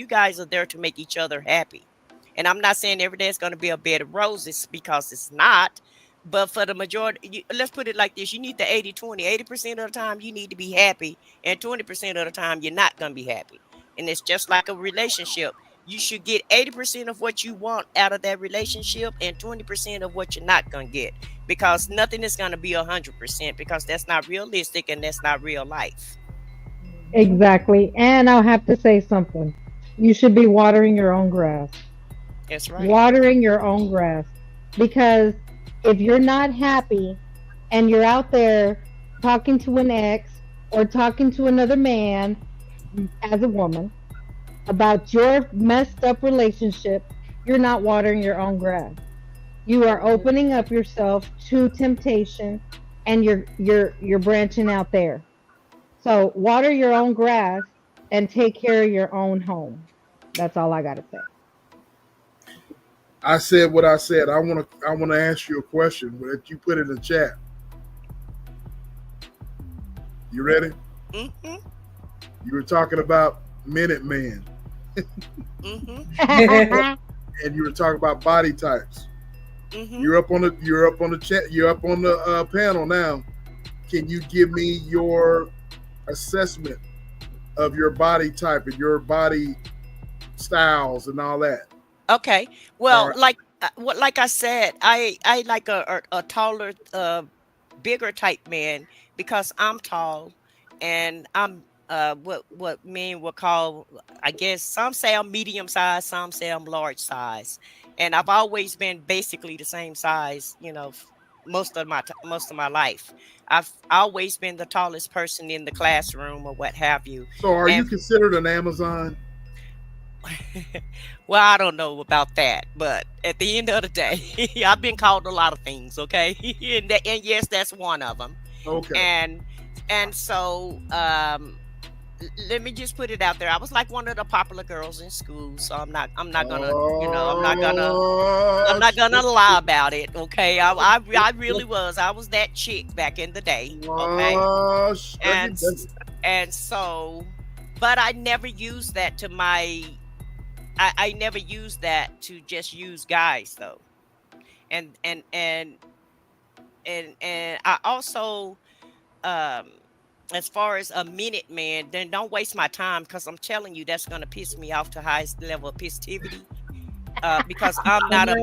Speaker 6: guys are there to make each other happy. And I'm not saying every day is going to be a bed of roses, because it's not. But for the majority, let's put it like this: you need the 80-20. 80% of the time you need to be happy, and 20% of the time you're not going to be happy. And it's just like a relationship. You should get 80% of what you want out of that relationship and 20% of what you're not going to get, because nothing is going to be 100%, because that's not realistic and that's not real life.
Speaker 3: Mhm.
Speaker 2: exactly. And I'll have to say something. You should be watering your own grass.
Speaker 6: That's right.
Speaker 2: Watering your own grass. Because if you're not happy and you're out there talking to an ex or talking to another man as a woman about your messed up relationship, you're not watering your own grass. You are opening up yourself to temptation, and you're branching out there. So water your own grass and take care of your own home. That's all I got to say.
Speaker 1: I said what I said. I want to ask you a question that you put in the chat. You ready?
Speaker 6: Mm-hmm.
Speaker 1: You were talking about Minute Man,
Speaker 6: Mm-hmm.
Speaker 1: and you were talking about body types.
Speaker 6: Mm-hmm.
Speaker 1: You're up on the chat. You're up on the panel now. Can you give me your assessment of your body type and your body styles and all that?
Speaker 6: Okay.
Speaker 1: All
Speaker 6: Well,
Speaker 1: right.
Speaker 6: like I said, I like a taller, bigger type man, because I'm tall, and I'm what men would call, I guess some say I'm medium size, some say I'm large size, and I've always been basically the same size, most of my life. I've always been the tallest person in the classroom or what have you.
Speaker 1: So, are you
Speaker 6: And
Speaker 1: considered an Amazon?
Speaker 6: well, I don't know about that, but at the end of the day, I've been called a lot of things, okay? And yes, that's one of them.
Speaker 1: Okay.
Speaker 6: And so let me just put it out there. I was like one of the popular girls in school, so I'm not gonna, I'm
Speaker 1: Oh,
Speaker 6: not gonna lie about it, okay? I really was. I was that chick back in the day, okay?
Speaker 1: oh,
Speaker 6: And
Speaker 1: sugar.
Speaker 6: and so but I never use that to my. I never use that to just use guys though, and and and and I also um as far as a minute man, then don't waste my time because I'm telling you that's gonna piss me off to highest level of positivity. Because I'm not a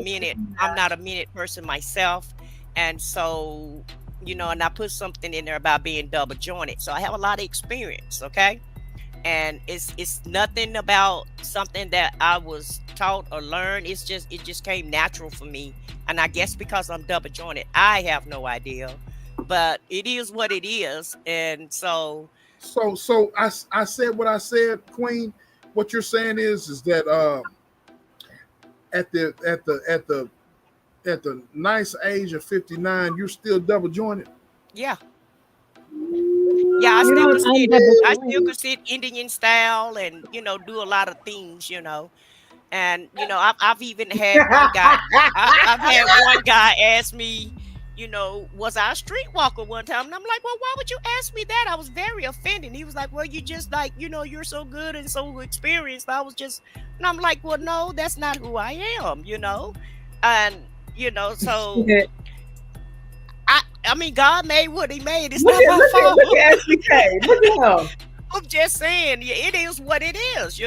Speaker 6: minute person myself, and so and I put something in there about being double jointed, so I have a lot of experience. Okay, and it's nothing about something that I was taught or learned. It just came natural for me, and I guess because I'm double jointed, I have no idea, but it is what it is, and so.
Speaker 1: So I said what I said, Queen. What you're saying is that at the nice age of 59, you're still double jointed.
Speaker 6: Yeah. Yeah, I still could sit Indian style and do a lot of things, and I've even had one guy. I've had one guy ask me, was I a streetwalker one time? And I'm like, well, why would you ask me that? I was very offended. He was like, well, you just like, you're so good and so experienced. And I'm like, well, no, that's not who I am, and so. I mean, God made what He made. It's not my fault.
Speaker 3: Look at SBK. Look at him.
Speaker 6: I'm just saying, it is what it is,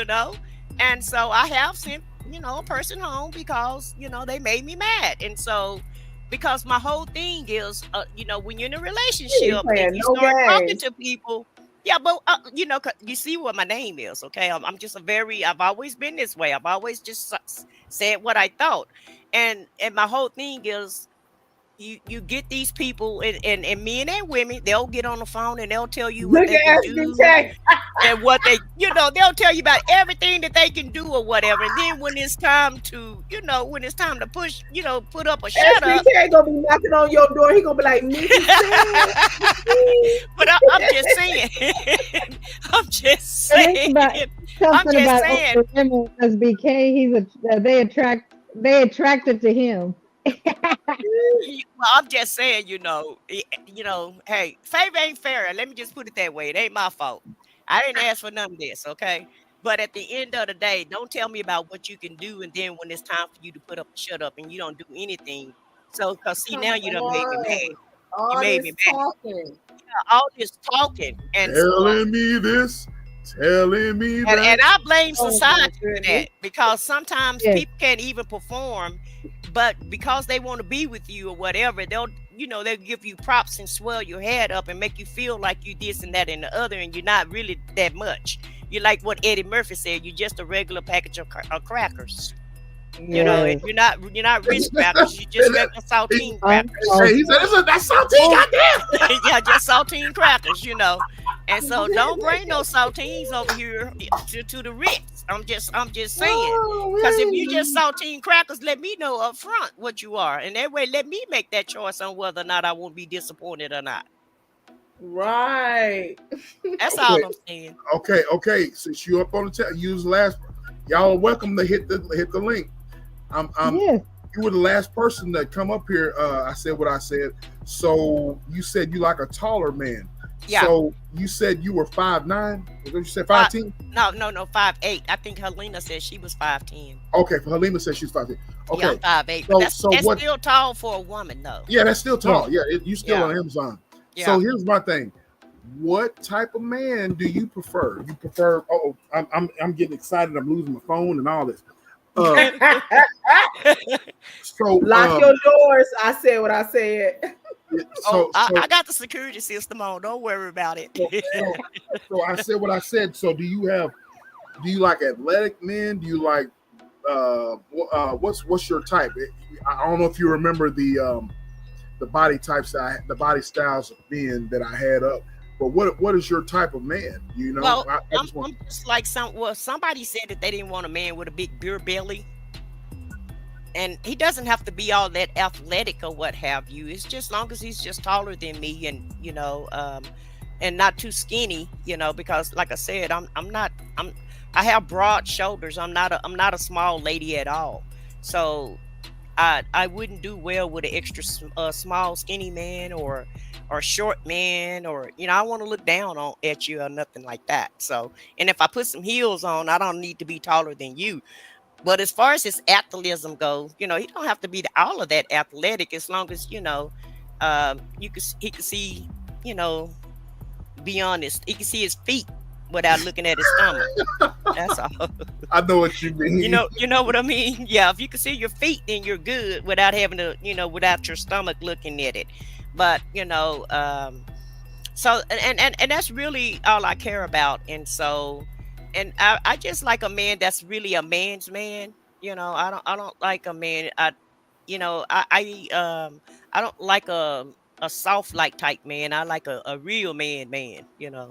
Speaker 6: And so I have sent, a person home because, they made me mad. And so, because my whole thing is, when you're in a relationship and you start talking to people, yeah, but, you see what my name is, okay? I've always been this way. I've always just said what I thought. And my whole thing is, you get these people and men and women, they'll get on the phone and they'll tell you what they can do and what they, they'll tell you about everything that they can do or whatever. And then when it's time to, push, put up or shut up.
Speaker 3: SBK gonna be knocking on your door. He gonna be like,
Speaker 6: but I'm just saying. I'm just saying.
Speaker 2: Something about women, SBK. They attracted to him.
Speaker 6: Well, I'm just saying, hey, favor ain't fair. Let me just put it that way. It ain't my fault. I didn't ask for none of this, okay? But at the end of the day, don't tell me about what you can do, and then when it's time for you to put up and shut up, and you don't do anything. So, because see, now you done made me mad. You made me mad. Talking. Yeah, all this talking and
Speaker 1: telling me this. Telling me that.
Speaker 6: And I blame society for that, because sometimes people can't even perform, but because they want to be with you or whatever, they'll give you props and swell your head up and make you feel like you this and that and the other, and you're not really that much. You're like what Eddie Murphy said, you're just a regular package of crackers. And you're not rich crackers, you're just regular saltine crackers.
Speaker 1: He said that's saltine, goddamn.
Speaker 6: Yeah, just saltine crackers, And so don't bring no saltines over here to the Ritz. I'm just saying, because if you just saltine crackers, let me know up front what you are, and that way let me make that choice on whether or not I won't be disappointed or not.
Speaker 3: Right.
Speaker 6: That's all I'm saying.
Speaker 1: Okay. Since you up on the chat, use the last. Y'all are welcome to hit the link. You were the last person that come up here. I said what I said. So you said you like a taller man.
Speaker 6: Yeah.
Speaker 1: So you said you were 5'9"? You said 5'10"?
Speaker 6: No, 5'8". I think Helena said she was 5'10".
Speaker 1: Okay, Helena said she's 5'10". Okay.
Speaker 6: Yeah, I'm 5'8". But that's still tall for a woman, though.
Speaker 1: Yeah, that's still tall. Yeah, you still on Amazon. Yeah. So here's my thing. What type of man do you prefer? You prefer? Oh, I'm getting excited. I'm losing my phone and all this. So
Speaker 3: lock your doors. I said what I said.
Speaker 6: I got the security system on. Don't worry about it.
Speaker 1: So I said what I said. So do you like athletic men? Do you like what's your type? I don't know if you remember the body types the body styles of men that I had up. But what is your type of man?
Speaker 6: Well, I'm just like somebody said that they didn't want a man with a big beer belly. And he doesn't have to be all that athletic or what have you. It's just long as he's just taller than me and, and not too skinny, because like I said, I have broad shoulders. I'm not a small lady at all. So I wouldn't do well with an extra small, skinny man or short man, or I want to look down on at you or nothing like that. So, and if I put some heels on, I don't need to be taller than you. But as far as his athleticism goes, he don't have to be all of that athletic, as long as he could see, beyond he can see his feet without looking at his stomach. That's all.
Speaker 1: I know what you mean.
Speaker 6: You know what I mean? Yeah, if you can see your feet, then you're good without having to, without your stomach looking at it. But so and that's really all I care about. And so, and I just like a man that's really a man's man. I don't like a man. I don't like a soft like type man. I like a real man.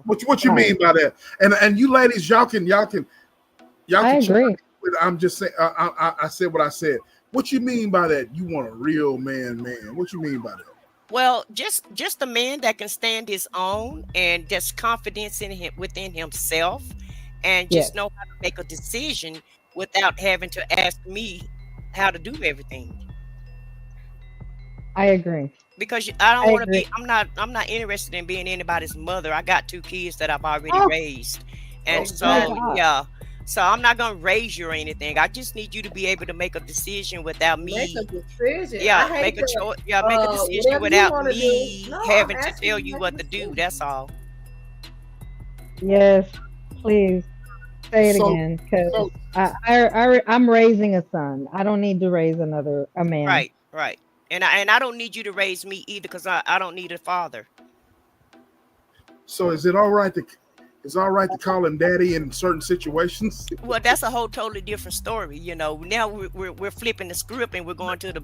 Speaker 1: What you mean by that? And you ladies, y'all can
Speaker 2: I agree.
Speaker 1: I'm just saying. I said what I said. What you mean by that? You want a real man? What you mean by that?
Speaker 6: Well, just a man that can stand his own and just confidence in him, within himself, and just know how to make a decision without having to ask me how to do everything.
Speaker 2: I agree.
Speaker 6: Because I don't want to be. I'm not interested in being anybody's mother. I got 2 kids that I've already raised, and so I'm not gonna raise you or anything. I just need you to be able to make a decision without me.
Speaker 3: Make a decision.
Speaker 6: Yeah, make a choice. Yeah, make a decision without me having to tell you what to do. That's all.
Speaker 2: Yes, please say it again, because I'm raising a son. I don't need to raise a man.
Speaker 6: Right. And I don't need you to raise me either, because I don't need a father.
Speaker 1: So is it all right to call him daddy in certain situations?
Speaker 6: Well, that's a whole totally different story. Now we're flipping the script and we're going to the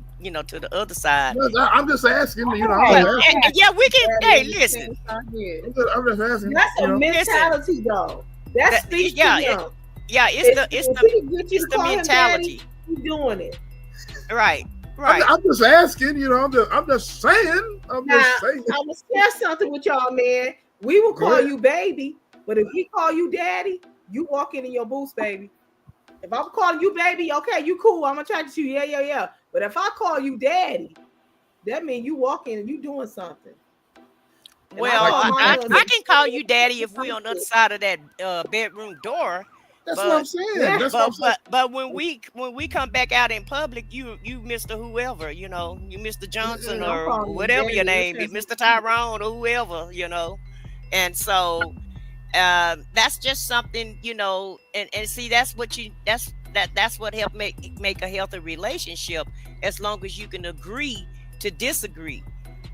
Speaker 6: to the other side.
Speaker 1: I'm just asking.
Speaker 6: Yeah, we can. Hey, listen.
Speaker 1: I'm just asking.
Speaker 3: That's a mentality, though. That's speaks to him.
Speaker 6: It's the mentality.
Speaker 3: You doing it
Speaker 6: right?
Speaker 1: I'm just asking. I'm just saying. I'm
Speaker 3: gonna share something with y'all, man. We will call you baby, but if we call you daddy, you walk in your boots, baby. If I'm calling you baby, okay, you cool. I'm attracted to you. Yeah. But if I call you daddy, that means you walk in and you doing something.
Speaker 6: Well, I can call you daddy if we on the other side of that bedroom door.
Speaker 1: That's what I'm saying.
Speaker 6: But when we come back out in public, you Mr. Whoever, you Mr. Johnson or whatever your name is, Mr. Tyrone or whoever, and so that's just something, and see, that's what helped make a healthy relationship, as long as you can agree to disagree,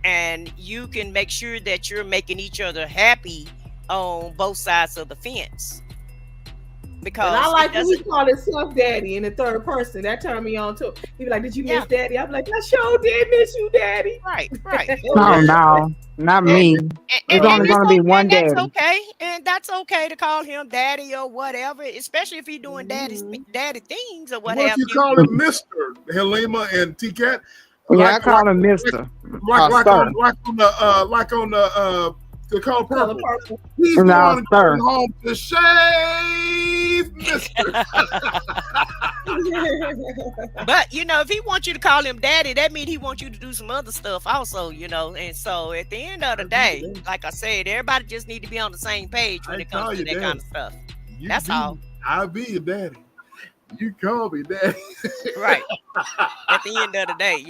Speaker 6: and you can make sure that you're making each other happy on both sides of the fence. Because
Speaker 3: I like when he called himself daddy in the third person. That turned me on too. He be like, "Did you miss daddy?" I'm like, "I sure did miss you, daddy."
Speaker 6: Right.
Speaker 5: No, not me. It's only going to be one daddy.
Speaker 6: That's okay, and that's okay to call him daddy or whatever, especially if he's doing daddy things or what have you.
Speaker 1: What if you call him Mr. Halima and T-Cat?
Speaker 5: I call him Mr.
Speaker 1: Like on the color purple. He's going home to shave, Mister.
Speaker 6: But if he wants you to call him daddy, that means he wants you to do some other stuff also, And so at the end of the day, like I said, everybody just need to be on the same page when it comes to that kind of stuff. That's all.
Speaker 1: I'll be your daddy. You call me daddy.
Speaker 6: Right. At the end of the day,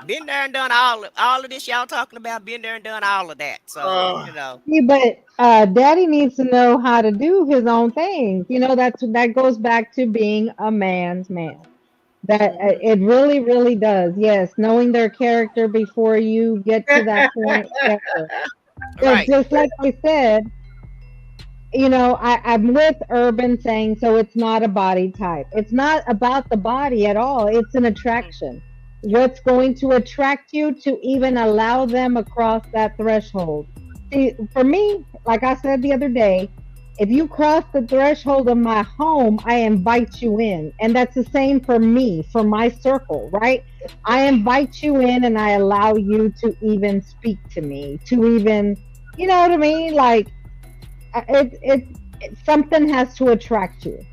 Speaker 6: been there and done all of this y'all talking about, been there and done all of that. So,
Speaker 2: Yeah, but daddy needs to know how to do his own things. That goes back to being a man's man. That it really, really does. Yes, knowing their character before you get to that point.
Speaker 6: Right.
Speaker 2: Just like I said, I'm with Urban saying, so it's not a body type. It's not about the body at all. It's an attraction. What's going to attract you to even allow them across that threshold? See, for me, like I said the other day, if you cross the threshold of my home, I invite you in. And that's the same for me, for my circle, right? I invite you in and I allow you to even speak to me, to even, you know what I mean? Like, it something has to attract you,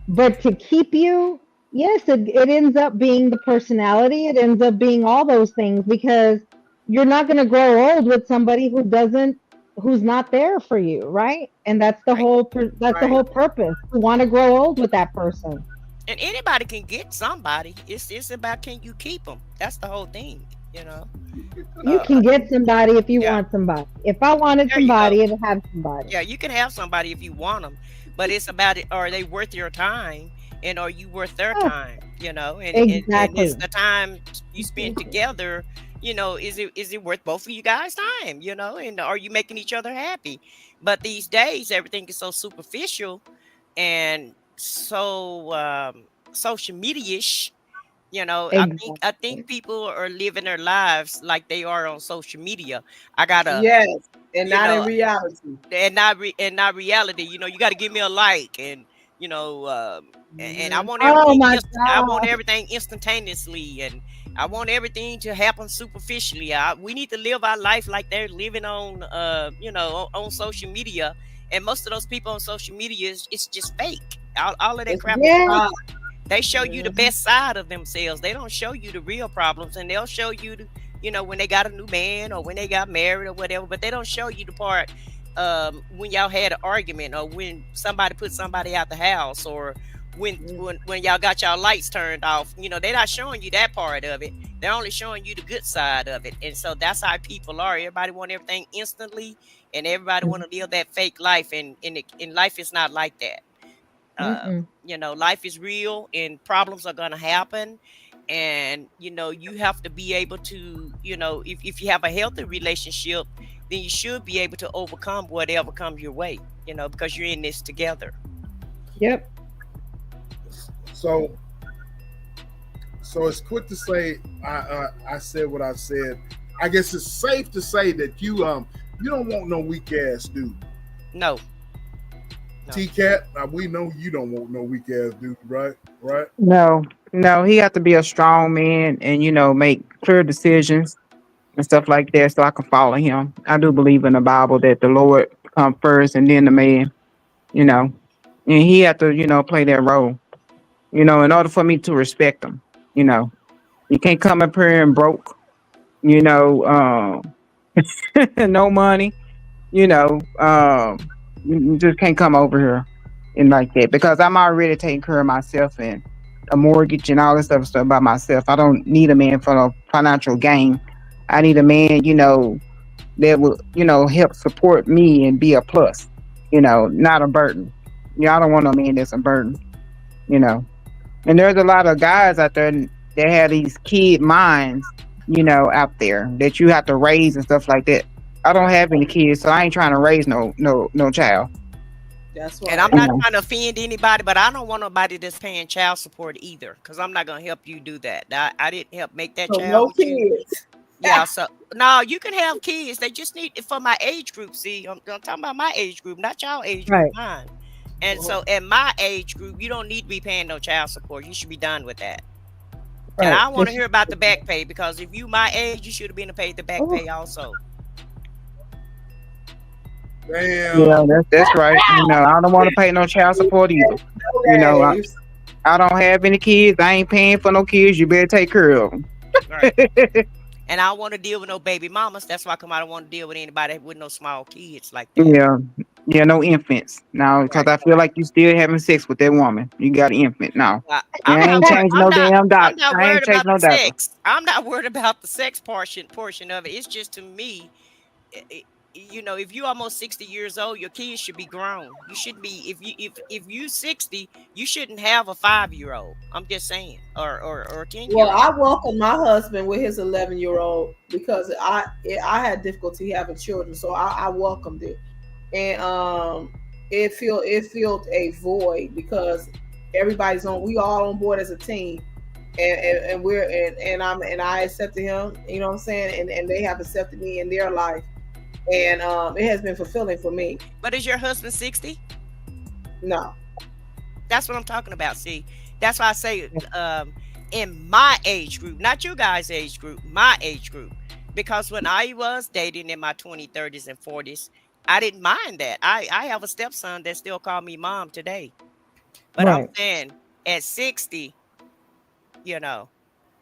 Speaker 2: but to keep you, Yes, it ends up being the personality. It ends up being all those things because you're not going to grow old with somebody who's not there for you, right? And that's the
Speaker 6: Right.
Speaker 2: that's the
Speaker 3: Right.
Speaker 2: whole purpose. You want to grow old with that person.
Speaker 6: And anybody can get somebody. It's about, can you keep them? That's the whole thing, you know.
Speaker 2: You can get somebody if you
Speaker 6: Yeah,
Speaker 2: want somebody. If I wanted
Speaker 6: there you go.
Speaker 2: somebody, I'd have somebody.
Speaker 6: Yeah, you can have somebody if you want them, but it's about it. Are they worth your time, and are you worth their
Speaker 2: Oh,
Speaker 6: time? You know, and
Speaker 2: exactly.
Speaker 6: it's the time you spend together. You know, is it worth both of you guys' time? You know, and are you making each other happy? But these days, everything is so superficial and so social media-ish. You know, I think
Speaker 2: Exactly.
Speaker 6: people are living their lives like they are on social media. I gotta,
Speaker 3: Yes, and
Speaker 6: you
Speaker 3: not in
Speaker 6: know,
Speaker 3: reality.
Speaker 6: and not reality. You know, you got to give me a like, and you know, and I
Speaker 3: Mhm.
Speaker 6: want
Speaker 2: Oh
Speaker 6: everything.
Speaker 2: my
Speaker 6: I want
Speaker 2: God.
Speaker 6: everything instantaneously, and I want everything to happen superficially. We need to live our life like they're living on, on social media. And most of those people on social media is it's just fake. All of that
Speaker 3: It's
Speaker 6: crap is
Speaker 2: Yes.
Speaker 6: fake.
Speaker 3: not.
Speaker 6: They show you the
Speaker 3: Mhm.
Speaker 6: best side of themselves. They don't show you the real problems, and they'll show you when they got a new man or when they got married or whatever. But they don't show you the part when y'all had an argument or when somebody put somebody out the house or when y'all got y'all lights turned off. You know, they're not showing you that part of it. They're only showing you the good side of it. And so that's how people are. Everybody want everything instantly, and everybody want to live that fake life. And life is not like that. uh,
Speaker 2: Mm-mm.
Speaker 6: Life is real and problems are going to happen. And, you have to be able to, if you have a healthy relationship, then you should be able to overcome whatever comes your way, because you're in this together.
Speaker 2: Yep.
Speaker 1: So it's quick to say I said what I said. I guess it's safe to say that you don't want no weak ass dude.
Speaker 6: No, no.
Speaker 1: T Cat, we know you don't want no weak ass dude, right? Right?
Speaker 5: No, no, he have to be a strong man and make clear decisions and stuff like that, so I can follow him. I do believe in the Bible that the Lord come first and then the man. You know, and he have to play that role. In order for me to respect him. You know, you can't come up here and broke. You know, no money. You know, you just can't come over here and like that because I'm already taking care of myself and a mortgage and all this other stuff by myself. I don't need a man for no financial gain. I need a man, that will, help support me and be a plus, not a burden. I don't want no man that's a burden, you know. And there's a lot of guys out there that have these kid minds, out there that you have to raise and stuff like that. I don't have any kids, so I ain't trying to raise no child.
Speaker 3: That's
Speaker 6: And I'm
Speaker 3: right.
Speaker 5: You
Speaker 6: not
Speaker 5: know.
Speaker 6: trying to offend anybody, but I don't want nobody that's paying child support either, because I'm not going to help you do that. I didn't help make that
Speaker 3: So
Speaker 6: child
Speaker 3: no
Speaker 6: with you.
Speaker 3: kids.
Speaker 6: Yeah, so no, you can have kids. They just need for my age group. See, I'm talking about my age group, not y'all age group,
Speaker 2: Right.
Speaker 6: mine. And so at my age group, you don't need to be paying no child support. You should be done with that. And
Speaker 2: Right.
Speaker 6: I want to hear about the back pay, because if you my age, you should have been to pay the back
Speaker 2: Oh,
Speaker 6: pay also.
Speaker 5: Yeah,
Speaker 1: Damn.
Speaker 5: that's right. I don't want to pay no child support either.
Speaker 3: No
Speaker 5: You know, I,
Speaker 3: days.
Speaker 5: I don't have any kids. I ain't paying for no kids. You better take care of them.
Speaker 6: Right. And I don't want to deal with no baby mamas. That's why I don't want to deal with anybody with no small kids like that.
Speaker 5: Yeah, yeah, no infants. Now, because
Speaker 6: Right.
Speaker 5: I feel like you still having sex with that woman. You got an infant now.
Speaker 6: I'm
Speaker 5: Yeah, I
Speaker 6: not
Speaker 5: ain't
Speaker 6: worried.
Speaker 5: changed no damn
Speaker 6: I'm
Speaker 5: doctor.
Speaker 6: not
Speaker 5: I
Speaker 6: worried
Speaker 5: ain't changed
Speaker 6: about
Speaker 5: no
Speaker 6: the
Speaker 5: doctor.
Speaker 6: sex. I'm not worried about the sex portion of it. It's just, to me, i- i- if you're almost 60 years old, your kids should be grown. You shouldn't be, if you 60, you shouldn't have a 5-year-old. I'm just saying, or a 10
Speaker 3: Well,
Speaker 6: year
Speaker 3: I
Speaker 6: old.
Speaker 3: welcome my husband with his 11-year-old because I had difficulty having children, so I welcomed it, and it filled a void because we all on board as a team, and we're and I accepted him, you know what I'm saying, and they have accepted me in their life, and it has been fulfilling for me.
Speaker 6: But is your husband 60?
Speaker 3: No,
Speaker 6: That's what I'm talking about. See, that's why I say, in my age group, not you guys' age group, my age group. Because when I was dating in my 20s, 30s, and 40s, I didn't mind that. I have a stepson that still call me mom today. But I'm
Speaker 2: right.
Speaker 6: saying at 60. You know,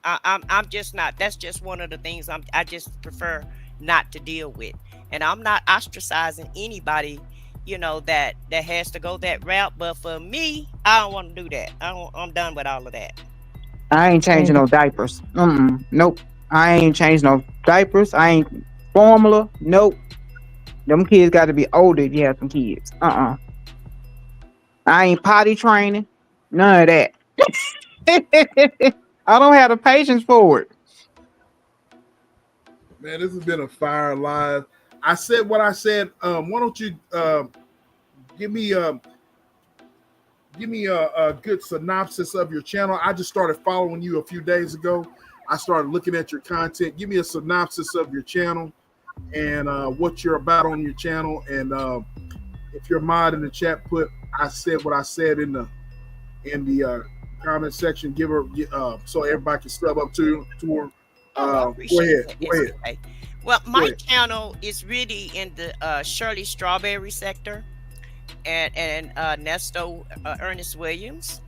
Speaker 6: I'm just not. That's just one of the things I just prefer not to deal with, and I'm not ostracizing anybody, that has to go that route. But for me, I don't want to do that. I'm done with all of that.
Speaker 5: I ain't changing
Speaker 2: Same.
Speaker 5: no diapers. Nope. I ain't changing no diapers. I ain't formula. Nope. Them kids got to be older if you have some kids. I ain't potty training. None of that. I don't have the patience for it.
Speaker 1: Man, this has been a fire live. I said what I said. Why don't you give me a good synopsis of your channel? I just started following you a few days ago. I started looking at your content. Give me a synopsis of your channel and what you're about on your channel. And if you're mod in the chat, put I said what I said in the comment section. Give her so everybody can step up to her.
Speaker 6: Oh, I
Speaker 1: Go
Speaker 6: appreciate
Speaker 1: ahead.
Speaker 6: that.
Speaker 1: Go
Speaker 6: Yes,
Speaker 1: ahead.
Speaker 6: okay. Well,
Speaker 1: Go
Speaker 6: my
Speaker 1: ahead.
Speaker 6: channel is really in the Shirley Strawberry sector, and Nesto Ernest Williams.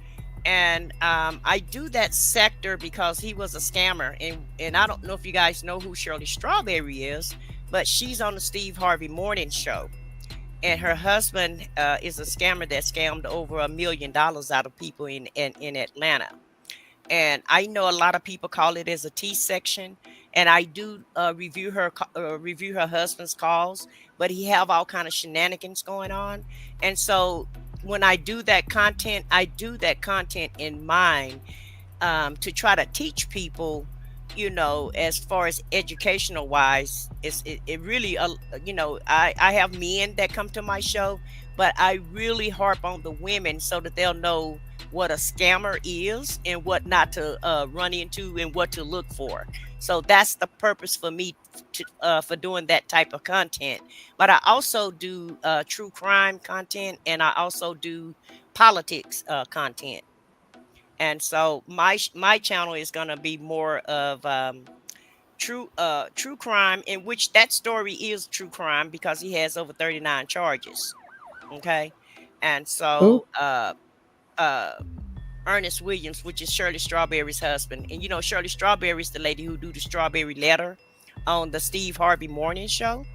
Speaker 6: And I do that sector because he was a scammer, and I don't know if you guys know who Shirley Strawberry is, but she's on the Steve Harvey Morning Show, and her husband is a scammer that scammed over $1 million out of people in Atlanta. And I know a lot of people call it as a T section, and I do review her husband's calls, but he have all kind of shenanigans going on. And so when I do that content, I do that content in mind, to try to teach people, as far as educational wise. It really, I have men that come to my show, but I really harp on the women so that they'll know what a scammer is and what not to run into and what to look for. So that's the purpose for me for doing that type of content. But I also do true crime content, and I also do politics content. And so my channel is going to be more of true crime, in which that story is true crime because he has over 39 charges. Okay. And
Speaker 2: Oh,
Speaker 6: so uh Ernest Williams, which is Shirley Strawberry's husband. And Shirley Strawberry is the lady who do the Strawberry Letter on the Steve Harvey Morning Show.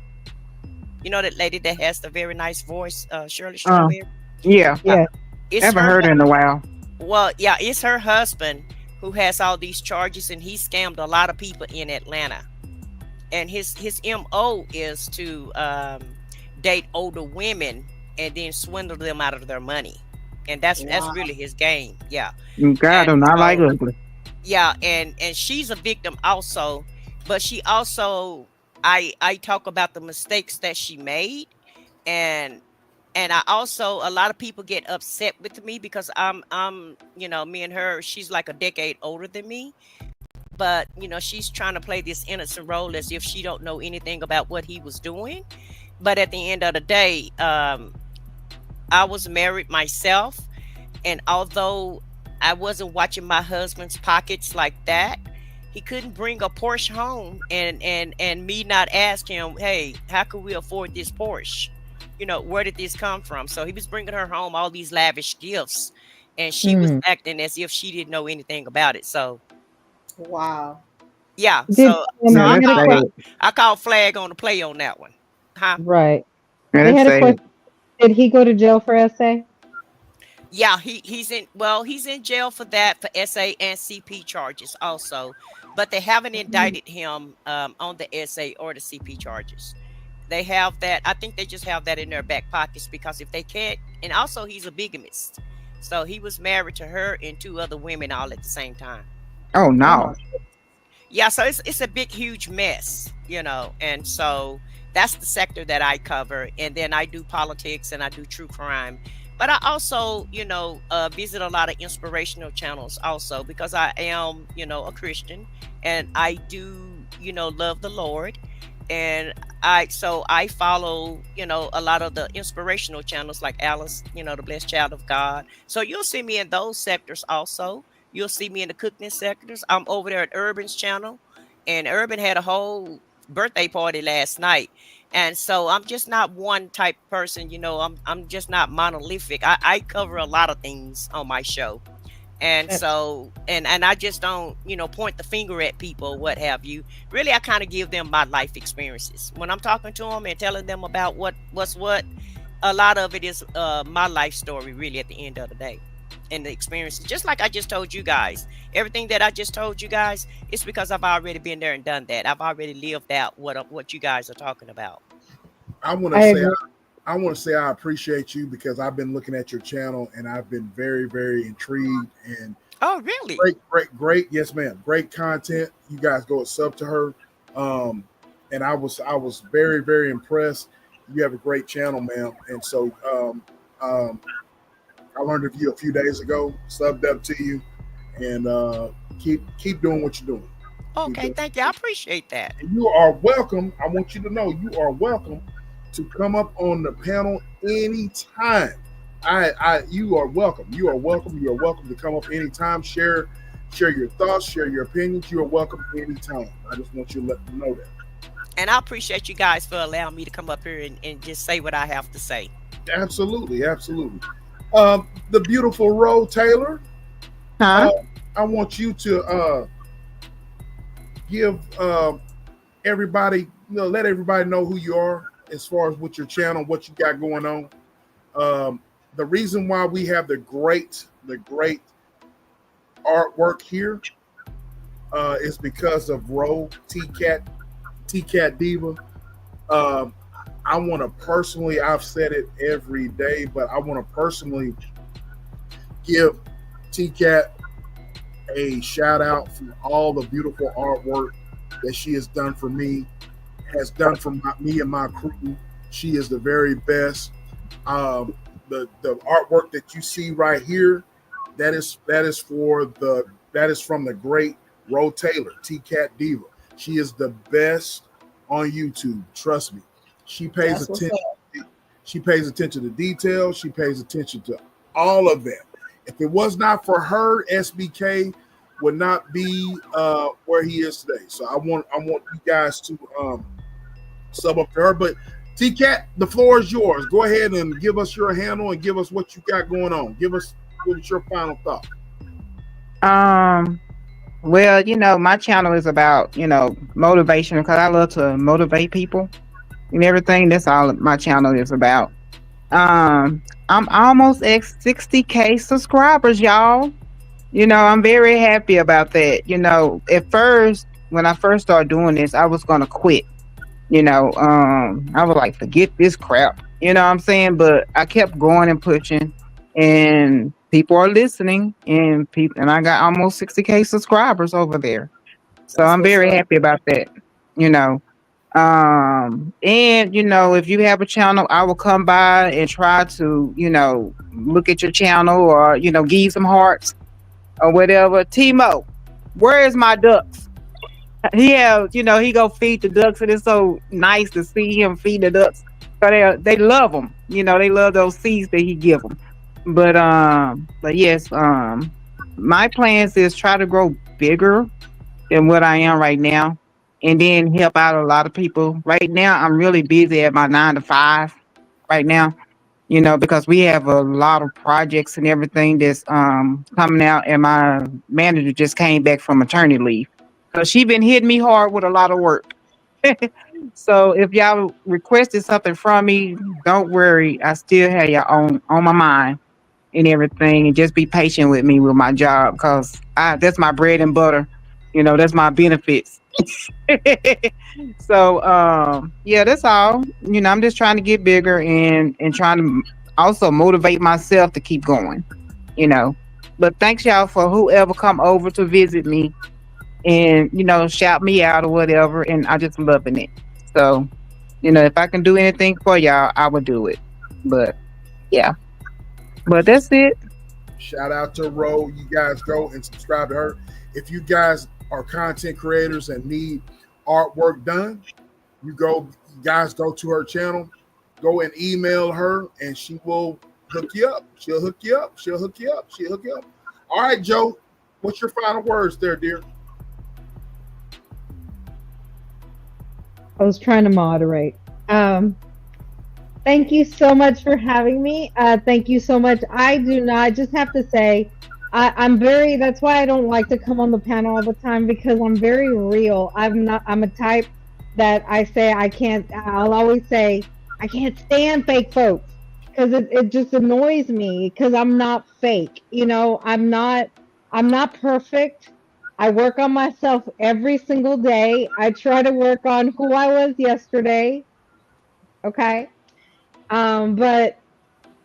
Speaker 6: That lady that has the very nice voice, Shirley
Speaker 5: Uh,
Speaker 6: Strawberry.
Speaker 5: yeah.
Speaker 6: Uh,
Speaker 2: yeah.
Speaker 6: it's
Speaker 5: Haven't
Speaker 6: her.
Speaker 5: heard her in a while.
Speaker 6: Well, yeah, it's her husband who has all these charges, and he scammed a lot of people in Atlanta. And his MO is to date older women and then swindle them out of their money, and that's
Speaker 3: Wow.
Speaker 6: really his game. Yeah.
Speaker 5: God
Speaker 6: And
Speaker 5: do not like
Speaker 6: so,
Speaker 5: ugly.
Speaker 6: yeah, and she's a victim also, but she also, I talk about the mistakes that she made, and I also, a lot of people get upset with me because I'm me and her, she's like a decade older than me, but she's trying to play this innocent role as if she don't know anything about what he was doing. But at the end of the day, I was married myself, and although I wasn't watching my husband's pockets like that, he couldn't bring a Porsche home and me not ask him, hey, how could we afford this Porsche? Where did this come from? So he was bringing her home all these lavish gifts, and she was
Speaker 2: Mm.
Speaker 6: acting as if she didn't know anything about it. So
Speaker 3: Wow.
Speaker 6: yeah,
Speaker 2: Did
Speaker 6: so
Speaker 5: Yeah,
Speaker 6: I
Speaker 5: that's
Speaker 2: I had a
Speaker 6: call
Speaker 5: sad.
Speaker 2: question?
Speaker 6: I call flag on the play on that one, huh?
Speaker 2: Right.
Speaker 5: Yeah,
Speaker 2: I
Speaker 5: that's
Speaker 2: had a
Speaker 5: sad.
Speaker 2: question. Did he go to jail for SA?
Speaker 6: Yeah, he's in jail for that, for SA and CP charges also, but they haven't indicted him on the SA or the CP charges. They have that. I think they just have that in their back pockets because if they can't, and also he's a bigamist, so he was married to her and two other women all at the same time.
Speaker 5: Oh
Speaker 3: Oh my.
Speaker 5: no.
Speaker 6: Yeah, so it's a big huge mess, and so that's the sector that I cover, and then I do politics and I do true crime, but I also visit a lot of inspirational channels also because I am a Christian, and I do love the Lord, and I follow a lot of the inspirational channels like Alice, the Blessed Child of God. So you'll see me in those sectors also. You'll see me in the cooking sectors. I'm over there at Urban's channel, and Urban had a whole birthday party last night. And so I'm just not one type person, I'm just not monolithic. I cover a lot of things on my show. And so, and I just don't, point the finger at people, what have you. Really, I kind of give them my life experiences when I'm talking to them and telling them about what's what. A lot of it is my life story, really, at the end of the day, and the experiences. Just like I just told you guys, everything that I just told you guys, it's because I've already been there and done that. I've already lived out what you guys are talking about.
Speaker 1: I want to say. I want to say I appreciate you because I've been looking at your channel and I've been very, very intrigued and
Speaker 6: oh, really?
Speaker 1: Great. Yes, ma'am. Great content. You guys go and sub to her. And I was very, very impressed. You have a great channel, ma'am. And so I learned of you a few days ago, subbed up to you, and keep doing what you're doing.
Speaker 6: Okay, thank you. I appreciate that.
Speaker 1: And you are welcome. I want you to know you are welcome to come up on the panel anytime. You are welcome. You are welcome. You are welcome to come up anytime. Share your thoughts, share your opinions. You are welcome anytime. I just want you to let them know that.
Speaker 6: And I appreciate you guys for allowing me to come up here and just say what I have to say.
Speaker 1: Absolutely, absolutely. The beautiful Ro Taylor.
Speaker 5: Huh?
Speaker 1: I want you to give everybody, let everybody know who you are as far as with your channel, what you got going on. The reason why we have the great artwork here is because of Ro T-Cat Diva. I want to personally, I've said it every day, but I want to personally give T-Cat a shout out for all the beautiful artwork that she has done for me, has done for me and my crew. She is the very best. The artwork that you see right here, that is from the great Ro Taylor, T-Cat Diva. She is the best on YouTube. Trust me. She pays attention. She pays attention to details. She pays attention to all of that. If it was not for her, SBK would not be where he is today. So I want you guys to sub up to her. But T-Cat, the floor is yours. Go ahead and give us your handle and give us what you got going on. Give us your final thought.
Speaker 5: Well, my channel is about, motivation because I love to motivate people and everything. That's all my channel is about. I'm almost at 60K subscribers, y'all. I'm very happy about that. At first, when I first started doing this, I was gonna quit. I was like, forget this crap. You know what I'm saying? But I kept going and pushing, and people are listening, and I got almost 60K subscribers over there. So I'm very happy about that. And if you have a channel, I will come by and try to, look at your channel or, give you some hearts or whatever. Timo, where is my ducks? He go feed the ducks, and it's so nice to see him feed the ducks. So they love him. They love those seeds that he give them. But yes, my plans is try to grow bigger than what I am right now, and then help out a lot of people. Right now, I'm really busy at my 9 to 5 right now, because we have a lot of projects and everything that's coming out, and my manager just came back from maternity leave. So she been hitting me hard with a lot of work. So if y'all requested something from me, don't worry. I still have y'all on my mind and everything, and just be patient with me with my job, because that's my bread and butter. That's my benefits. So yeah, that's all. I'm just trying to get bigger and trying to also motivate myself to keep going. But thanks y'all for whoever come over to visit me and shout me out or whatever, and I just loving it. So if I can do anything for y'all, I would do it. But yeah, but that's it.
Speaker 1: Shout out to Ro. You guys go and subscribe to her. If you guys are content creators and need artwork done, you guys go to her channel, go and email her, and she will hook you up. She'll hook you up. She'll hook you up. She'll hook you up. All right, Joe, what's your final words there, dear?
Speaker 2: I was trying to moderate. Thank you so much for having me. Thank you so much. I just have to say, I'm very, that's why I don't like to come on the panel all the time, because I'm very real. I'm a type that I say I'll always say, I can't stand fake folks, because it just annoys me, because I'm not fake. I'm not perfect. I work on myself every single day. I try to work on who I was yesterday. Okay. But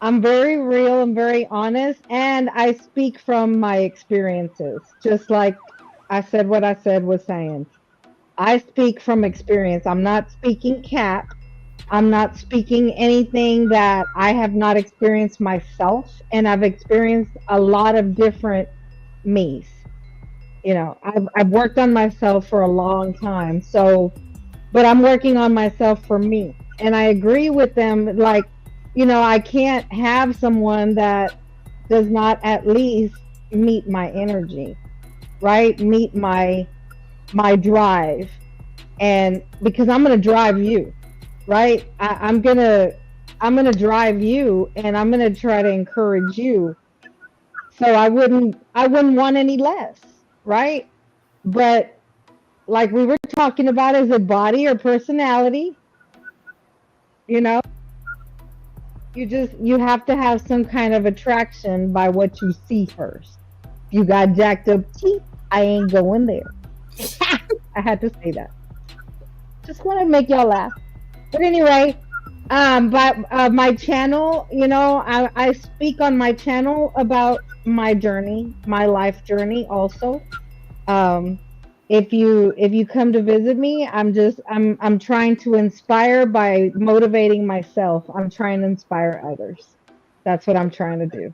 Speaker 2: I'm very real and very honest, and I speak from my experiences. Just like I said, what I said was saying. I speak from experience. I'm not speaking cap. I'm not speaking anything that I have not experienced myself, and I've experienced a lot of different me's. I've worked on myself for a long time. So, but I'm working on myself for me. And I agree with them. Like, I can't have someone that does not at least meet my energy, right? Meet my drive. And because I'm gonna drive you, right? I'm gonna drive you, and I'm gonna try to encourage you. So I wouldn't want any less, right? But like we were talking about, is it body or personality? You know, you have to have some kind of attraction by what you see first. If you got jacked up teeth, I ain't going there. I had to say that. Just want to make y'all laugh. But anyway, but my channel, I speak on my channel about my journey, my life journey also. If you come to visit me, I'm trying to inspire by motivating myself. I'm trying to inspire others. That's what I'm trying to do.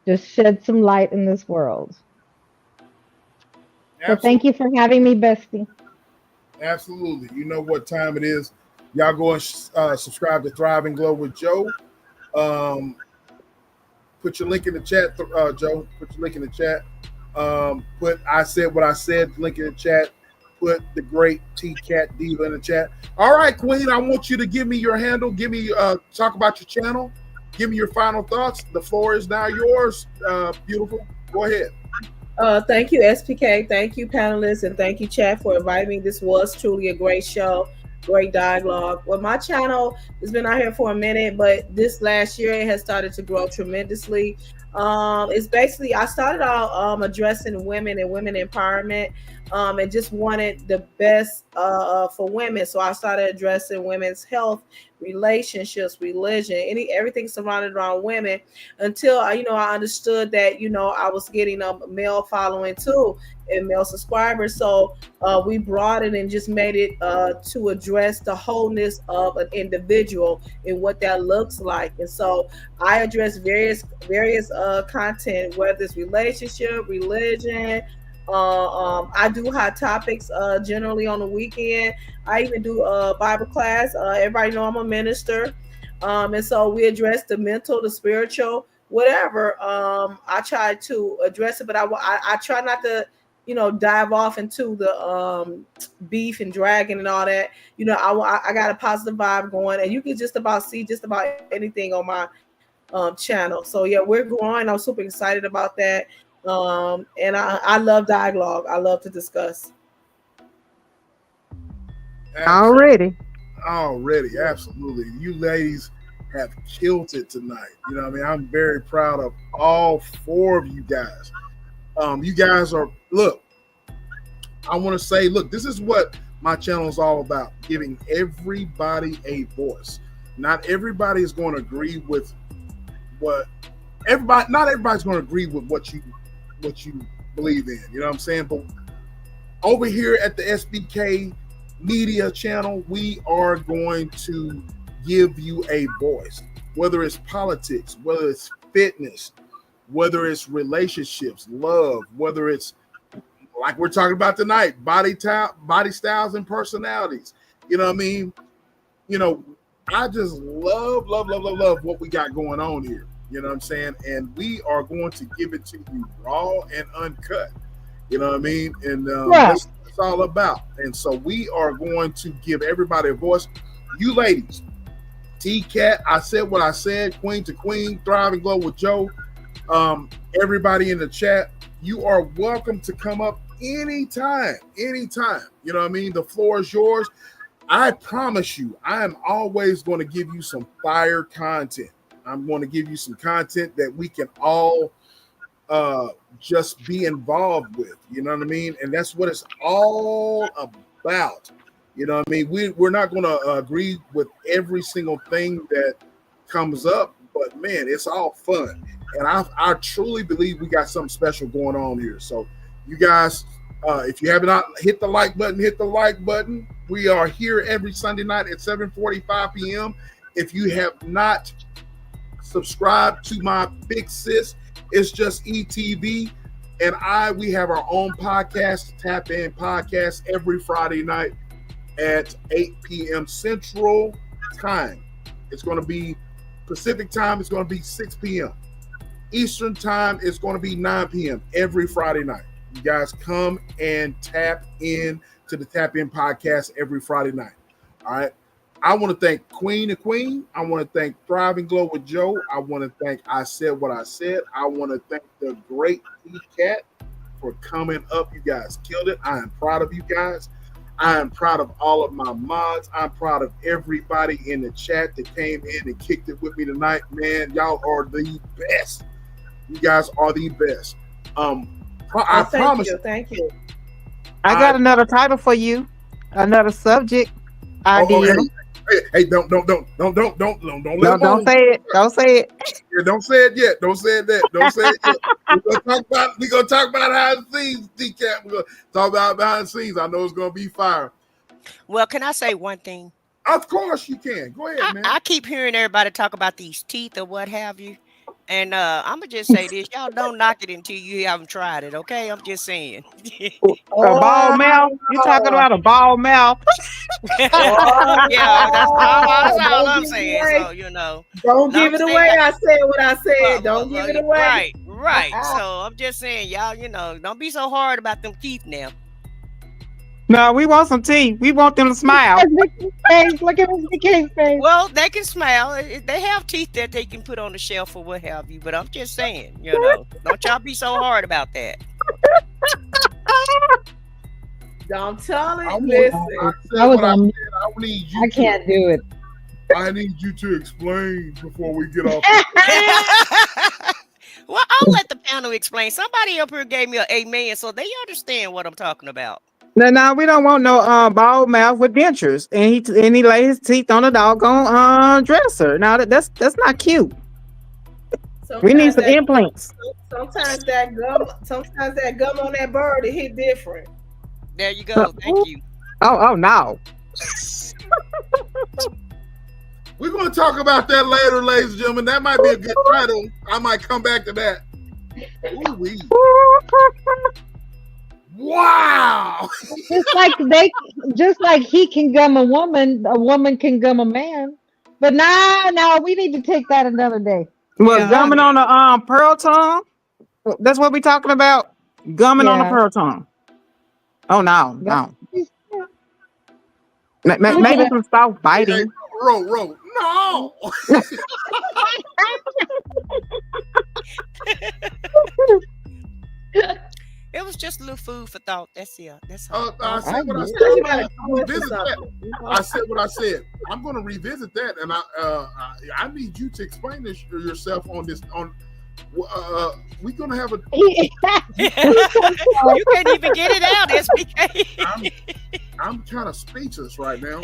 Speaker 2: Just shed some light in this world. So thank you for having me, Bestie.
Speaker 1: Absolutely. You know what time it is. Y'all go and subscribe to Thrive and Glow with Joe. Put your link in the chat, Joe. Put your link in the chat. Put I said what I said, link in the chat. Put the great T-Cat Diva in the chat. All right, Queen, I want you to give me your handle. Give me talk about your channel. Give me your final thoughts. The floor is now yours. Beautiful. Go ahead.
Speaker 3: Thank you, SPK. Thank you, panelists, and thank you, chat, for inviting me. This was truly a great show, great dialogue. Well, my channel has been out here for a minute, but this last year it has started to grow tremendously. It's basically, I started out addressing women and women empowerment, and just wanted the best for women. So I started addressing women's health, relationships, religion, everything surrounded around women, until I understood that I was getting a male following too, and male subscribers. So we brought it and just made it to address the wholeness of an individual and what that looks like. And so I address various content, whether it's relationship, religion. I do hot topics generally on the weekend. I even do a Bible class. Everybody know I'm a minister. And so we address the mental, the spiritual, whatever. I try to address it, but I try not to, dive off into the beef and dragging and all that. I got a positive vibe going, and you can just about see just about anything on my channel. So yeah, we're growing. I'm super excited about that. And I love dialogue. I love to discuss.
Speaker 5: Already,
Speaker 1: absolutely. You ladies have killed it tonight. I'm very proud of all four of you guys. You guys are, look, I want to say, look, this is what my channel is all about, giving everybody a voice. Not everybody is going to agree with not everybody's going to agree with what you believe in. You know what I'm saying? But over here at the SBK Media channel, we are going to give you a voice, whether it's politics, whether it's fitness, whether it's relationships, love, whether it's like we're talking about tonight, body styles and personalities. You know what I mean? I just love what we got going on here. You know what I'm saying? And we are going to give it to you raw and uncut. You know what I mean? And that's what it's all about. And so we are going to give everybody a voice. You ladies, T-Cat, I said what I said, Queen to Queen, Thrive and Glow with Joe. Everybody in the chat, you are welcome to come up anytime. You know what I mean? The floor is yours. I promise you, I am always going to give you some fire content. I'm going to give you some content that we can all just be involved with. You know what I mean? And that's what it's all about. You know what I mean? We're not going to agree with every single thing that comes up, but man, it's all fun. And I truly believe we got something special going on here. So you guys, if you have not hit the like button, hit the like button. We are here every Sunday night at 7:45 p.m. If you have not subscribed to my big sis, it's just ETV and we have our own podcast, Tap In Podcast, every Friday night at 8 p.m. Central Time. It's going to be Pacific Time. It's going to be 6 p.m. Eastern Time is going to be 9 p.m. every Friday night. You guys come and tap in to the Tap In Podcast every Friday night. All right. I want to thank Queen of Queen. I want to thank Thrive and Glow with Joe. I want to thank I Said What I Said. I want to thank the great Cat for coming up. You guys killed it. I am proud of you guys. I am proud of all of my mods. I'm proud of everybody in the chat that came in and kicked it with me tonight. Man, y'all are the best. You guys are the best. I promise you.
Speaker 3: Thank you.
Speaker 5: I got another title for you. Another subject idea.
Speaker 1: Hey, don't say it.
Speaker 5: Don't say it.
Speaker 1: Yeah, don't say it yet. Don't say it yet. Don't say it yet. We're gonna talk about behind the scenes, D-Cat. We're gonna talk about behind the scenes. I know it's gonna be fire.
Speaker 6: Well, can I say one thing?
Speaker 1: Of course you can. Go ahead, man.
Speaker 6: I keep hearing everybody talk about these teeth or what have you. And I'm gonna just say this: y'all don't knock it until you haven't tried it. Okay, I'm just saying.
Speaker 5: A ball mouth? You talking about a ball mouth?
Speaker 6: Yeah, that's all I'm saying. So
Speaker 3: don't give it away. I said what I said. Don't give it away.
Speaker 6: Right. So I'm just saying, y'all, don't be so hard about them teeth now.
Speaker 5: No, we want some teeth. We want them to smile.
Speaker 2: Look at Mr. King's face.
Speaker 6: Well, they can smile. They have teeth that they can put on the shelf or what have you. But I'm just saying, don't y'all be so hard about that.
Speaker 3: Don't tell it. Listen.
Speaker 2: I can't do it.
Speaker 1: I need you to explain before we get off.
Speaker 6: Well, I'll let the panel explain. Somebody up here gave me an amen, so they understand what I'm talking about.
Speaker 5: No, we don't want no bald mouth with dentures, and he lay his teeth on a doggone dresser. Now that's not cute. We need some implants.
Speaker 3: Sometimes that gum on that bird, it hit different.
Speaker 6: There you go. Thank you.
Speaker 5: Oh no.
Speaker 1: We're going to talk about that later, ladies and gentlemen. That might be a good title. I might come back to that. Ooh-wee. Wow.
Speaker 2: just like he can gum a woman can gum a man. But no, we need to take that another day.
Speaker 5: Well, gumming on a pearl tongue. That's what we're talking about. Gumming on a pearl tongue. Oh no. Maybe some soft biting.
Speaker 1: Hey, roll. No.
Speaker 6: It was just a little food for thought. That's it. That's all.
Speaker 1: I said what I said. I'm going to revisit that, and I need you to explain this yourself on this. We're going to have a.
Speaker 6: You can't even get it out, SBK.
Speaker 1: I'm kind of speechless right now.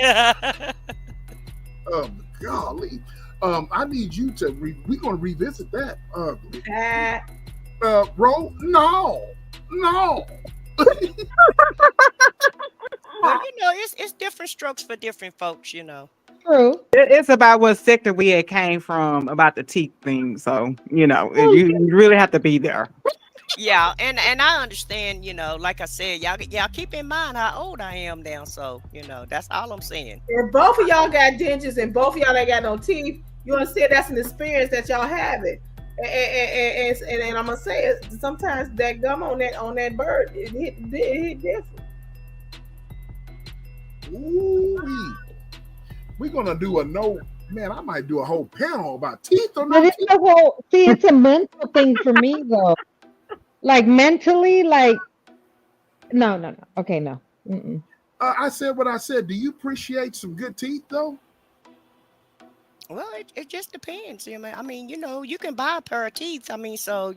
Speaker 1: Golly. I need you to. We're going to revisit that. Bro, no.
Speaker 6: Well, it's different strokes for different folks,
Speaker 2: True.
Speaker 5: It's about what sector we had came from about the teeth thing. So, you really have to be there.
Speaker 6: Yeah, and I understand, like I said, y'all keep in mind how old I am now. So, that's all I'm saying.
Speaker 3: If both of y'all got dentures and both of y'all ain't got no teeth, you understand that's an experience that y'all having. And I'm gonna say it, sometimes that gum on that bird it hit different.
Speaker 1: Ooh, we're gonna do a no man, I might do a whole panel about teeth or
Speaker 2: But
Speaker 1: not.
Speaker 2: it's a whole, see, it's a mental thing for me though. Like mentally, like no. Okay, no. Mm-mm.
Speaker 1: I said what I said. Do you appreciate some good teeth though?
Speaker 6: Well, it just depends. I mean, you can buy a pair of teeth. I mean, so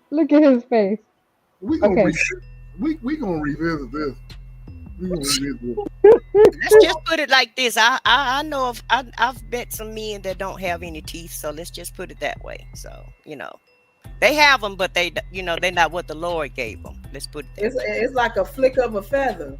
Speaker 2: Look at his face.
Speaker 1: We gonna
Speaker 2: Okay.
Speaker 1: we gonna revisit this. We gonna revisit this.
Speaker 6: let's just put it like this. I know I've met some men that don't have any teeth, so let's just put it that way. So they have them, but they're not what the Lord gave them. Let's put it that way.
Speaker 3: It's like a flick of a feather.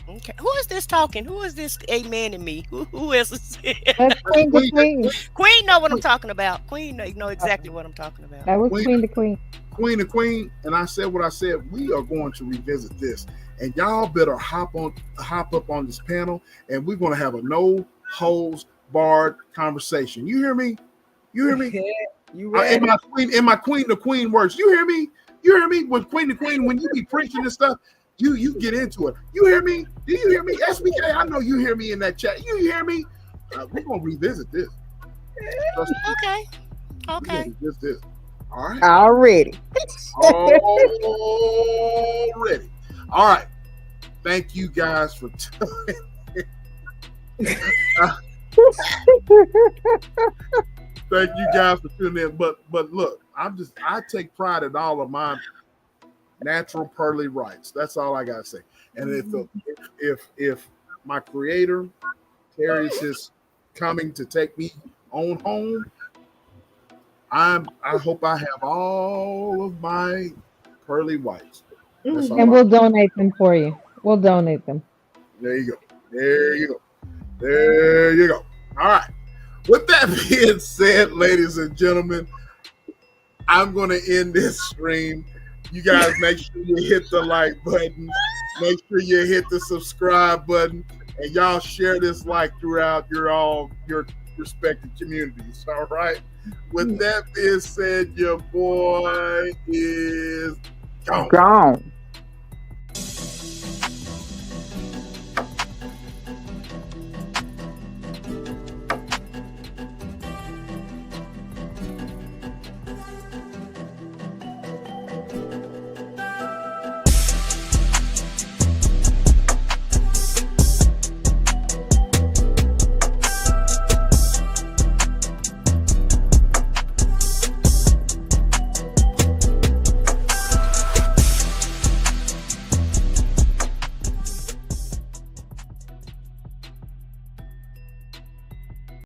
Speaker 6: Okay, who is this talking? Who is this? Amen to me. Who else is it?
Speaker 2: That's Queen to Queen.
Speaker 6: Queen know what I'm talking about. Queen know exactly what I'm talking about.
Speaker 2: That was Queen to Queen.
Speaker 1: Queen to Queen, and I said what I said. We are going to revisit this, and y'all better hop up on this panel, and we're gonna have a no holds barred conversation. You hear me? You hear me?
Speaker 3: Yeah, you right.
Speaker 1: In my Queen to Queen words. You hear me? You hear me? With Queen to Queen, when you be preaching and stuff, you get into it. You hear me? Do you hear me? SBK, I know you hear me in that chat. You hear me? We're gonna revisit this.
Speaker 6: Okay.
Speaker 1: We're gonna revisit this. All right.
Speaker 5: Already.
Speaker 1: Already. All right. Thank you guys for tuning in. Thank you guys for tuning in. But look, I take pride in all of my natural pearly rights. That's all I gotta say. And if my creator Terry's is coming to take me on home, I hope I have all of my pearly whites.
Speaker 2: And we'll donate them for you. We'll donate them.
Speaker 1: There you go. There you go. There you go. All right. With that being said, ladies and gentlemen, I'm going to end this stream. You guys make sure you hit the like button. Make sure you hit the subscribe button. And y'all share this throughout your respective communities. All right. With that being said, your boy is gone.